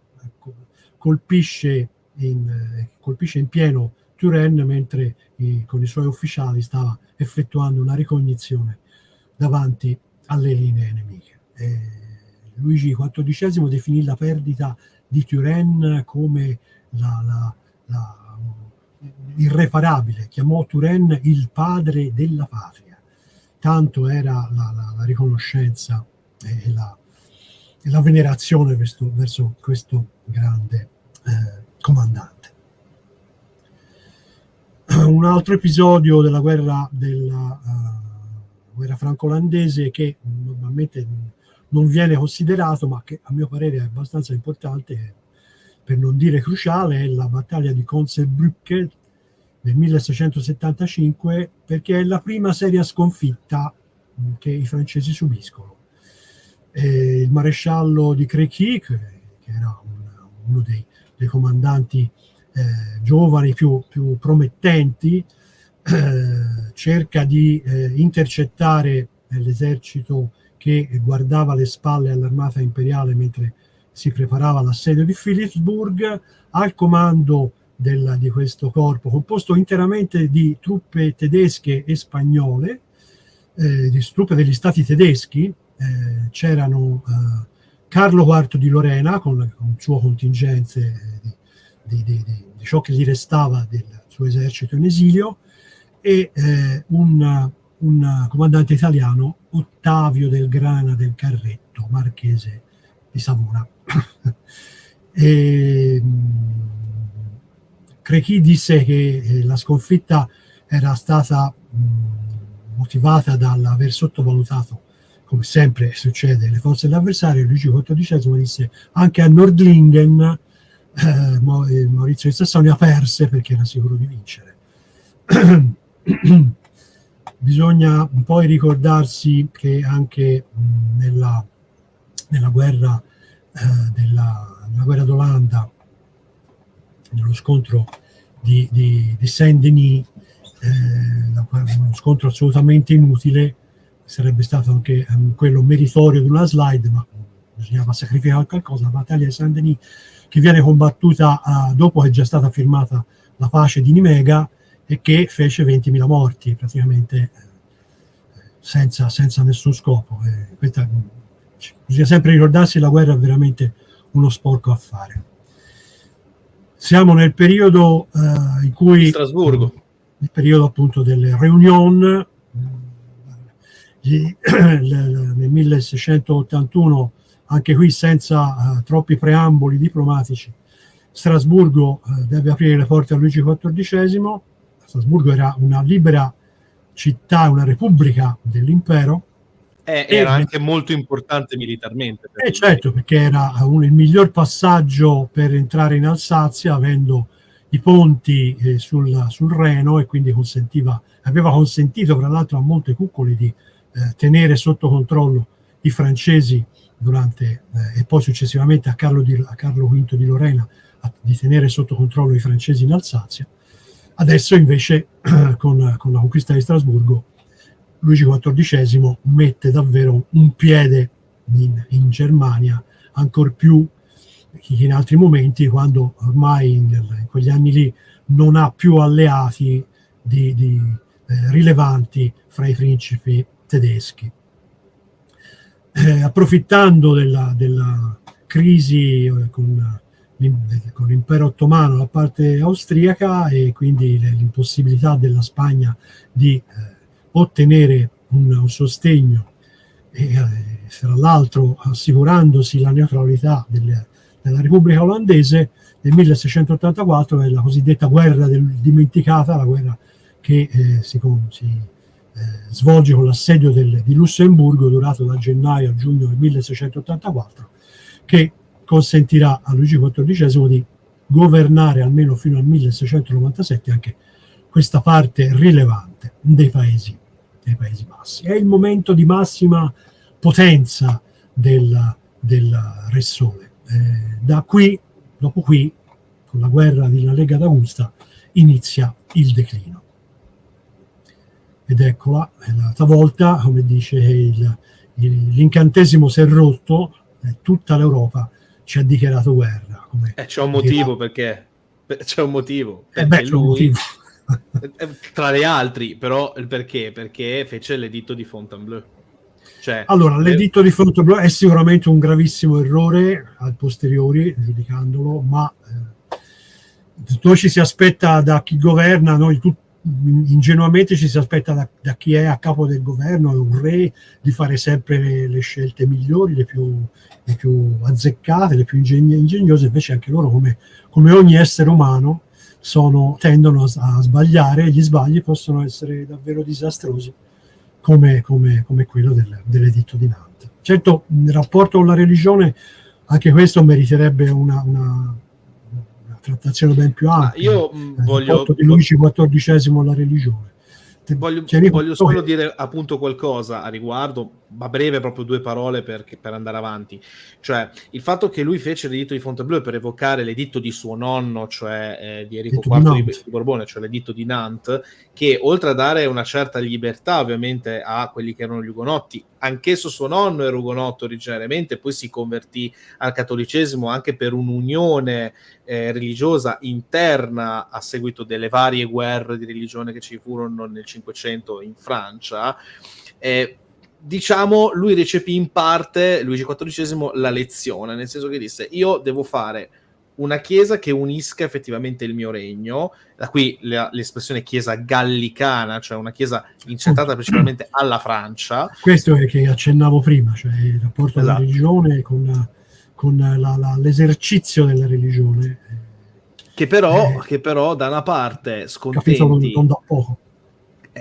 colpisce in pieno Turenne mentre con i suoi ufficiali stava effettuando una ricognizione davanti alle linee nemiche. Luigi XIV definì la perdita di Turenne come irreparabile, chiamò Turenne il padre della patria, tanto era la riconoscenza e la venerazione verso questo grande comandante. Un altro episodio della guerra franco-olandese, che normalmente non viene considerato, ma che a mio parere è abbastanza importante, per non dire cruciale, è la battaglia di Conselbrücke del 1675, perché è la prima seria sconfitta che i francesi subiscono. Il maresciallo di Créqui, che era uno dei comandanti giovani più promettenti, cerca di intercettare l'esercito che guardava le spalle all'armata imperiale mentre si preparava l'assedio di Philipsburg. Al comando di questo corpo, composto interamente di truppe tedesche e spagnole, di truppe degli stati tedeschi, c'erano Carlo IV di Lorena con il suo contingente di ciò che gli restava del suo esercito in esilio, e un comandante italiano, Ottavio del Grana del Carretto, marchese di Savona. Crequi disse che la sconfitta era stata motivata dall'aver sottovalutato, come sempre succede, le forze dell'avversario. Luigi XIV disse anche a Nordlingen Maurizio di Sassonia perse perché era sicuro di vincere. Bisogna poi ricordarsi che anche nella guerra nella guerra d'Olanda, nello scontro di Saint-Denis, uno scontro assolutamente inutile, sarebbe stato anche quello meritorio di una slide, ma bisognava sacrificare qualcosa. La battaglia di Saint-Denis, che viene combattuta dopo che è già stata firmata la pace di Nimega, e che fece 20.000 morti praticamente senza nessun scopo. Bisogna sempre ricordarsi che la guerra è veramente uno sporco affare. Siamo nel periodo in cui Strasburgo, il periodo appunto delle Réunion, nel 1681, anche qui senza troppi preamboli diplomatici, Strasburgo deve aprire le porte a Luigi XIV. Strasburgo era una libera città, una repubblica dell'impero. era anche molto importante militarmente. Certo, perché era il miglior passaggio per entrare in Alsazia, avendo i ponti sul Reno, e quindi aveva consentito fra l'altro a Montecuccoli di tenere sotto controllo i francesi e poi successivamente a Carlo V di Lorena di tenere sotto controllo i francesi in Alsazia. Adesso invece con la conquista di Strasburgo Luigi XIV mette davvero un piede in Germania, ancor più che in altri momenti, quando ormai in quegli anni lì non ha più alleati rilevanti fra i principi tedeschi. Approfittando della crisi con l'impero ottomano da parte austriaca, e quindi l'impossibilità della Spagna di ottenere un sostegno, e tra l'altro assicurandosi la neutralità della Repubblica Olandese, nel 1684 è la cosiddetta guerra dimenticata, la guerra che si svolge con l'assedio di Lussemburgo, durato da gennaio a giugno del 1684, che consentirà a Luigi XIV di governare almeno fino al 1697 anche questa parte rilevante dei Paesi Bassi. È il momento di massima potenza del Re Sole. Dopo qui, con la guerra della Lega d'Augusta, inizia il declino. Ed eccola, stavolta, come dice, l'incantesimo si è rotto, tutta l'Europa ci ha dichiarato guerra. C'è un motivo perché lui, tra le altri, però il perché fece l'editto di Fontainebleau. Allora, l'editto di Fontainebleau è sicuramente un gravissimo errore a posteriori, giudicandolo, ma noi ci si aspetta da chi governa, noi ingenuamente ci si aspetta da chi è a capo del governo, un re, di fare sempre le scelte migliori, le più azzeccate, le più ingegnose. Invece anche loro, come ogni essere umano, tendono a sbagliare, e gli sbagli possono essere davvero disastrosi, come quello dell'editto di Nantes. Certo, il rapporto con la religione, anche questo meriterebbe una trattazione ben più ampia. Io voglio di Luigi XIV alla religione. Voglio solo dire appunto qualcosa a riguardo, a breve, proprio 2 parole per andare avanti. Cioè, il fatto che lui fece l'editto di Fontainebleau per evocare l'editto di suo nonno, cioè di Enrico IV di Borbone, cioè l'editto di Nantes, che oltre a dare una certa libertà ovviamente a quelli che erano gli ugonotti, anch'esso suo nonno era ugonotto originariamente, poi si convertì al cattolicesimo anche per un'unione religiosa interna a seguito delle varie guerre di religione che ci furono nel Cinquecento in Francia. Diciamo, lui recepì in parte, Luigi XIV, la lezione, nel senso che disse: io devo fare una chiesa che unisca effettivamente il mio regno, da qui l'espressione chiesa gallicana, cioè una chiesa incentrata principalmente alla Francia. Questo è che accennavo prima, cioè il rapporto della religione con l'esercizio della religione. Che però da una parte scontenti, non da poco.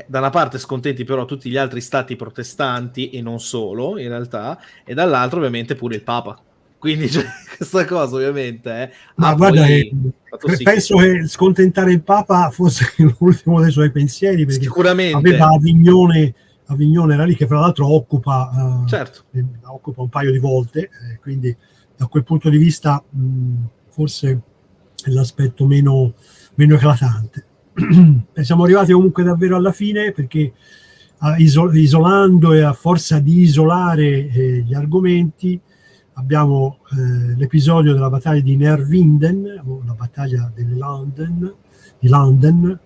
Da una parte scontenti però tutti gli altri stati protestanti, e non solo in realtà, e dall'altro ovviamente pure il Papa. Quindi questa cosa ovviamente ma guarda, penso che scontentare il Papa fosse l'ultimo dei suoi pensieri, perché sicuramente aveva Avignone era lì, che fra l'altro occupa un paio di volte, quindi da quel punto di vista forse è l'aspetto meno eclatante. E siamo arrivati comunque davvero alla fine, perché isolando e a forza di isolare gli argomenti abbiamo l'episodio della battaglia di Neerwinden, o la battaglia di Landen.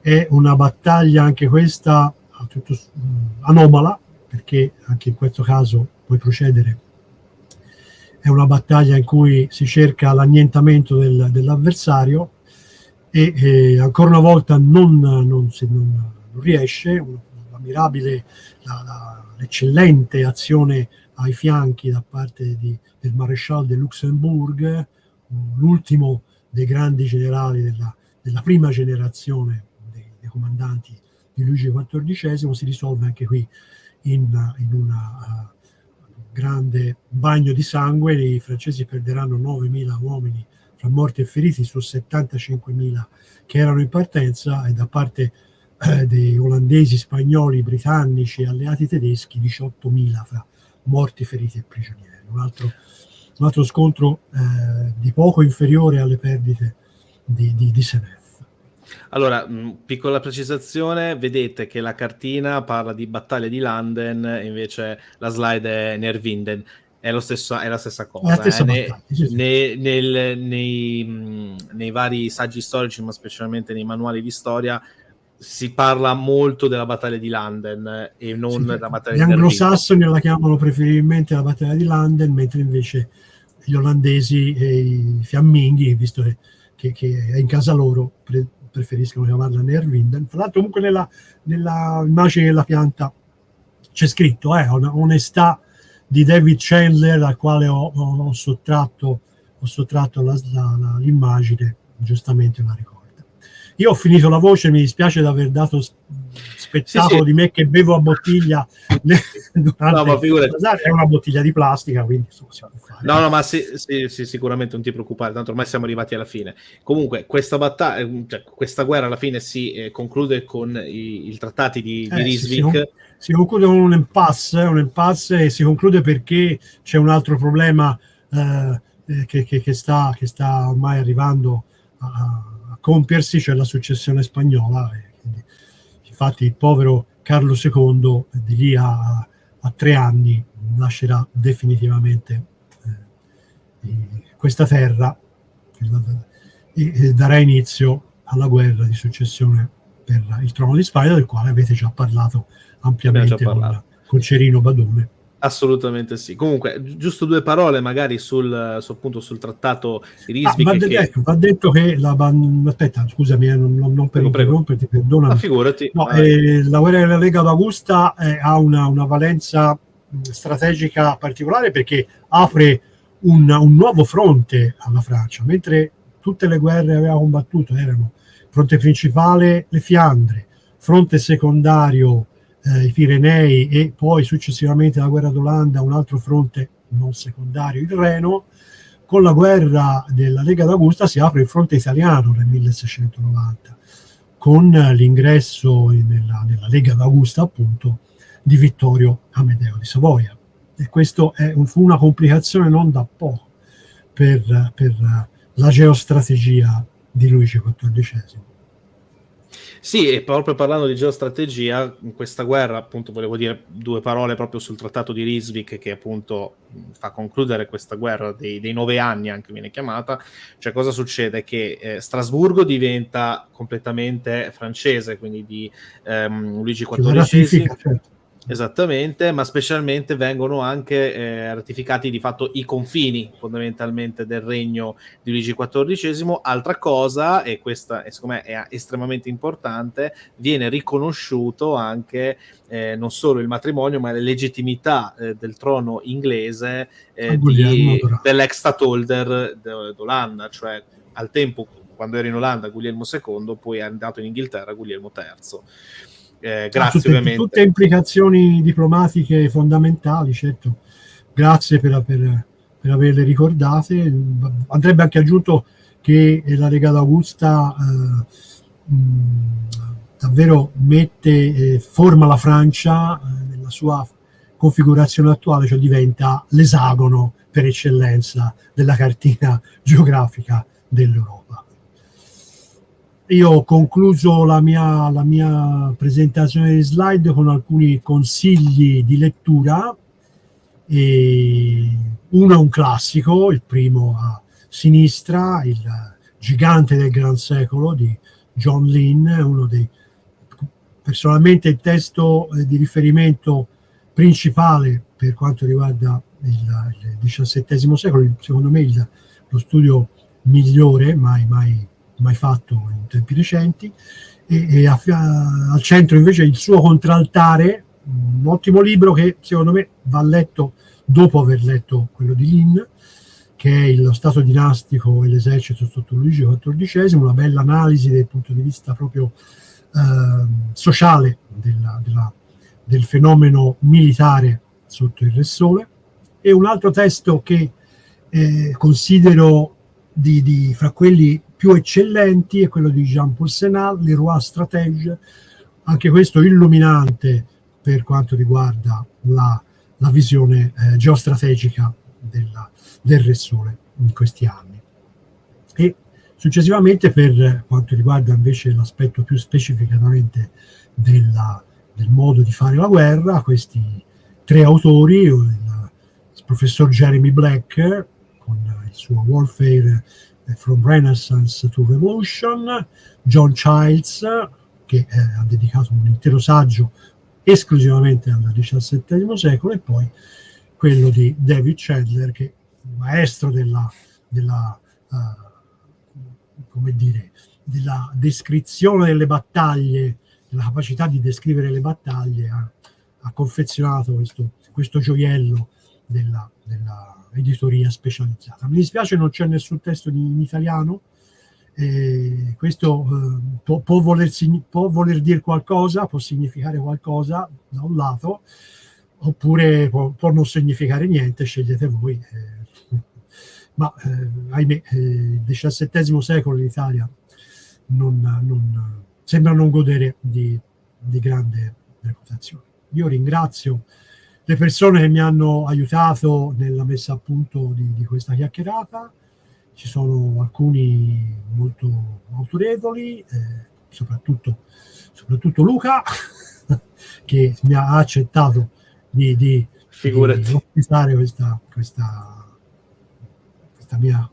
È una battaglia anche questa anomala, perché anche in questo caso puoi procedere. È una battaglia in cui si cerca l'annientamento dell'avversario, e ancora una volta non riesce. L'ammirabile, l'eccellente azione ai fianchi da parte del maresciallo de Luxembourg, l'ultimo dei grandi generali della prima generazione dei comandanti di Luigi XIV, si risolve anche qui in una grande bagno di sangue. I francesi perderanno 9.000 uomini fra morti e feriti su 75.000 che erano in partenza, e da parte dei olandesi, spagnoli, britannici e alleati tedeschi 18.000 fra morti, feriti e prigionieri. Un altro scontro di poco inferiore alle perdite di Senef. Allora, piccola precisazione, vedete che la cartina parla di battaglia di Landen e invece la slide è Neerwinden. È la stessa cosa. Nei vari saggi storici, ma specialmente nei manuali di storia, si parla molto della battaglia di Landen e non della battaglia di Neerwinden. Gli anglosassoni la chiamano preferibilmente la battaglia di Landen, mentre invece gli olandesi e i fiamminghi, visto che è in casa loro, preferiscono chiamarla Neerwinden. Fra l'altro comunque nella immagine della pianta c'è scritto onestà di David Chandler, al quale ho sottratto l'immagine, giustamente la ricorda. Io ho finito la voce, mi dispiace di aver dato spettacolo di me che bevo a bottiglia durante è una bottiglia di plastica, quindi insomma, si può fare. No, ma sicuramente non ti preoccupare, tanto ormai siamo arrivati alla fine. Comunque questa battaglia, questa guerra alla fine si conclude con i trattati di Rysvik. Si conclude con un impasse, e si conclude perché c'è un altro problema che sta ormai arrivando a compiersi, cioè la successione spagnola. Quindi, infatti il povero Carlo II di lì a 3 anni lascerà definitivamente questa terra e darà inizio alla guerra di successione per il trono di Spagna, del quale avete già parlato ampiamente con Cerino Badone. Assolutamente sì. Comunque, giusto 2 parole magari sul trattato di Rysvik. Va detto che aspetta, scusami, non per interromperti, perdonami. Figurati. La guerra della Lega d'Augusta ha una valenza strategica particolare, perché apre un nuovo fronte alla Francia, mentre tutte le guerre aveva combattuto erano fronte principale le Fiandre, fronte secondario i Pirenei, e poi successivamente la guerra d'Olanda un altro fronte non secondario, il Reno. Con la guerra della Lega d'Augusta si apre il fronte italiano nel 1690, con l'ingresso nella Lega d'Augusta appunto di Vittorio Amedeo di Savoia, e questo fu una complicazione non da poco per la geostrategia di Luigi XIV. Sì, e proprio parlando di geostrategia, in questa guerra appunto volevo dire 2 parole proprio sul trattato di Rysvik, che appunto fa concludere questa guerra dei 9 anni, anche viene chiamata. Cioè, cosa succede? Che Strasburgo diventa completamente francese, quindi di Luigi XIV. Certo. Esattamente, ma specialmente vengono anche ratificati di fatto i confini fondamentalmente del regno di Luigi XIV. Altra cosa, e questa secondo me è estremamente importante, viene riconosciuto anche non solo il matrimonio, ma la legittimità del trono inglese dell'ex stadtholder d'Olanda, cioè al tempo quando era in Olanda Guglielmo II, poi è andato in Inghilterra Guglielmo III. Grazie ovviamente. Tutte implicazioni diplomatiche fondamentali, certo. Grazie per averle ricordate. Andrebbe anche aggiunto che la Regata Augusta davvero forma la Francia nella sua configurazione attuale, cioè diventa l'esagono per eccellenza della cartina geografica dell'Europa. Io ho concluso la mia presentazione di slide con alcuni consigli di lettura. Uno è un classico, il primo a sinistra, Il gigante del Gran Secolo di John Lynn, uno dei, personalmente, il testo di riferimento principale per quanto riguarda il XVII secolo, secondo me lo studio migliore mai fatto in tempi recenti, e al centro invece il suo contraltare, un ottimo libro che secondo me va letto dopo aver letto quello di Lynn, che è Lo Stato dinastico e l'esercito sotto Luigi XIV, una bella analisi dal punto di vista proprio sociale del fenomeno militare sotto il Re Sole. E un altro testo che considero fra quelli più eccellenti è quello di Jean-Paul Senal, Le Roi Stratège, anche questo illuminante per quanto riguarda la visione geostrategica del Re Sole in questi anni. E successivamente, per quanto riguarda invece l'aspetto più specificatamente del modo di fare la guerra, questi tre autori, il professor Jeremy Black con il suo Warfare from Renaissance to Revolution, John Childs, che ha dedicato un intero saggio esclusivamente al XVII secolo, e poi quello di David Chandler, che è maestro della descrizione delle battaglie, della capacità di descrivere le battaglie, ha confezionato questo gioiello della editoria specializzata. Mi dispiace non c'è nessun testo in italiano. Questo può voler dire qualcosa, può significare qualcosa da un lato, oppure può non significare niente, scegliete voi. Ma ahimè, il XVII secolo in Italia sembra non godere di grande reputazione. Io ringrazio le persone che mi hanno aiutato nella messa a punto di questa chiacchierata. Ci sono alcuni molto autorevoli, soprattutto Luca, che mi ha accettato di ospitare questa mia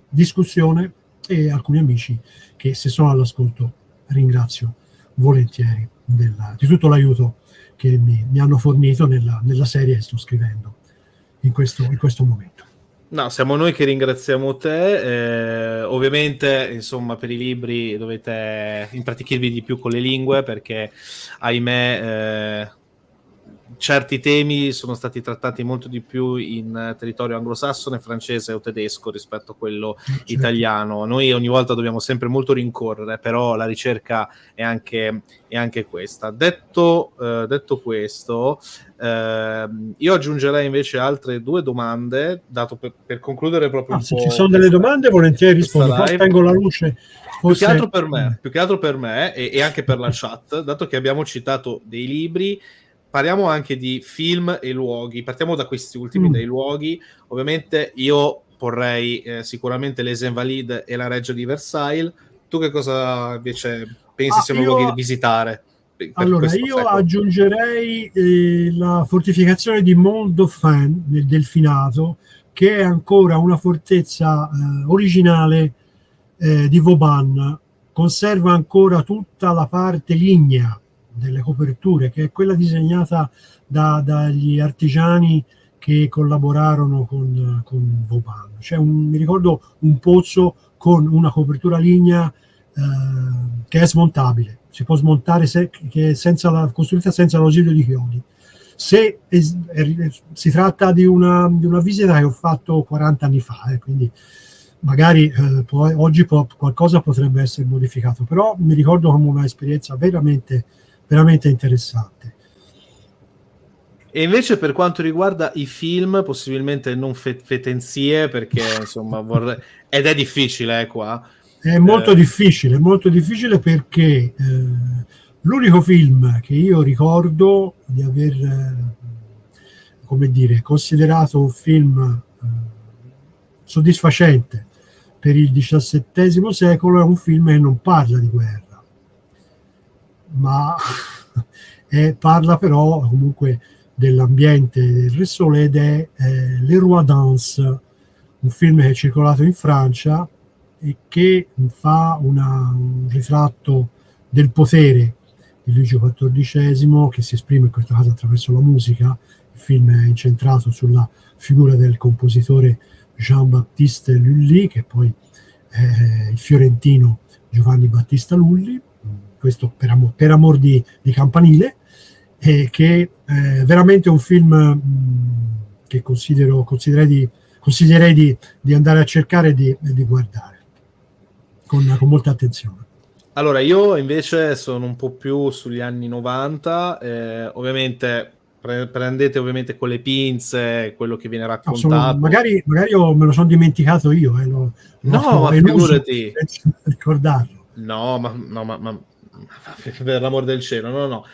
discussione, e alcuni amici che, se sono all'ascolto, ringrazio volentieri di tutto l'aiuto che mi hanno fornito nella serie che sto scrivendo in questo momento. No, siamo noi che ringraziamo te. Ovviamente, insomma, per i libri dovete impratichirvi di più con le lingue, perché, ahimè, certi temi sono stati trattati molto di più in territorio anglosassone, francese o tedesco rispetto a quello italiano. Noi ogni volta dobbiamo sempre molto rincorrere, però la ricerca è anche questa. Detto questo, io aggiungerei invece altre due domande, dato per concludere proprio se ci sono delle domande, volentieri rispondo. Poi spengo la luce. Più che altro per me e anche per la chat, dato che abbiamo citato dei libri, parliamo anche di film e luoghi. Partiamo da questi ultimi, dai luoghi. Ovviamente io porrei sicuramente Les Invalides e la Reggia di Versailles. Tu che cosa invece pensi siano luoghi da visitare? Allora, io aggiungerei la fortificazione di Mont-Dauphin nel Delfinato, che è ancora una fortezza originale di Vauban. Conserva ancora tutta la parte lignea delle coperture, che è quella disegnata dagli artigiani che collaborarono con Vauban. Mi ricordo un pozzo con una copertura lignea che è smontabile, si può smontare che è costruita senza l'ausilio di chiodi. Se si tratta di una visita che ho fatto 40 anni fa, quindi magari oggi qualcosa potrebbe essere modificato, però mi ricordo come un'esperienza veramente, veramente interessante. E invece per quanto riguarda i film, possibilmente non fetenzie, perché insomma ed è difficile qua. È molto difficile perché l'unico film che io ricordo di aver come dire, considerato un film soddisfacente per il XVII secolo è un film che non parla di guerra, ma parla però comunque dell'ambiente del Re Sole, ed è Le Roi Danse, un film che è circolato in Francia e che fa un ritratto del potere di Luigi XIV, che si esprime in questo caso attraverso la musica. Il film è incentrato sulla figura del compositore Jean-Baptiste Lully, che poi è il fiorentino Giovanni Battista Lully, questo per amor di campanile, che è veramente un film che consiglierei di andare a cercare e di guardare con molta attenzione. Allora, io invece sono un po' più sugli anni 90, ovviamente prendete ovviamente con le pinze quello che viene raccontato. Magari me lo sono dimenticato io, no, ma figurati, ricordarlo. No, ma per l'amor del cielo, no.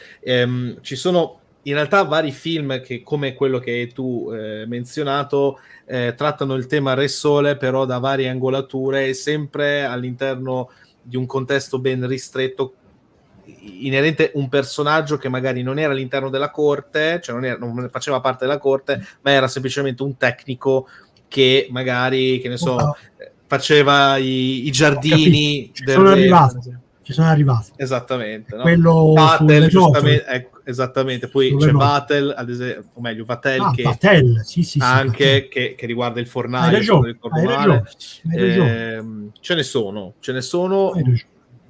Ci sono in realtà vari film che, come quello che hai tu menzionato, trattano il tema Re Sole, però da varie angolature e sempre all'interno di un contesto ben ristretto, inerente un personaggio che magari non era all'interno della corte, cioè non faceva parte della corte, ma era semplicemente un tecnico che magari, che ne so, faceva i giardini del re. Ci sono arrivato. Esattamente, no? Quello Vatel, giustamente, esattamente. Poi c'è Vatel, ad esempio, o meglio Vatel, che Vatel, sì, anche Vatel. che riguarda il fornaio, hai ragione. Ce ne sono.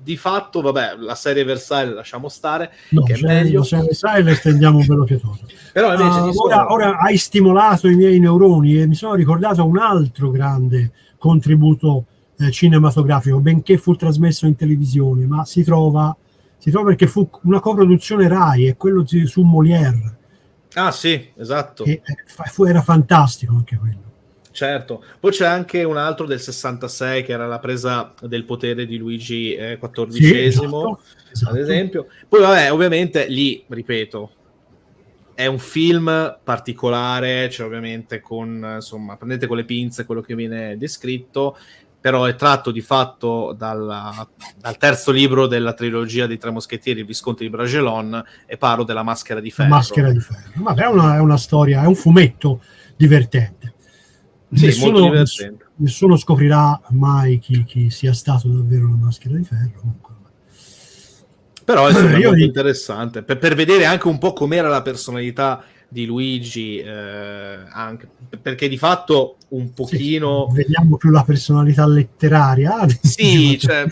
Di fatto, vabbè, la serie Versailles lasciamo stare, che è meglio. La serie Versailles le stendiamo un velo pietoso. Però invece ora hai stimolato i miei neuroni e mi sono ricordato un altro grande contributo cinematografico, benché fu trasmesso in televisione, ma si trova perché fu una coproduzione Rai, è quello su Molière. Ah sì, esatto. Che era fantastico anche quello. Certo, poi c'è anche un altro del 66 che era la presa del potere di Luigi XIV, sì, esatto. Ad esempio. Poi vabbè, ovviamente lì, ripeto, è un film particolare, cioè ovviamente prendete con le pinze quello che viene descritto, però è tratto di fatto dal terzo libro della trilogia dei Tre Moschettieri, il Visconte di Bragelonne, e parlo della Maschera di Ferro. Maschera di Ferro. Vabbè, è una storia, è un fumetto divertente. Sì, molto divertente. Nessuno scoprirà mai chi sia stato davvero la Maschera di Ferro. Però è molto interessante per vedere anche un po' com'era la personalità di Luigi, anche perché di fatto un pochino vediamo più la personalità letteraria. Sì, cioè,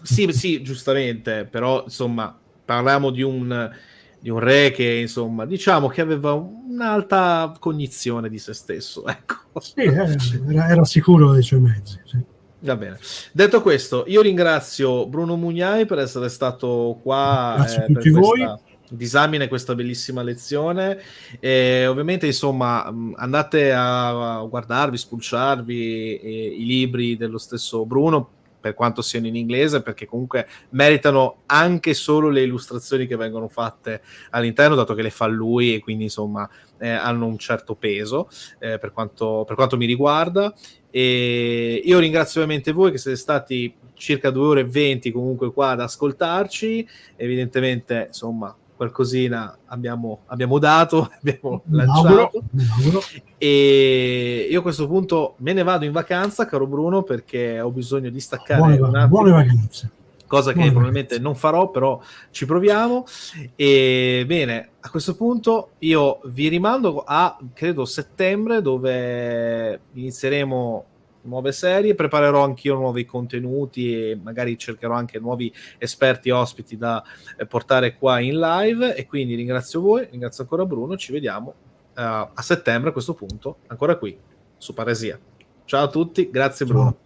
sì, giustamente, però insomma parliamo di un re che insomma diciamo che aveva un'alta cognizione di se stesso, ecco. Sì, era sicuro dei suoi mezzi, sì. Va bene. Detto questo, io ringrazio Bruno Mugnai per essere stato qua. Grazie a tutti voi. Disamina questa bellissima lezione. Ovviamente, insomma, andate a guardarvi, spulciarvi i libri dello stesso Bruno, per quanto siano in inglese, perché comunque meritano anche solo le illustrazioni che vengono fatte all'interno, dato che le fa lui e quindi insomma hanno un certo peso per quanto mi riguarda. E io ringrazio ovviamente voi che siete stati circa 2 ore e 20 comunque qua ad ascoltarci. Evidentemente insomma qualcosina abbiamo dato, abbiamo lanciato. E io a questo punto me ne vado in vacanza, caro Bruno, perché ho bisogno di staccare buone vacanze. cosa che probabilmente non farò, però ci proviamo. E bene, a questo punto io vi rimando a, credo, settembre, dove inizieremo nuove serie, preparerò anch'io nuovi contenuti e magari cercherò anche nuovi esperti ospiti da portare qua in live, e quindi ringrazio voi, ringrazio ancora Bruno, ci vediamo a settembre a questo punto, ancora qui su Paresia. Ciao a tutti, grazie Bruno.